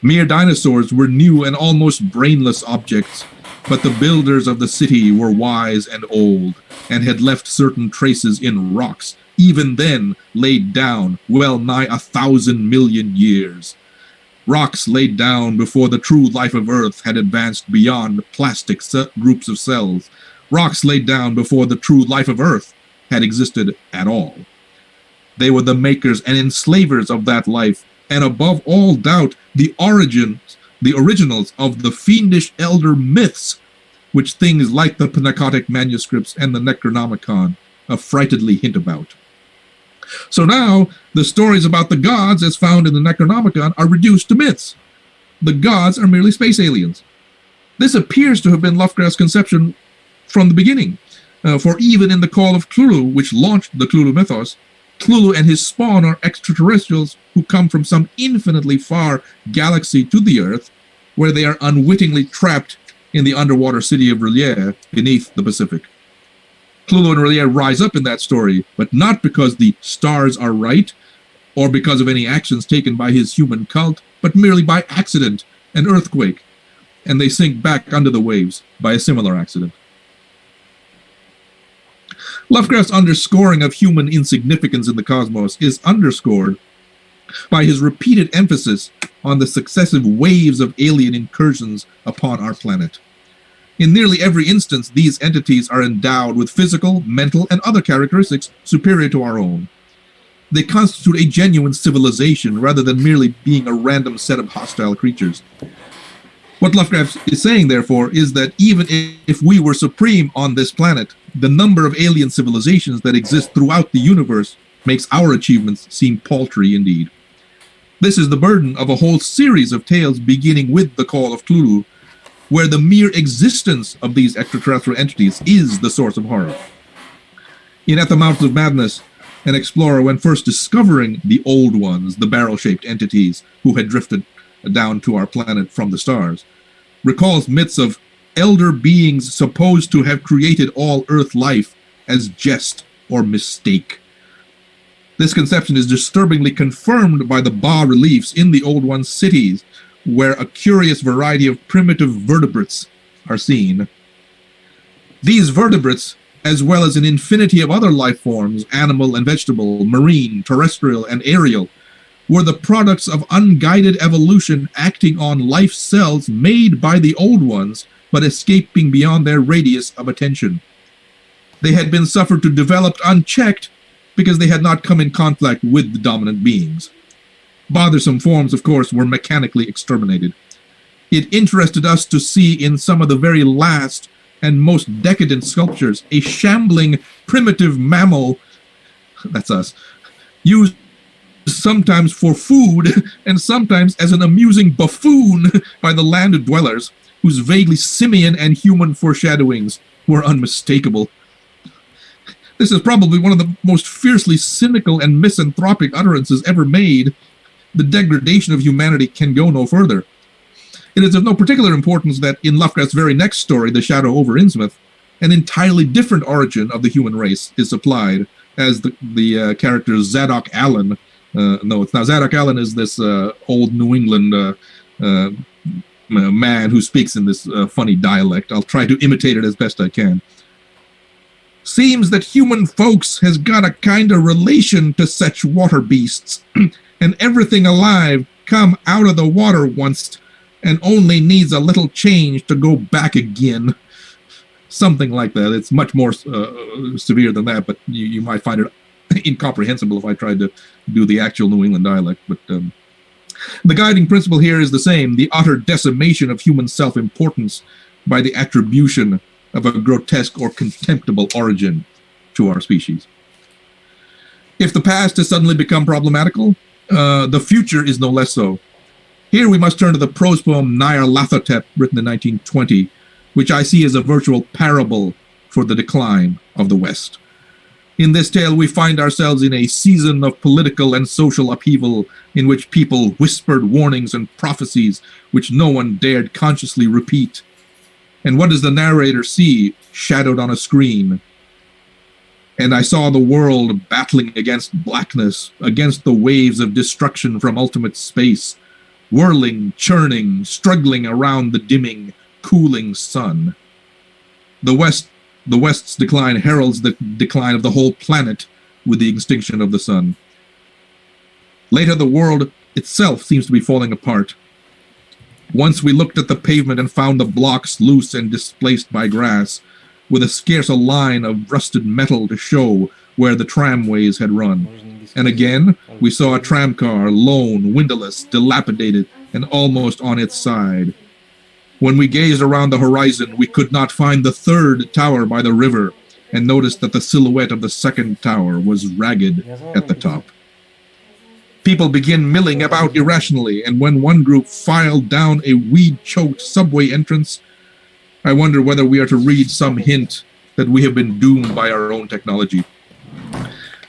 [SPEAKER 7] Mere dinosaurs were new and almost brainless objects, but the builders of the city were wise and old, and had left certain traces in rocks, even then laid down well nigh 1,000 million years. Rocks laid down before the true life of Earth had advanced beyond plastic groups of cells. Rocks laid down before the true life of Earth had existed at all. They were the makers and enslavers of that life, and above all doubt, the originals of the fiendish elder myths, which things like the Pnakotic manuscripts and the Necronomicon affrightedly hint about. So now, the stories about the gods, as found in the Necronomicon, are reduced to myths. The gods are merely space aliens. This appears to have been Lovecraft's conception from the beginning, for even in the Call of Cthulhu, which launched the Cthulhu mythos, Cthulhu and his spawn are extraterrestrials who come from some infinitely far galaxy to the Earth, where they are unwittingly trapped in the underwater city of R'lyeh beneath the Pacific. Cthulhu and R'lyeh rise up in that story, but not because the stars are right, or because of any actions taken by his human cult, but merely by accident, an earthquake, and they sink back under the waves by a similar accident. Lovecraft's underscoring of human insignificance in the cosmos is underscored by his repeated emphasis on the successive waves of alien incursions upon our planet. In nearly every instance, these entities are endowed with physical, mental, and other characteristics superior to our own. They constitute a genuine civilization rather than merely being a random set of hostile creatures. What Lovecraft is saying, therefore, is that even if we were supreme on this planet, the number of alien civilizations that exist throughout the universe makes our achievements seem paltry indeed. This is the burden of a whole series of tales beginning with the Call of Cthulhu, where the mere existence of these extraterrestrial entities is the source of horror. In At the Mouth of Madness, an explorer, when first discovering the old ones, the barrel-shaped entities who had drifted down to our planet from the stars, recalls myths of elder beings supposed to have created all Earth life as jest or mistake. This conception is disturbingly confirmed by the bas-reliefs in the Old One's cities, where a curious variety of primitive vertebrates are seen. These vertebrates, as well as an infinity of other life forms, animal and vegetable, marine, terrestrial, and aerial, were the products of unguided evolution acting on life cells made by the Old Ones, but escaping beyond their radius of attention. They had been suffered to develop unchecked because they had not come in contact with the dominant beings. Bothersome forms, of course, were mechanically exterminated. It interested us to see in some of the very last and most decadent sculptures a shambling primitive mammal, that's us, used sometimes for food and sometimes as an amusing buffoon by the land dwellers, whose vaguely simian and human foreshadowings were unmistakable. This is probably one of the most fiercely cynical and misanthropic utterances ever made. The degradation of humanity can go no further. It is of no particular importance that in Lovecraft's very next story, The Shadow over Innsmouth, an entirely different origin of the human race is supplied, as the character Zadok Allen. No, it's not. Zadok Allen is this old New England man who speaks in this funny dialect. I'll try to imitate it as best I can. Seems that human folks has got a kind of relation to such water beasts, and everything alive come out of the water once, and only needs a little change to go back again. Something like that. It's much more severe than that, but you might find it incomprehensible if I tried to do the actual New England dialect. But the guiding principle here is the same: the utter decimation of human self-importance by the attribution of a grotesque or contemptible origin to our species. If the past has suddenly become problematical, the future is no less so. Here we must turn to the prose poem Nyarlathotep, written in 1920, which I see as a virtual parable for the decline of the West. In this tale, we find ourselves in a season of political and social upheaval in which people whispered warnings and prophecies which no one dared consciously repeat. And what does the narrator see shadowed on a screen? And I saw the world battling against blackness, against the waves of destruction from ultimate space, whirling, churning, struggling around the dimming, cooling sun. The West's decline heralds the decline of the whole planet with the extinction of the sun. Later, the world itself seems to be falling apart. Once we looked at the pavement and found the blocks loose and displaced by grass, with scarce a line of rusted metal to show where the tramways had run. And again, we saw a tramcar, lone, windowless, dilapidated, and almost on its side. When we gazed around the horizon, we could not find the third tower by the river, and noticed that the silhouette of the second tower was ragged at the top. People begin milling about irrationally, and when one group filed down a weed-choked subway entrance, I wonder whether we are to read some hint that we have been doomed by our own technology.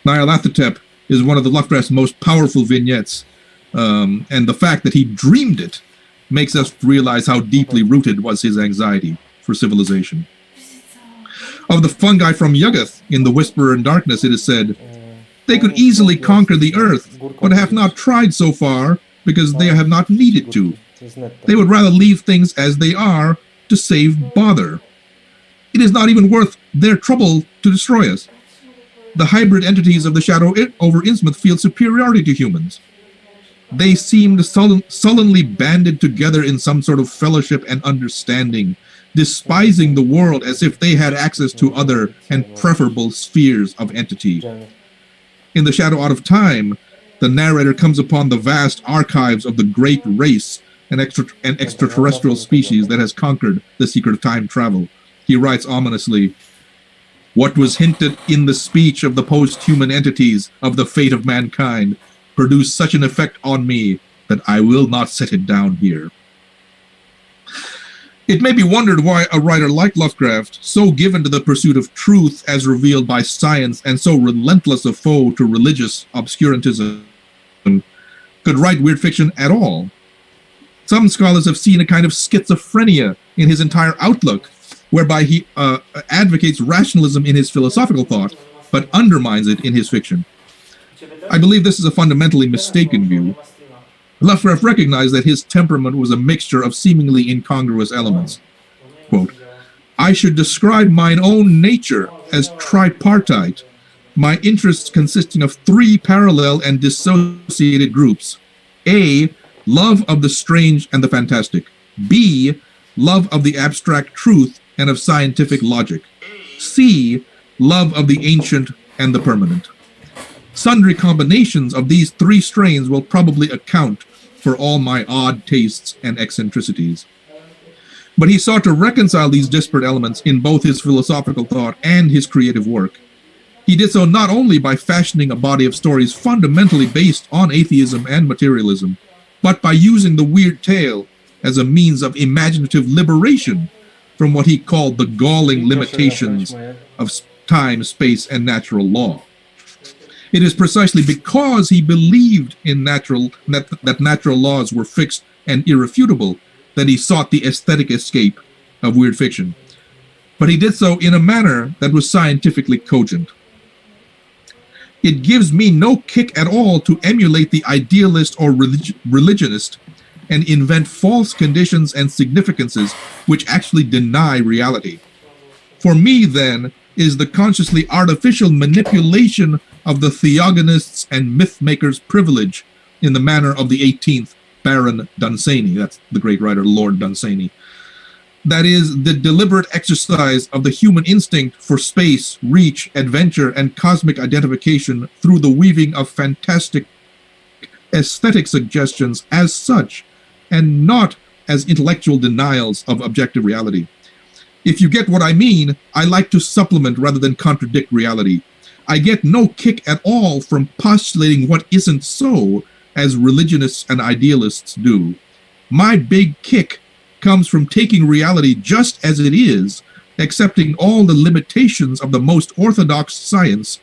[SPEAKER 7] Nyarlathotep is one of the Lovecraft's most powerful vignettes, and the fact that he dreamed it makes us realize how deeply rooted was his anxiety for civilization. Of the fungi from Yuggoth in The Whisperer in Darkness, it is said, "They could easily conquer the earth, but have not tried so far because they have not needed to. They would rather leave things as they are to save bother. It is not even worth their trouble to destroy us. The hybrid entities of the Shadow over Innsmouth feel superiority to humans. They seemed sullenly banded together in some sort of fellowship and understanding, despising the world as if they had access to other and preferable spheres of entity." In The Shadow Out of Time, the narrator comes upon the vast archives of the great race and extraterrestrial species that has conquered the secret of time travel. He writes ominously, "What was hinted in the speech of the post-human entities of the fate of mankind produced such an effect on me that I will not set it down here." It may be wondered why a writer like Lovecraft, so given to the pursuit of truth as revealed by science and so relentless a foe to religious obscurantism, could write weird fiction at all. Some scholars have seen a kind of schizophrenia in his entire outlook, whereby he advocates rationalism in his philosophical thought, but undermines it in his fiction. I believe this is a fundamentally mistaken view. Lovecraft recognized that his temperament was a mixture of seemingly incongruous elements. Quote, "I should describe mine own nature as tripartite, my interests consisting of three parallel and dissociated groups. A, love of the strange and the fantastic. B, love of the abstract truth and of scientific logic. C, love of the ancient and the permanent. Sundry combinations of these three strains will probably account for all my odd tastes and eccentricities." But he sought to reconcile these disparate elements in both his philosophical thought and his creative work. He did so not only by fashioning a body of stories fundamentally based on atheism and materialism, but by using the weird tale as a means of imaginative liberation from what he called the galling limitations of time, space, and natural law. It is precisely because he believed in that natural laws were fixed and irrefutable that he sought the aesthetic escape of weird fiction. But he did so in a manner that was scientifically cogent. "It gives me no kick at all to emulate the idealist or religionist and invent false conditions and significances which actually deny reality. For me, then, is the consciously artificial manipulation of the theogonists and myth-makers' privilege in the manner of the 18th Baron Dunsany," that's the great writer Lord Dunsany. "That is, the deliberate exercise of the human instinct for space, reach, adventure, and cosmic identification through the weaving of fantastic aesthetic suggestions as such, and not as intellectual denials of objective reality. If you get what I mean, I like to supplement rather than contradict reality. I get no kick at all from postulating what isn't so, as religionists and idealists do. My big kick comes from taking reality just as it is, accepting all the limitations of the most orthodox science,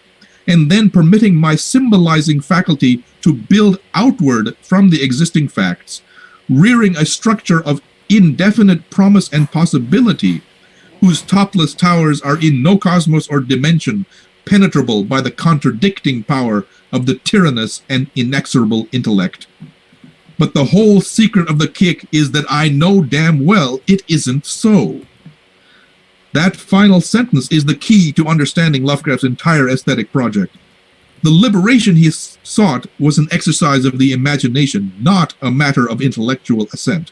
[SPEAKER 7] and then permitting my symbolizing faculty to build outward from the existing facts, rearing a structure of indefinite promise and possibility, whose topless towers are in no cosmos or dimension penetrable by the contradicting power of the tyrannous and inexorable intellect. But the whole secret of the kick is that I know damn well it isn't so. That final sentence is the key to understanding Lovecraft's entire aesthetic project. The liberation he sought was an exercise of the imagination, not a matter of intellectual assent.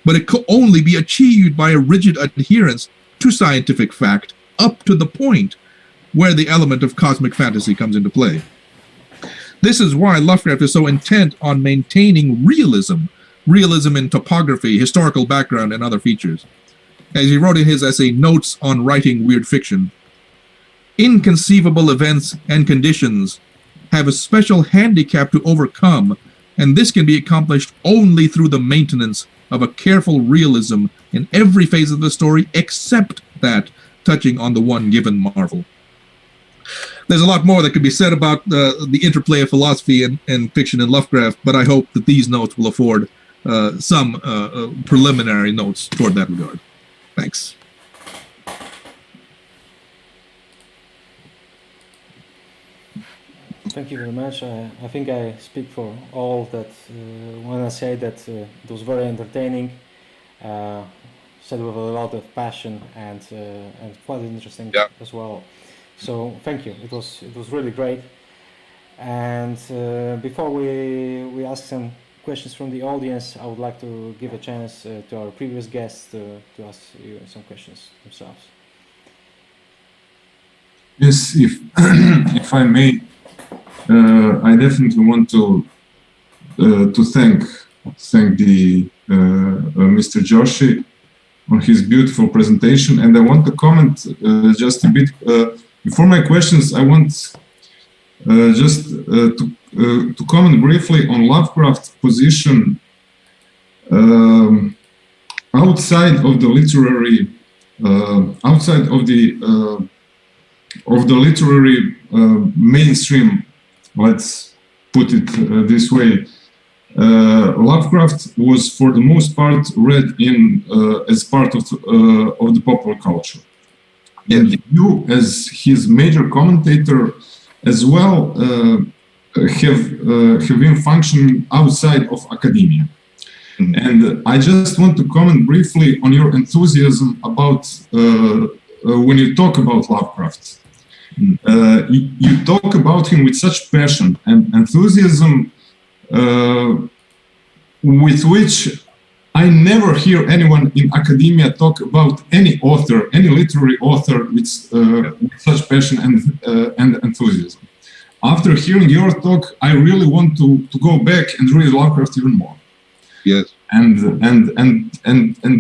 [SPEAKER 7] But it could only be achieved by a rigid adherence to scientific fact up to the point where the element of cosmic fantasy comes into play. This is why Lovecraft is so intent on maintaining realism in topography, historical background, and other features. As he wrote in his essay, Notes on Writing Weird Fiction, inconceivable events and conditions have a special handicap to overcome, and this can be accomplished only through the maintenance of a careful realism in every phase of the story except that touching on the one given marvel. There's a lot more that could be said about the interplay of philosophy and fiction in Lovecraft, but I hope that these notes will afford some preliminary notes toward that regard. Thanks.
[SPEAKER 1] Thank you very much. I think I speak for all that when I say that it was very entertaining, said with a lot of passion and quite interesting as well. So thank you. It was really great. And before we ask some questions from the audience, I would like to give a chance to our previous guests to ask you some questions themselves.
[SPEAKER 3] Yes, if I may, I definitely want to thank the Mr. Joshi on his beautiful presentation, and I want to comment just a bit. Before my questions, I want just to comment briefly on Lovecraft's position outside of the literary, mainstream. Let's put it this way. Lovecraft was, for the most part, read in as part of the popular culture. And you, as his major commentator, as well, have been functioning outside of academia. Mm-hmm. And I just want to comment briefly on your enthusiasm about when you talk about Lovecraft. Mm-hmm. You talk about him with such passion and enthusiasm, with which I never hear anyone in academia talk about any author, any literary author with such passion and enthusiasm. After hearing your talk, I really want to go back and read Lovecraft even more.
[SPEAKER 7] Yes.
[SPEAKER 3] And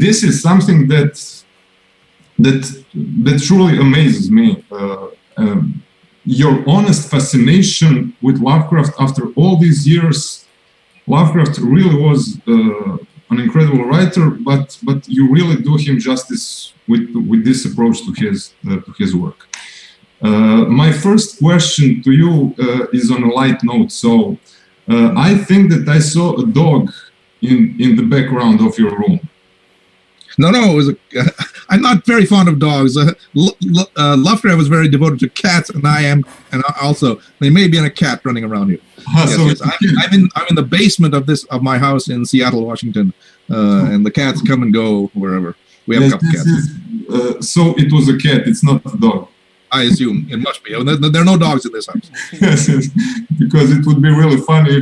[SPEAKER 3] this is something that truly amazes me. Your honest fascination with Lovecraft after all these years. Lovecraft really was an incredible writer, but you really do him justice with this approach to his work. My first question to you is on a light note. So I think that I saw a dog in the background of your room.
[SPEAKER 7] No, it was I'm not very fond of dogs. Lovecraft was very devoted to cats, and I am, and also there may be a cat running around here. Yes. I'm in the basement of my house in Seattle, Washington, and the cats come and go wherever. We have a couple cats.
[SPEAKER 3] So it was a cat. It's not a dog.
[SPEAKER 7] I assume it must be. There are no dogs in this house.
[SPEAKER 3] Yes, because it would be really funny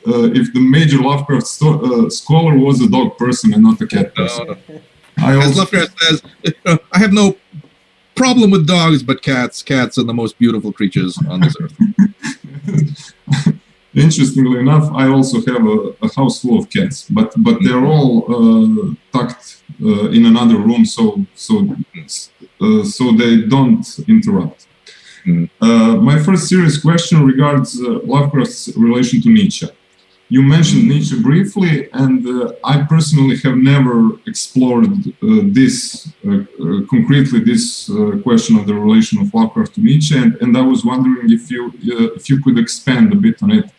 [SPEAKER 3] if the major Lovecraft scholar was a dog person and not a cat person. No. As
[SPEAKER 7] Lovecraft says, I have no problem with dogs, but cats. Cats are the most beautiful creatures on this earth.
[SPEAKER 3] Interestingly enough, I also have a house full of cats, but they're all tucked in another room, so they don't interrupt. My first serious question regards Lovecraft's relation to Nietzsche. You mentioned Nietzsche briefly, and I personally have never explored this concretely this question of the relation of Lovecraft to Nietzsche, and I was wondering if you could expand a bit on it.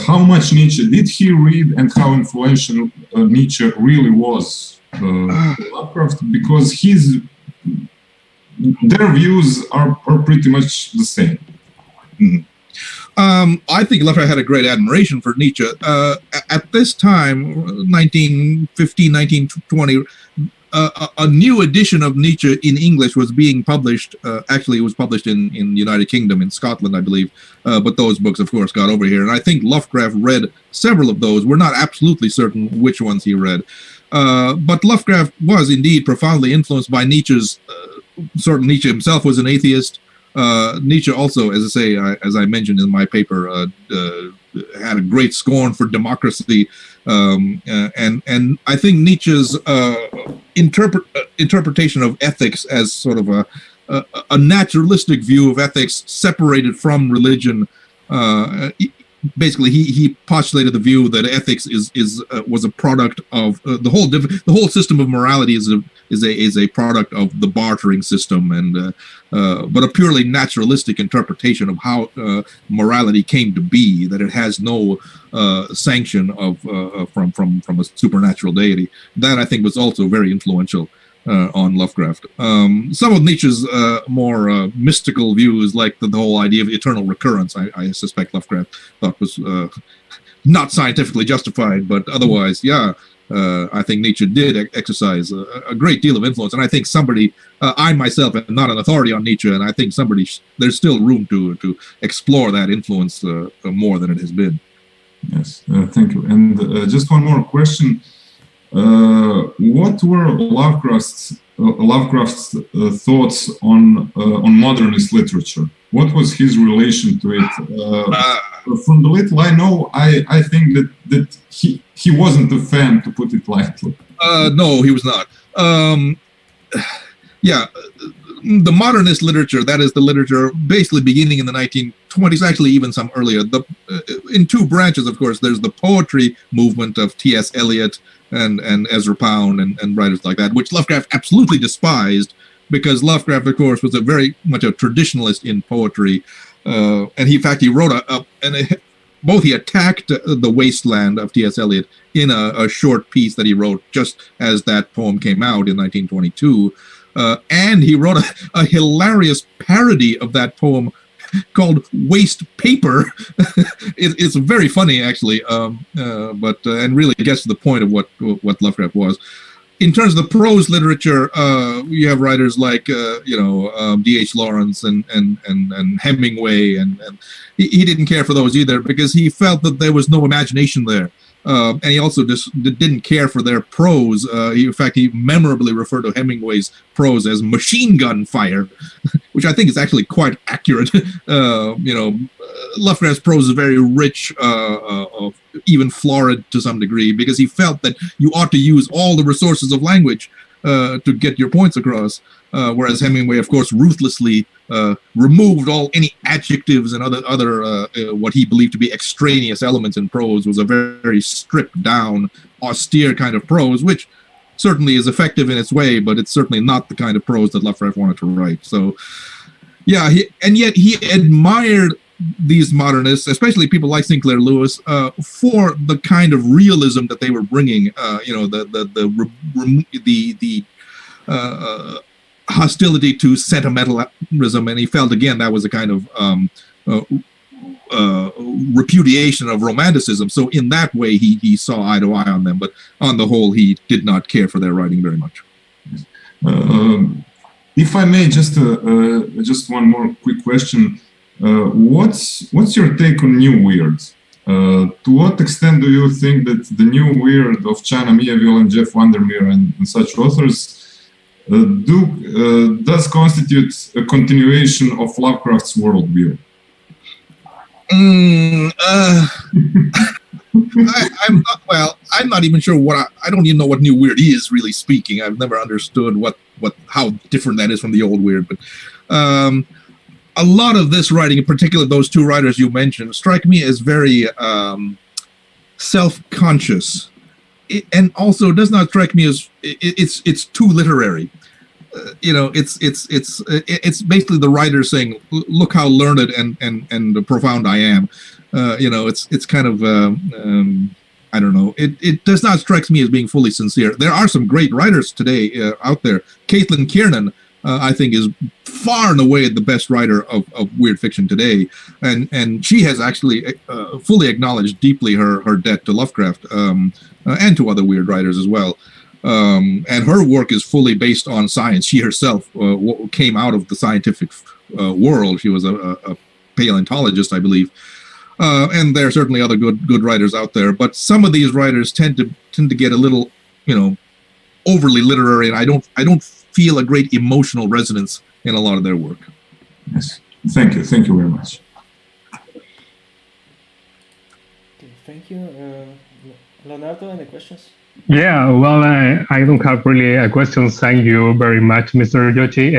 [SPEAKER 3] How much Nietzsche did he read, and how influential Nietzsche really was to Lovecraft? Because their views are pretty much the same.
[SPEAKER 7] Mm-hmm. I think Lovecraft had a great admiration for Nietzsche. At this time, 1915, 1920, a new edition of Nietzsche in English was being published. Actually, it was published in the United Kingdom, in Scotland, I believe. But those books, of course, got over here. And I think Lovecraft read several of those. We're not absolutely certain which ones he read. But Lovecraft was indeed profoundly influenced by Nietzsche's. Certainly, Nietzsche himself was an atheist. Nietzsche also, as I mentioned in my paper, had a great scorn for democracy, and I think Nietzsche's interpretation of ethics as sort of a naturalistic view of ethics separated from religion. Basically, he postulated the view that ethics was a product of the whole system of morality is a product of the bartering system, and but a purely naturalistic interpretation of how morality came to be, that it has no sanction of from a supernatural deity. That, I think, was also very influential on Lovecraft. Some of Nietzsche's more mystical views, like the whole idea of eternal recurrence, I suspect Lovecraft thought was not scientifically justified, but otherwise, yeah, I think Nietzsche did exercise a great deal of influence. And I think I myself am not an authority on Nietzsche, and I think there's still room to explore that influence more than it has been.
[SPEAKER 3] Yes, thank you. And just one more question. What were Lovecraft's thoughts on modernist literature? What was his relation to it? From the little I know, I think that he wasn't a fan, to put it lightly.
[SPEAKER 7] No, he was not. Yeah, the modernist literature, that is the literature basically beginning in the 1920s, actually even some earlier. In two branches, of course, there's the poetry movement of T.S. Eliot and Ezra Pound and writers like that, which Lovecraft absolutely despised, because Lovecraft, of course, was very much a traditionalist in poetry. And in fact, he wrote both he attacked the wasteland of T.S. Eliot in a short piece that he wrote just as that poem came out in 1922. And he wrote a hilarious parody of that poem called Waste Paper. It's very funny, actually, but and really gets to the point of what Lovecraft was. In terms of the prose literature, you have writers like D.H. Lawrence and Hemingway, and he didn't care for those either, because he felt that there was no imagination there. And he also just didn't care for their prose. In fact, he memorably referred to Hemingway's prose as machine gun fire, which I think is actually quite accurate. Lovecraft's prose is very rich, even florid to some degree, because he felt that you ought to use all the resources of language to get your points across. Whereas Hemingway, of course, ruthlessly removed any adjectives and other what he believed to be extraneous elements in prose. Was a very, very stripped down, austere kind of prose, which certainly is effective in its way, but it's certainly not the kind of prose that Lovecraft wanted to write. So, yeah, yet he admired these modernists, especially people like Sinclair Lewis, for the kind of realism that they were bringing. The hostility to sentimentalism, and he felt again that was a kind of repudiation of romanticism. So in that way, he saw eye to eye on them, but on the whole, he did not care for their writing very much.
[SPEAKER 3] If I may, just one more quick question. What's your take on New Weird? To what extent do you think that the New Weird of China Miéville and Jeff Vandermeer and such authors does constitute a continuation of Lovecraft's worldview?
[SPEAKER 7] I'm not even sure I don't even know what New Weird is, really speaking. I've never understood how different that is from the old Weird, but a lot of this writing, in particular those two writers you mentioned, strike me as very self-conscious. And also does not strike me as it's too literary. it's basically the writer saying, "Look how learned and profound I am." It's kind of I don't know. It does not strike me as being fully sincere. There are some great writers today out there. Caitlin Kiernan, I think, is far and away the best writer of weird fiction today, and she has actually fully acknowledged deeply her debt to Lovecraft and to other weird writers as well. And her work is fully based on science. She herself came out of the scientific world. She was a paleontologist, I believe. And there are certainly other good writers out there, but some of these writers tend to get a little, overly literary, and I don't feel a great emotional resonance in a lot of their work.
[SPEAKER 3] Yes, thank you very much.
[SPEAKER 1] Okay, thank you, Leonardo. Any questions?
[SPEAKER 4] Yeah, well, I don't have really a question. Thank you very much, Mr. Yoshi.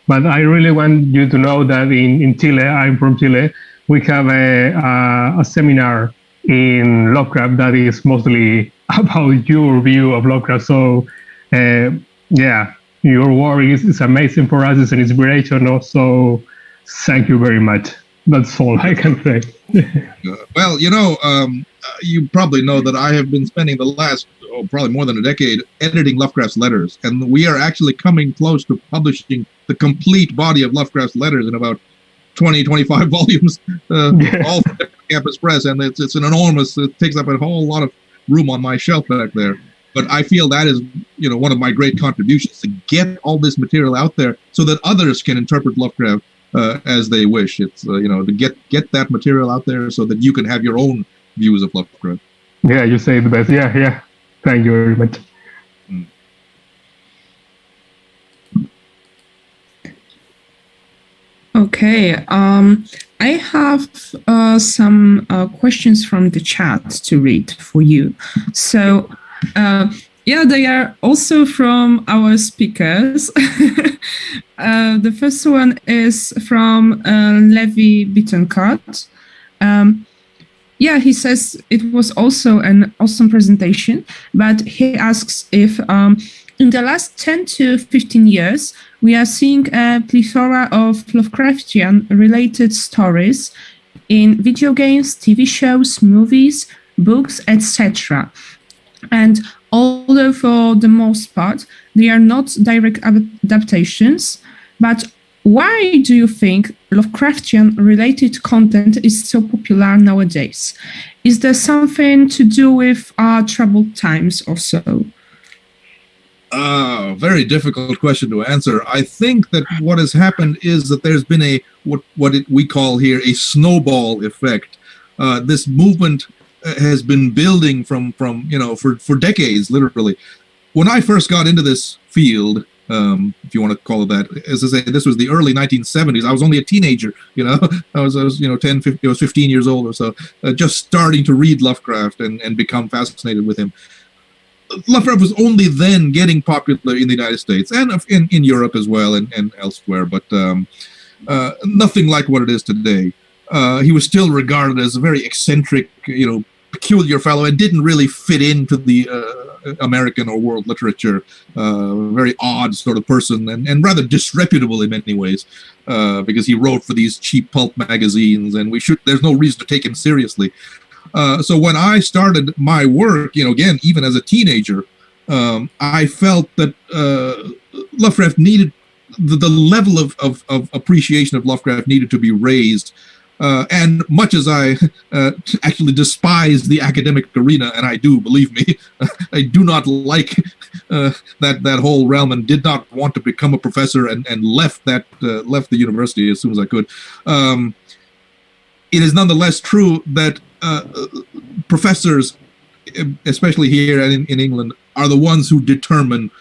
[SPEAKER 4] But I really want you to know that in Chile, I'm from Chile, we have a seminar in Lovecraft that is mostly about your view of Lovecraft. So, yeah, your work is amazing for us. It's an inspiration. Also, thank you very much. That's all I can say.
[SPEAKER 7] Well, you probably know that I have been spending the last, probably more than a decade, editing Lovecraft's letters. And we are actually coming close to publishing the complete body of Lovecraft's letters in about 20, 25 volumes, all from Campus Press, and it's an enormous, it takes up a whole lot of room on my shelf back there. But I feel that is, one of my great contributions, to get all this material out there so that others can interpret Lovecraft as they wish. It's, to get that material out there so that you can have your own views of Lovecraft.
[SPEAKER 4] Yeah, you say the best. Yeah. Thank you very much.
[SPEAKER 5] Okay, I have some questions from the chat to read for you. So, they are also from our speakers. The first one is from Levi Bittencourt. He says it was also an awesome presentation, but he asks if in the last 10 to 15 years, we are seeing a plethora of Lovecraftian-related stories in video games, TV shows, movies, books, etc. And although for the most part, they are not direct adaptations, but why do you think Lovecraftian-related content is so popular nowadays? Is there something to do with our troubled times or so?
[SPEAKER 7] Very difficult question to answer. I think that what has happened is that there's been we call here a snowball effect. This movement has been building for decades, literally. When I first got into this field, if you want to call it that, as I say, this was the early 1970s. I was only a teenager, I was 15 years old or so, just starting to read Lovecraft and become fascinated with him. Lovecraft was only then getting popular in the United States and in Europe as well and elsewhere, but nothing like what it is today. He was still regarded as a very eccentric, peculiar fellow, and didn't really fit into the American or world literature. Very odd sort of person, and rather disreputable in many ways, because he wrote for these cheap pulp magazines, and there's no reason to take him seriously. So when I started my work, again, even as a teenager, I felt that Lovecraft needed, the level of appreciation of Lovecraft needed to be raised. And much as I actually despise the academic arena, and I do, believe me, I do not like that whole realm, and did not want to become a professor, and left the university as soon as I could. It is nonetheless true that professors, especially here in England, are the ones who determine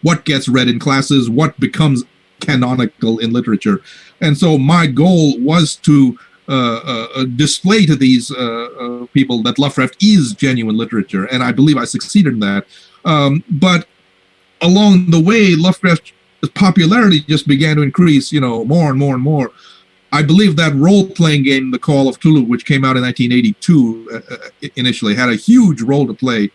[SPEAKER 7] what gets read in classes, what becomes canonical in literature. And so my goal was to display to these people that Lovecraft is genuine literature, and I believe I succeeded in that. But along the way, Lovecraft's popularity just began to increase, more and more and more. I believe that role-playing game, The Call of Cthulhu, which came out in 1982 initially, had a huge role to play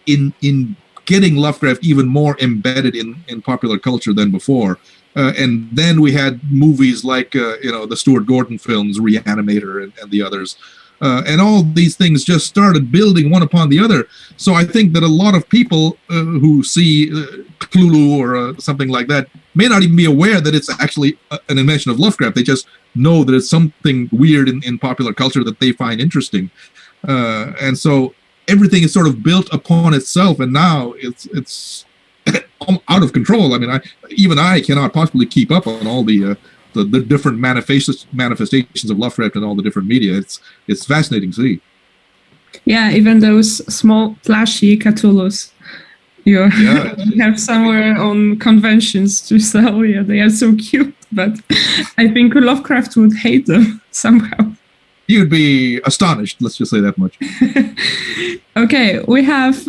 [SPEAKER 7] in getting Lovecraft even more embedded in popular culture than before. And then we had movies like, the Stuart Gordon films, Reanimator and the others. And all these things just started building one upon the other. So I think that a lot of people who see Cthulhu or something like that may not even be aware that it's actually an invention of Lovecraft. They just know that it's something weird in popular culture that they find interesting. And so everything is sort of built upon itself, and now it's out of control. I mean, even I cannot possibly keep up on all the different manifestations of Lovecraft and all the different media. It's fascinating to see.
[SPEAKER 5] Yeah, even those small flashy Cthulhus you have somewhere on conventions to sell. Yeah, they are so cute, but I think Lovecraft would hate them somehow.
[SPEAKER 7] You'd be astonished, let's just say that much.
[SPEAKER 5] Okay, we have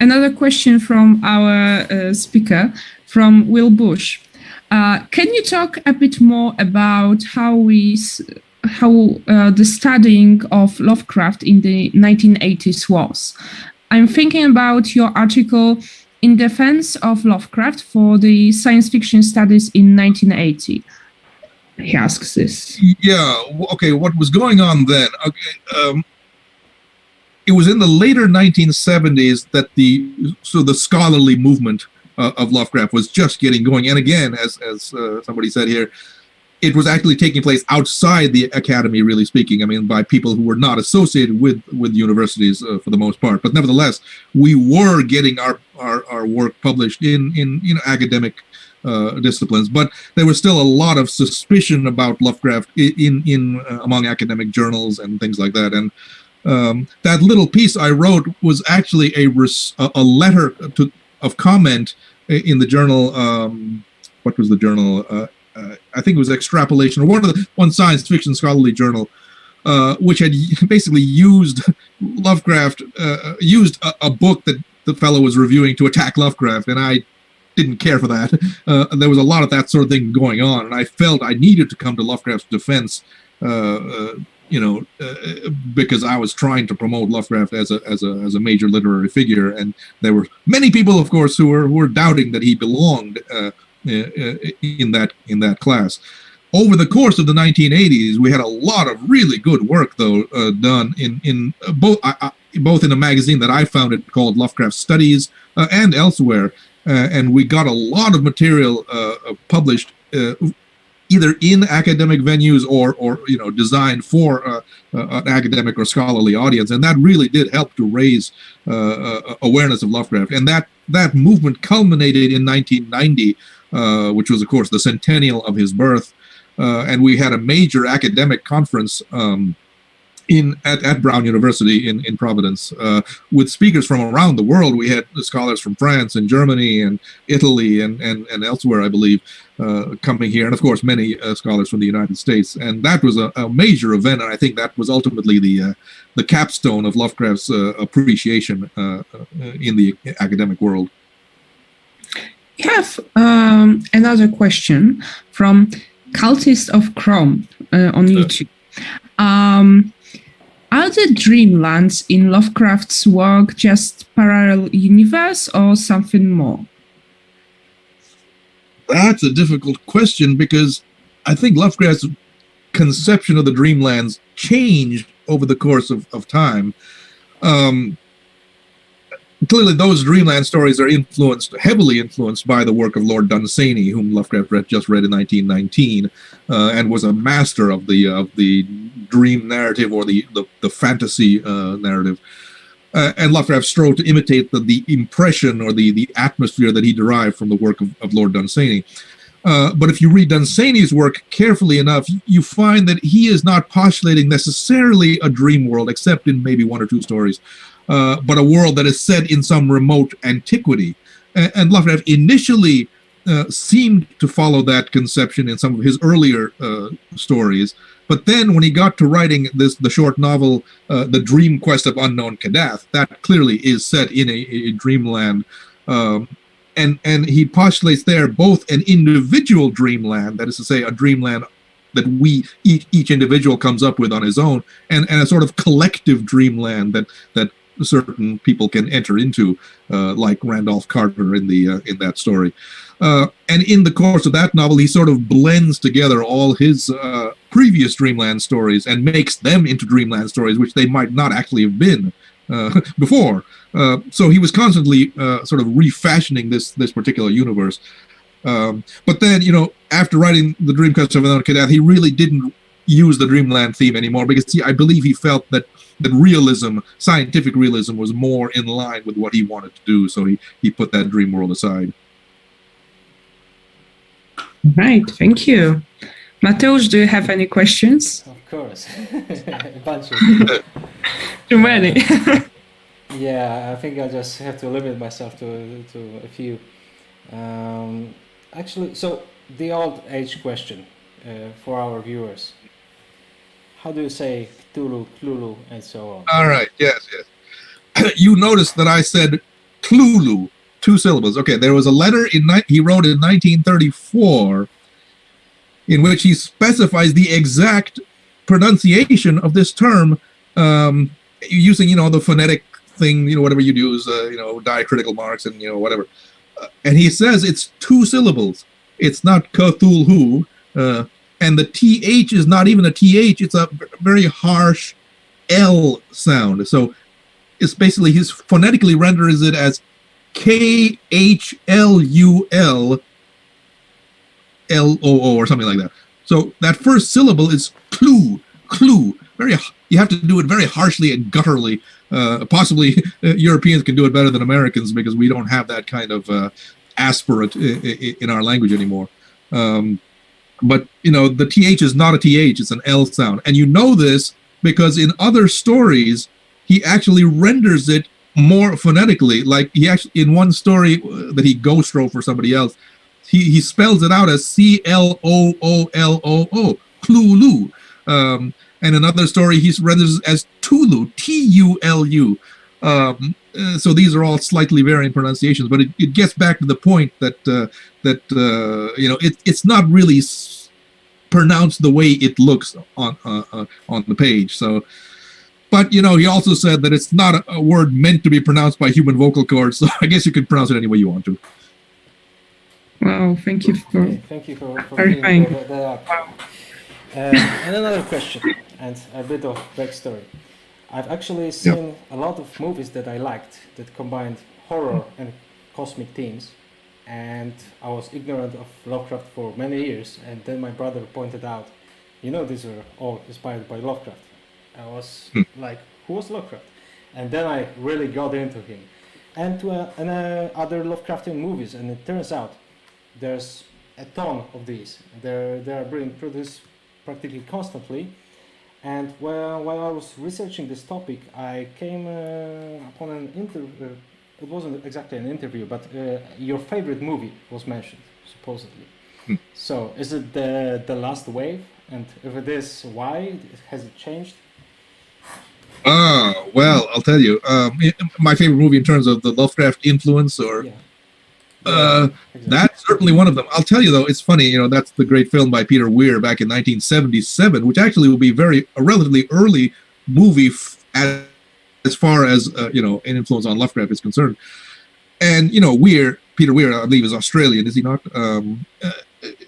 [SPEAKER 5] another question from our speaker, from Will Bush. Can you talk a bit more about how the studying of Lovecraft in the 1980s was? I'm thinking about your article in defense of Lovecraft for the science fiction studies in 1980. He asks this.
[SPEAKER 7] Yeah, okay, what was going on then? Okay, it was in the later 1970s that the scholarly movement of Lovecraft was just getting going. And again, as somebody said here, it was actually taking place outside the academy, really speaking. I mean, by people who were not associated with universities for the most part. But nevertheless, we were getting our work published in academic disciplines. But there was still a lot of suspicion about Lovecraft in among academic journals and things like that. And that little piece I wrote was actually a letter of comment in the journal. What was the journal? I think it was Extrapolation, or one science fiction scholarly journal, which had basically used Lovecraft, used a book that the fellow was reviewing to attack Lovecraft, and I didn't care for that. There was a lot of that sort of thing going on, and I felt I needed to come to Lovecraft's defense, because I was trying to promote Lovecraft as a major literary figure, and there were many people, of course, who were doubting that he belonged in that class. Over the course of the 1980s, we had a lot of really good work, though, done in both in a magazine that I founded called Lovecraft Studies and elsewhere, and we got a lot of material published either in academic venues or designed for an academic or scholarly audience, and that really did help to raise awareness of Lovecraft. And that movement culminated in 1990. Which was, of course, the centennial of his birth, and we had a major academic conference at Brown University in Providence with speakers from around the world. We had scholars from France and Germany and Italy and elsewhere, I believe, coming here, and of course many scholars from the United States. And that was a major event, and I think that was ultimately the capstone of Lovecraft's appreciation in the academic world.
[SPEAKER 5] We have another question from Cultist of Chrome on YouTube. Are the dreamlands in Lovecraft's work just parallel universe or something more?
[SPEAKER 7] That's a difficult question, because I think Lovecraft's conception of the dreamlands changed over the course of time. Clearly, those dreamland stories are heavily influenced by the work of Lord Dunsany, whom Lovecraft just read in 1919, and was a master of the dream narrative, or the fantasy narrative. And Lovecraft strove to imitate the impression or the atmosphere that he derived from the work of Lord Dunsany. But if you read Dunsany's work carefully enough, you find that he is not postulating necessarily a dream world, except in maybe one or two stories. But a world that is set in some remote antiquity. And Lovecraft initially seemed to follow that conception in some of his earlier stories. But then when he got to writing the short novel, The Dream Quest of Unknown Kadath, that clearly is set in a dreamland. And he postulates there both an individual dreamland, that is to say, a dreamland that each individual comes up with on his own, and a sort of collective dreamland that certain people can enter into, like Randolph Carter in that story. And in the course of that novel, he sort of blends together all his previous Dreamland stories and makes them into Dreamland stories, which they might not actually have been before. So he was constantly sort of refashioning this particular universe. But then, after writing The Dreamcatcher of Another Cadet, he really didn't use the Dreamland theme anymore, because I believe he felt that realism, scientific realism, was more in line with what he wanted to do. So he put that dream world aside.
[SPEAKER 5] Right, thank you. Mateusz, do you have any questions?
[SPEAKER 1] Of course. A bunch of
[SPEAKER 5] Too many.
[SPEAKER 1] Yeah, I think I just have to limit myself to a few. Actually, so the old age question for our viewers. How do you say Cthulhu, Cthulhu, and so on?
[SPEAKER 7] All right, yes. You noticed that I said Cthulhu, 2 syllables. Okay, there was a letter he wrote in 1934 in which he specifies the exact pronunciation of this term using, the phonetic thing, whatever you use, diacritical marks and, whatever. And he says it's 2 syllables. It's not Cthulhu. And the TH is not even a TH. It's a very harsh L sound. So it's basically, his phonetically renders it as KHLUL LOO or something like that. So that first syllable is clue. You have to do it very harshly and gutturally. Possibly Europeans can do it better than Americans, because we don't have that kind of aspirate in our language anymore. But, the TH is not a TH, it's an L sound. And you know this because in other stories, he actually renders it more phonetically. Like he actually, in one story that he ghost wrote for somebody else, he spells it out as CLOOLOO, Cthulhu. And another story, he renders it as Tulu, TULU. So these are all slightly varying pronunciations, but it gets back to the point that it's not really pronounced the way it looks on the page. So, but he also said that it's not a word meant to be pronounced by human vocal cords. So I guess you could pronounce it any way you want to.
[SPEAKER 5] Wow, thank you for
[SPEAKER 1] clarifying that up. And another question, and a bit of backstory. I've actually seen a lot of movies that I liked that combined horror and cosmic themes, and I was ignorant of Lovecraft for many years, and then my brother pointed out, these are all inspired by Lovecraft. I was like, who was Lovecraft? And then I really got into him, and to other Lovecraftian movies, and it turns out there's a ton of these. They are being produced practically constantly. And while I was researching this topic, I came upon an interview. It wasn't exactly an interview, but your favorite movie was mentioned, supposedly. So, is it the Last Wave? And if it is, why? Has it changed?
[SPEAKER 7] Well, I'll tell you. My favorite movie in terms of the Lovecraft influence, or... Yeah, exactly. That's certainly one of them. I'll tell you, though, it's funny, that's the great film by Peter Weir back in 1977, which actually will be a relatively early movie as far as, an influence on Lovecraft is concerned. And, Peter Weir, I believe, is Australian, is he not?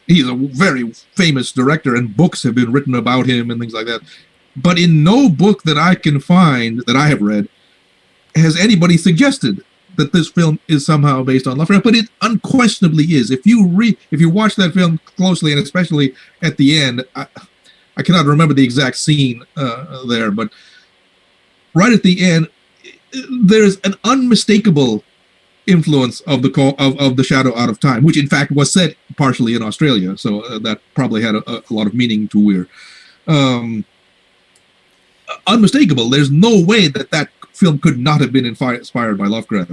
[SPEAKER 7] He's a very famous director, and books have been written about him and things like that. But in no book that I can find, that I have read, has anybody suggested that this film is somehow based on Lovecraft, but it unquestionably is. If you watch that film closely, and especially at the end, I cannot remember the exact scene there, but right at the end, there's an unmistakable influence of the Shadow Out of Time, which in fact was set partially in Australia, so that probably had a lot of meaning to Weir. Unmistakable. There's no way that film could not have been inspired by Lovecraft.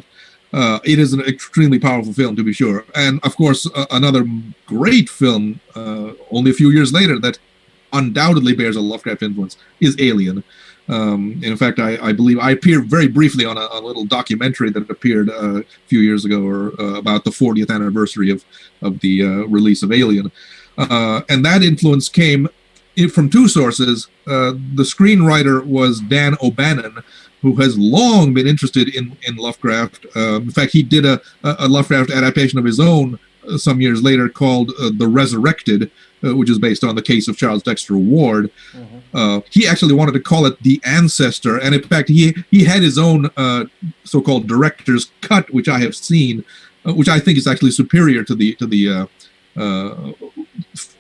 [SPEAKER 7] It is an extremely powerful film, to be sure. And, of course, another great film, only a few years later, that undoubtedly bears a Lovecraft influence is Alien. In fact, I believe I appeared very briefly on a little documentary that appeared a few years ago, or about the 40th anniversary of the release of Alien. And that influence came from 2 sources. The screenwriter was Dan O'Bannon, who has long been interested in Lovecraft. In fact, he did a Lovecraft adaptation of his own some years later called The Resurrected, which is based on the case of Charles Dexter Ward. He actually wanted to call it The Ancestor, and in fact, he had his own so-called director's cut, which I have seen, which I think is actually superior to the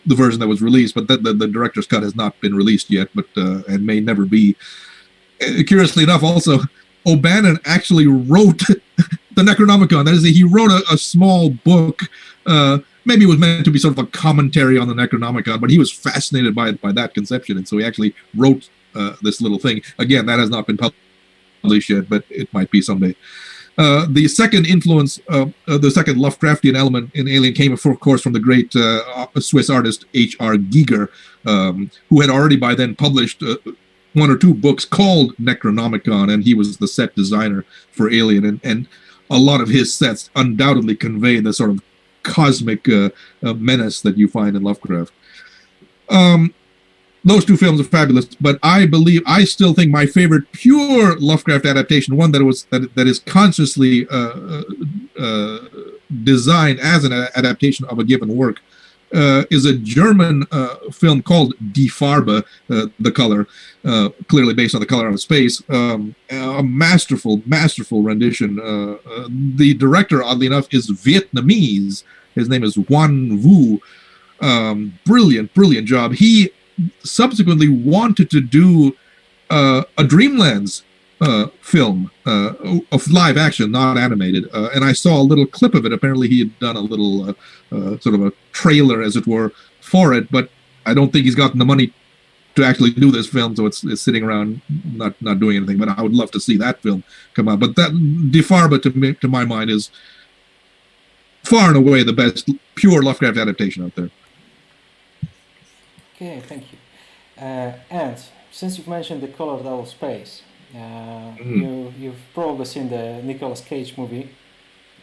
[SPEAKER 7] version that was released, but the director's cut has not been released yet, but and may never be. Curiously enough, also, O'Bannon actually wrote the Necronomicon. That is, he wrote a small book. Maybe it was meant to be sort of a commentary on the Necronomicon, but he was fascinated by that conception, and so he actually wrote this little thing. Again, that has not been published yet, but it might be someday. The second influence, the second Lovecraftian element in Alien came, of course, from the great Swiss artist H.R. Giger, who had already by then published one or two books called Necronomicon, and he was the set designer for Alien, and a lot of his sets undoubtedly convey the sort of cosmic menace that you find in Lovecraft. Those two films are fabulous, but I still think my favorite pure Lovecraft adaptation, one that is consciously designed as an adaptation of a given work, is a German film called Die Farbe, The Color, clearly based on The Color Out of Space. A masterful rendition. The director, oddly enough, is Vietnamese. His name is Nguyen Vu. Brilliant job. He subsequently wanted to do a Dreamlands film of live action, not animated, and I saw a little clip of it. Apparently he had done a little sort of a trailer, as it were, for it, but I don't think he's gotten the money to actually do this film, so it's sitting around not doing anything. But I would love to see that film come out. But that Die Farbe, to my mind, is far and away the best pure Lovecraft adaptation out there.
[SPEAKER 1] Okay, thank you. And since you've mentioned The Color Out of Space, you've probably seen the Nicolas Cage movie.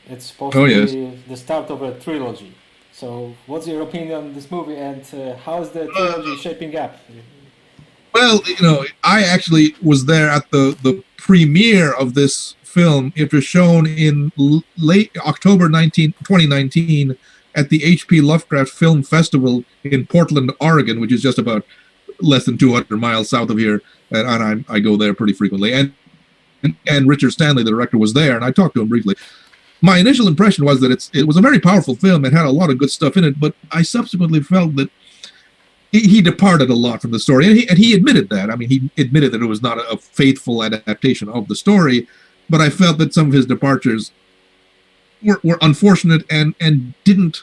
[SPEAKER 1] It's supposed to be the start of a trilogy. So what's your opinion on this movie, and how's the trilogy shaping up?
[SPEAKER 7] Well, I actually was there at the premiere of this film. It was shown in late October 2019 at the H.P. Lovecraft Film Festival in Portland, Oregon, which is just about less than 200 miles south of here, and I go there pretty frequently. And Richard Stanley, the director, was there, and I talked to him briefly. My initial impression was that it was a very powerful film. It had a lot of good stuff in it, but I subsequently felt that he departed a lot from the story, and he admitted that. I mean, he admitted that it was not a faithful adaptation of the story, but I felt that some of his departures were unfortunate and didn't.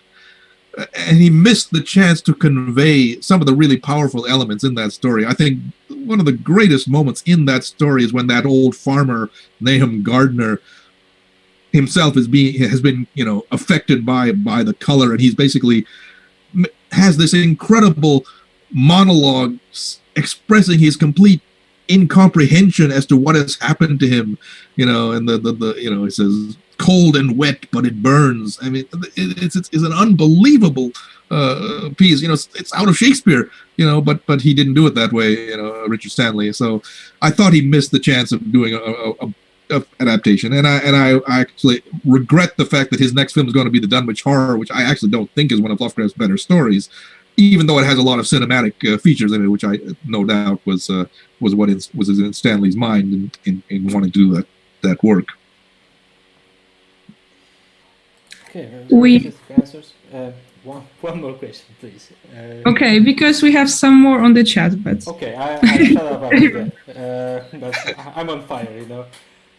[SPEAKER 7] And he missed the chance to convey some of the really powerful elements in that story. I think one of the greatest moments in that story is when that old farmer, Nahum Gardner, himself has been affected by the color, and he's basically has this incredible monologue expressing his complete incomprehension as to what has happened to him, and it says, cold and wet, but it burns. I mean, it's an unbelievable piece. It's out of Shakespeare, but he didn't do it that way, Richard Stanley. So I thought he missed the chance of doing a adaptation, and I actually regret the fact that his next film is going to be The Dunwich Horror, which I actually don't think is one of Lovecraft's better stories, even though it has a lot of cinematic features in it, which I no doubt was what was in Stanley's mind in wanting to do that work.
[SPEAKER 1] Okay,
[SPEAKER 5] we
[SPEAKER 1] answers. One more question, please.
[SPEAKER 5] Okay, because we have some more on the chat, but
[SPEAKER 1] okay, I shut up about that. But I'm on fire,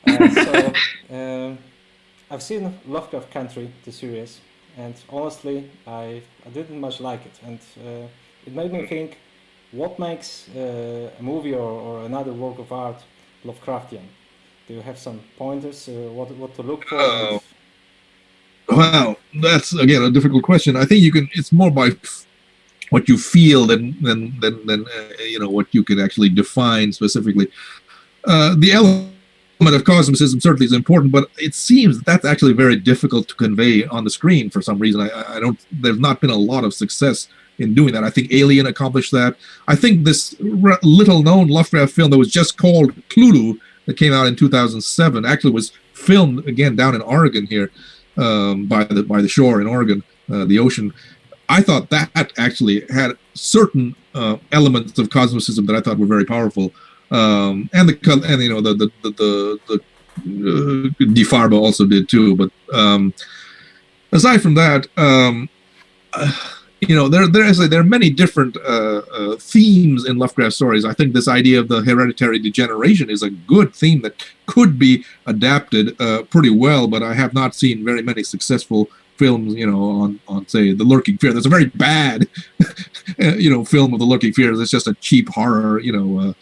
[SPEAKER 1] So I've seen Lovecraft Country, the series, and honestly, I didn't much like it, and it made me think, what makes a movie or another work of art Lovecraftian? Do you have some pointers? What to look for?
[SPEAKER 7] Wow, that's again a difficult question. I think it's more by what you feel than what you can actually define specifically. The element of cosmicism certainly is important, but it seems that's actually very difficult to convey on the screen for some reason. There's not been a lot of success in doing that. I think Alien accomplished that. I think this little known Lovecraft film that was just called Cthulhu, that came out in 2007. Actually, was filmed again down in Oregon here, by the shore in Oregon, the ocean. I thought that actually had certain elements of cosmicism that I thought were very powerful, and you know the DeFarba also did too. But aside from that, you know, there are many different themes in Lovecraft stories. I think this idea of the hereditary degeneration is a good theme that could be adapted pretty well, but I have not seen very many successful films, you know, on say The Lurking Fear. There's a very bad, you know, film of The Lurking Fear. It's just a cheap horror, you know,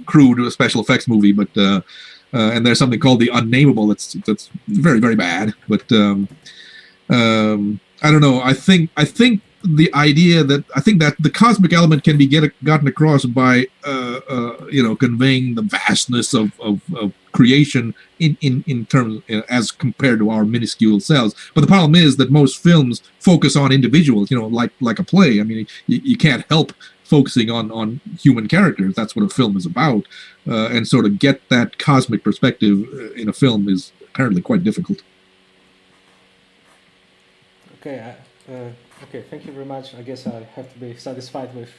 [SPEAKER 7] crude special effects movie. But and there's something called The Unnameable that's very, very bad. But I don't know. I think the idea that the cosmic element can be gotten across by you know, conveying the vastness of creation in terms, as compared to our minuscule selves. But the problem is that most films focus on individuals, you know, like a play. I mean, you can't help focusing on human characters. That's what a film is about, and so to get that cosmic perspective in a film is apparently quite difficult.
[SPEAKER 1] Okay, okay, thank you very much. I guess I have to be satisfied with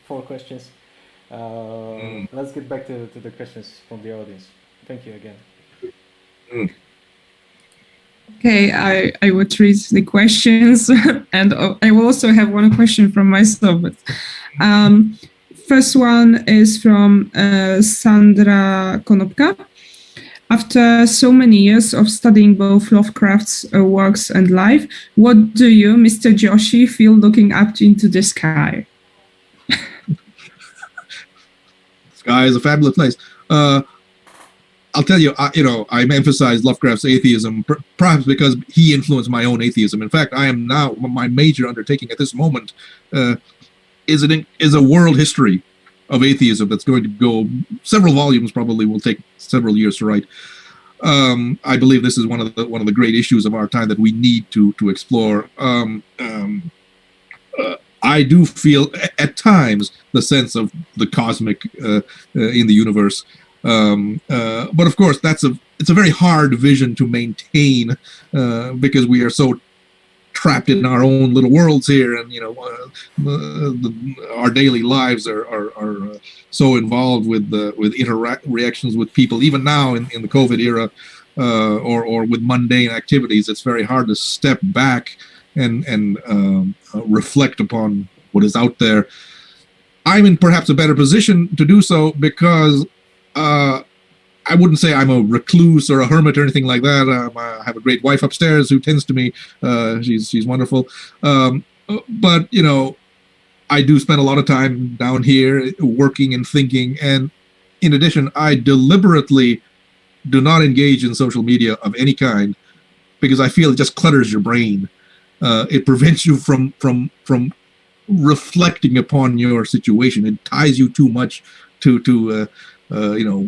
[SPEAKER 1] 4 questions. Let's get back to the questions from the audience. Thank you again.
[SPEAKER 5] Okay, I would read the questions, and I will also have one question from myself. But, first one is from Sandra Konopka. After so many years of studying both Lovecraft's works and life, what do you, Mr. Joshi, feel looking up into the sky?
[SPEAKER 7] The sky is a fabulous place. I'll tell you, you know, I emphasize Lovecraft's atheism, perhaps because he influenced my own atheism. In fact, I am now, my major undertaking at this moment is a world history of atheism that's going to go several volumes, probably will take several years to write. I believe this is one of the great issues of our time that we need to explore. I do feel at times the sense of the cosmic in the universe. But of course, it's a very hard vision to maintain because we are so trapped in our own little worlds here, and you know, our daily lives are so involved with reactions with people. Even now in the COVID era, or with mundane activities, it's very hard to step back and reflect upon what is out there. I'm in perhaps a better position to do so because I wouldn't say I'm a recluse or a hermit or anything like that. I have a great wife upstairs who tends to me. She's wonderful. But, you know, I do spend a lot of time down here working and thinking. And in addition, I deliberately do not engage in social media of any kind because I feel it just clutters your brain. It prevents you from reflecting upon your situation. It ties you too much to you know,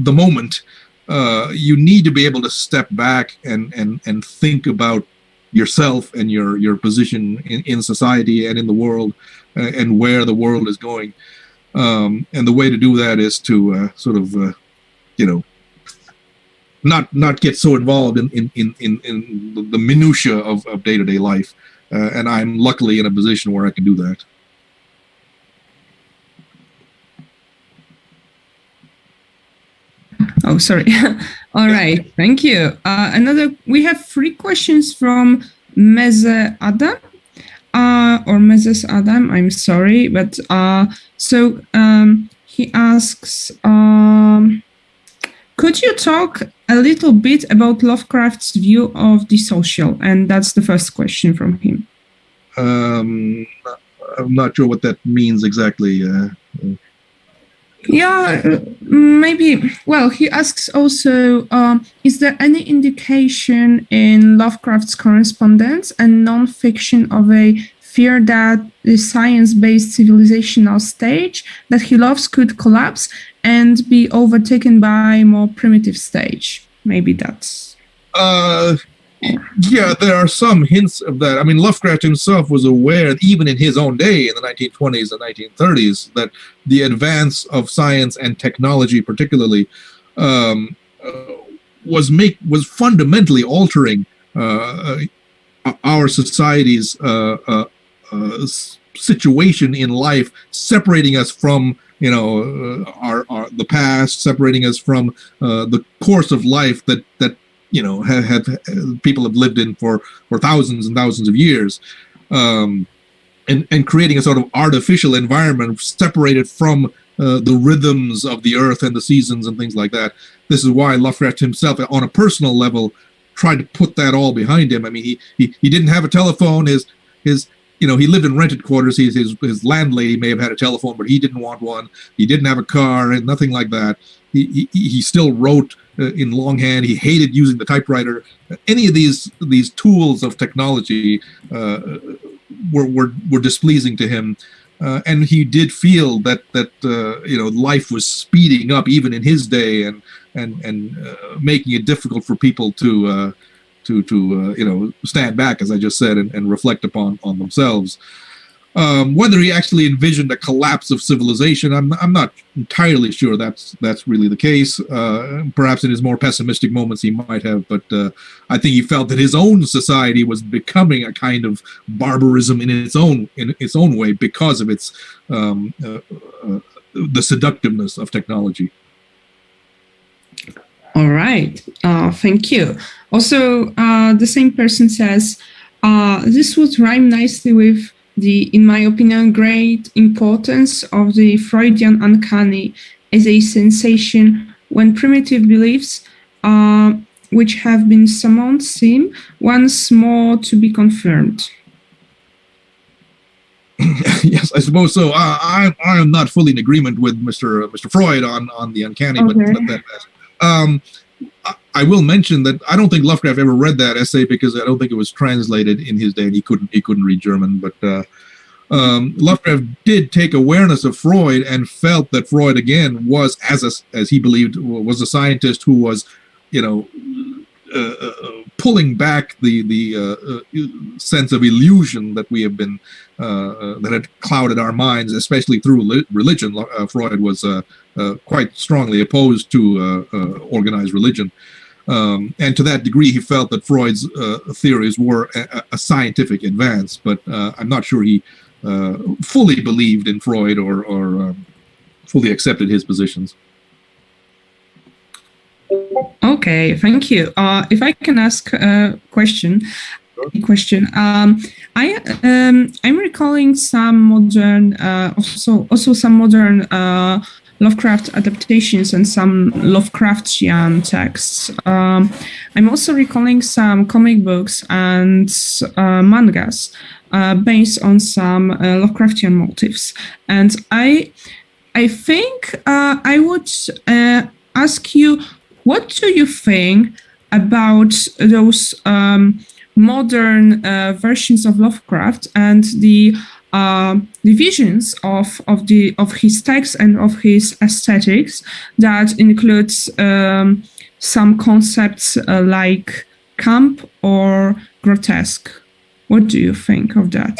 [SPEAKER 7] the moment. You need to be able to step back and think about yourself and your position in society and in the world, and where the world is going. And the way to do that is to sort of, you know, not get so involved in the minutia of day-to-day life. And I'm luckily in a position where I can do that.
[SPEAKER 5] Oh, sorry. All right. Thank you. We have 3 questions from Meze Adam, or Mezes Adam. I'm sorry, but so he asks, could you talk a little bit about Lovecraft's view of the social? And that's the first question from him.
[SPEAKER 7] I'm not sure what that means exactly.
[SPEAKER 5] Yeah, maybe. Well, he asks also, is there any indication in Lovecraft's correspondence and non-fiction of a fear that the science-based civilizational stage that he loves could collapse and be overtaken by a more primitive stage? Maybe that's...
[SPEAKER 7] Yeah, there are some hints of that. I mean, Lovecraft himself was aware, even in his own day, in the 1920s and 1930s, that the advance of science and technology, particularly, was fundamentally altering our society's situation in life, separating us from our the past, separating us from the course of life that have people have lived in for thousands and thousands of years, and creating a sort of artificial environment separated from the rhythms of the earth and the seasons and things like that. This is why Lovecraft himself, on a personal level, tried to put that all behind him. I mean, he didn't have a telephone. He lived in rented quarters. His landlady may have had a telephone, but he didn't want one. He didn't have a car and nothing like that. He still wrote in longhand. He hated using the typewriter. Any of these tools of technology were displeasing to him, and he did feel that life was speeding up even in his day, and making it difficult for people to stand back, as I just said, and reflect on themselves. Whether he actually envisioned a collapse of civilization, I'm not entirely sure that's really the case. Perhaps in his more pessimistic moments he might have, but I think he felt that his own society was becoming a kind of barbarism in its own way because of its the seductiveness of technology.
[SPEAKER 5] All right, thank you. Also, the same person says, this would rhyme nicely with the, in my opinion, great importance of the Freudian uncanny as a sensation when primitive beliefs, which have been summoned, seem once more to be confirmed.
[SPEAKER 7] Yes, I suppose so. I am not fully in agreement with Mr. Freud on the uncanny,
[SPEAKER 5] okay.
[SPEAKER 7] but that. I will mention that I don't think Lovecraft ever read that essay because I don't think it was translated in his day, and he couldn't read German. But Lovecraft did take awareness of Freud and felt that Freud again was, as he believed, was a scientist who was, pulling back the sense of illusion that we have been that had clouded our minds, especially through religion. Freud was quite strongly opposed to organized religion, and to that degree, he felt that Freud's theories were a scientific advance. But I'm not sure he fully believed in Freud or fully accepted his positions.
[SPEAKER 5] Okay, thank you. If I can ask a question, I'm recalling some modern, also some modern Lovecraft adaptations and some Lovecraftian texts. I'm also recalling some comic books and mangas based on some Lovecraftian motifs, and I think I would ask you, what do you think about those modern versions of Lovecraft and the visions of his text and of his aesthetics that includes some concepts like camp or grotesque? What do you think of that?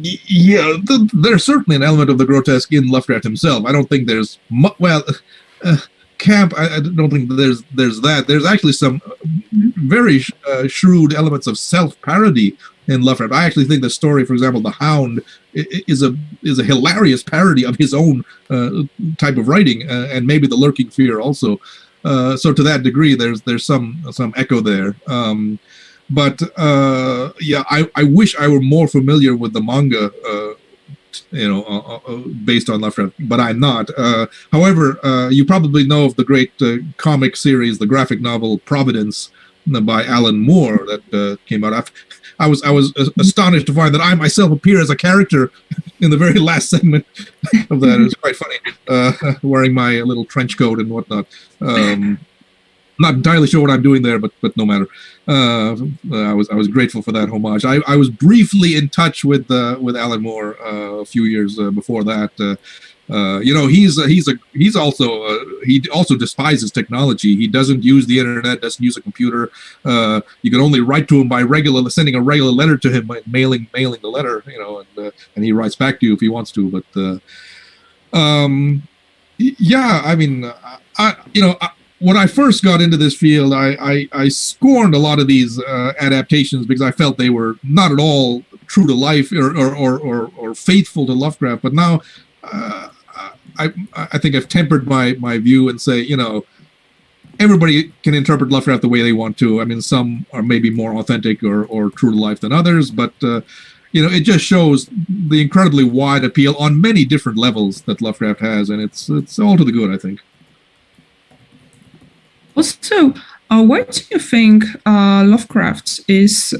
[SPEAKER 7] Yeah, there's certainly an element of the grotesque in Lovecraft himself. I don't think there's camp. I don't think there's that. There's actually some very shrewd elements of self-parody in Lovecraft. I actually think the story, for example, The Hound, is a hilarious parody of his own type of writing, and maybe The Lurking Fear also. So to that degree, there's some echo there. But I wish I were more familiar with the manga, based on Lovecraft, but I'm not. However, you probably know of the great comic series, the graphic novel Providence by Alan Moore that came out. I was astonished to find that I myself appear as a character in the very last segment of that. It was quite funny, wearing my little trench coat and whatnot. Not entirely sure what I'm doing there, but no matter. I was grateful for that homage. I was briefly in touch with Alan Moore a few years before that, He also despises technology. He doesn't use the internet, doesn't use a computer. You can only write to him by sending a regular letter to him, by mailing the letter, and he writes back to you if he wants to. But when I first got into this field, I scorned a lot of these adaptations because I felt they were not at all true to life or faithful to Lovecraft. But now I think I've tempered my view and say, everybody can interpret Lovecraft the way they want to. I mean, some are maybe more authentic or true to life than others, but it just shows the incredibly wide appeal on many different levels that Lovecraft has, and it's all to the good, I think.
[SPEAKER 5] Also, why do you think Lovecraft is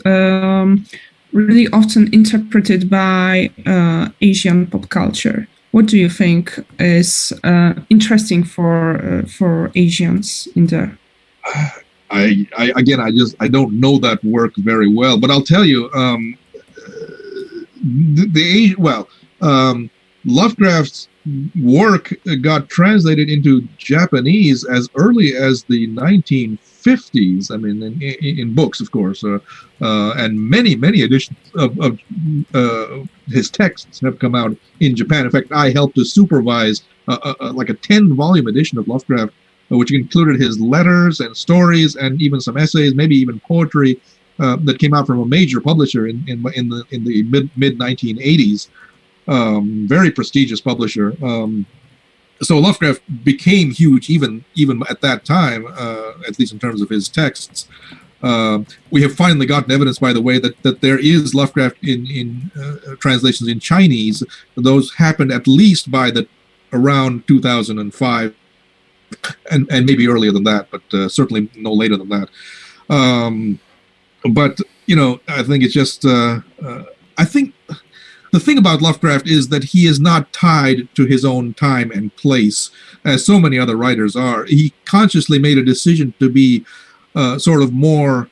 [SPEAKER 5] really often interpreted by Asian pop culture? What do you think is interesting for Asians in there?
[SPEAKER 7] I don't know that work very well, but I'll tell you, Lovecraft's work got translated into Japanese as early as the 1950s. I mean, in books, of course, and many editions of his texts have come out in Japan. In fact, I helped to supervise like a 10-volume edition of Lovecraft, which included his letters and stories and even some essays, maybe even poetry, that came out from a major publisher in the mid 1980s. Very prestigious publisher. So Lovecraft became huge even at that time, at least in terms of his texts. We have finally gotten evidence, by the way, that there is Lovecraft in translations in Chinese. Those happened at least by around 2005, and maybe earlier than that, but certainly no later than that. But I think it's just I think the thing about Lovecraft is that he is not tied to his own time and place, as so many other writers are. He consciously made a decision to be sort of more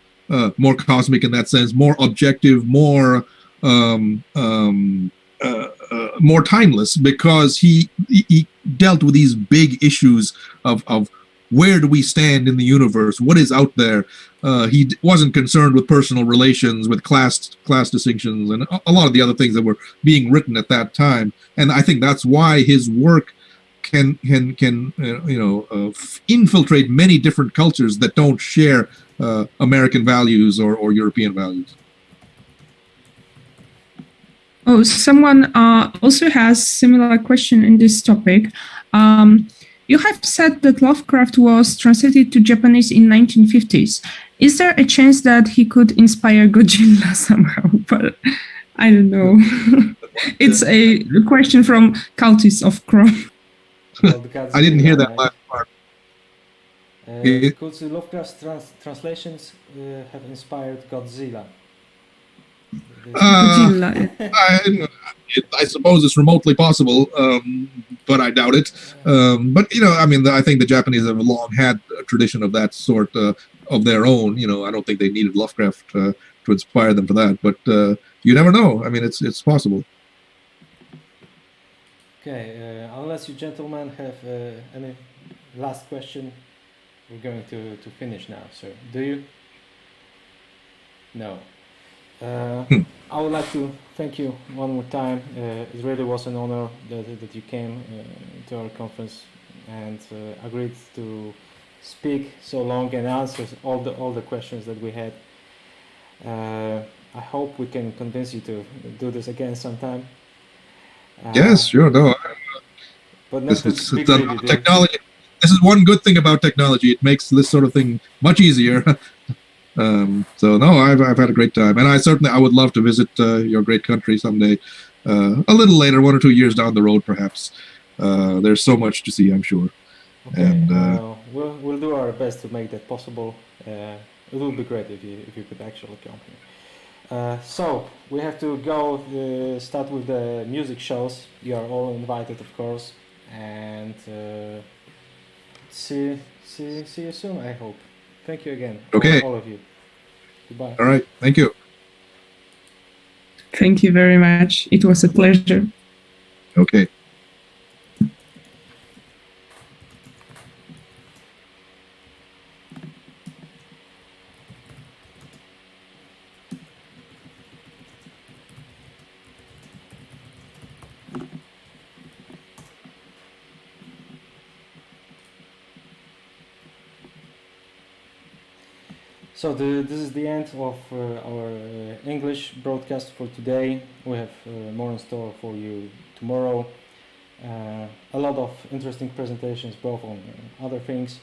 [SPEAKER 7] cosmic in that sense, more objective, more timeless, because he dealt with these big issues of where do we stand in the universe? What is out there? He wasn't concerned with personal relations, with class distinctions, and a lot of the other things that were being written at that time. And I think that's why his work can infiltrate many different cultures that don't share American values or European values.
[SPEAKER 5] Oh, someone also has similar question in this topic. You have said that Lovecraft was translated to Japanese in 1950s. Is there a chance that he could inspire Godzilla somehow? But I don't know. It's a question from Cultists of Chrome.
[SPEAKER 7] I didn't hear that last part.
[SPEAKER 1] Could Lovecraft's translations have inspired Godzilla?
[SPEAKER 7] I suppose it's remotely possible, but I doubt it. But I think the Japanese have long had a tradition of that sort of their own. I don't think they needed Lovecraft to inspire them for that. But you never know. I mean, it's possible.
[SPEAKER 1] Okay, unless you gentlemen have any last question, we're going to finish now. So, do you? No. I would like to thank you one more time. It really was an honor that you came to our conference and agreed to speak so long and answer all the questions that we had. I hope we can convince you to do this again sometime.
[SPEAKER 7] Yes, sure. No,
[SPEAKER 1] but not
[SPEAKER 7] technology. This is one good thing about technology. It makes this sort of thing much easier. So no, I've had a great time, and I would love to visit your great country someday, a little later, 1 or 2 years down the road, perhaps. There's so much to see, I'm sure.
[SPEAKER 1] Okay,
[SPEAKER 7] and
[SPEAKER 1] we'll do our best to make that possible. It would be great if you could actually come here. So we have to go start with the music shows. You are all invited, of course, and see you soon, I hope. Thank you again.
[SPEAKER 7] Okay.
[SPEAKER 1] All of you. Goodbye.
[SPEAKER 7] All right. Thank you.
[SPEAKER 5] Thank you very much. It was a pleasure.
[SPEAKER 7] Okay.
[SPEAKER 1] This is the end of our English broadcast for today. We have more in store for you tomorrow. A lot of interesting presentations, both on other things.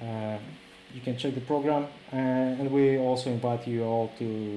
[SPEAKER 1] You can check the program, and we also invite you all to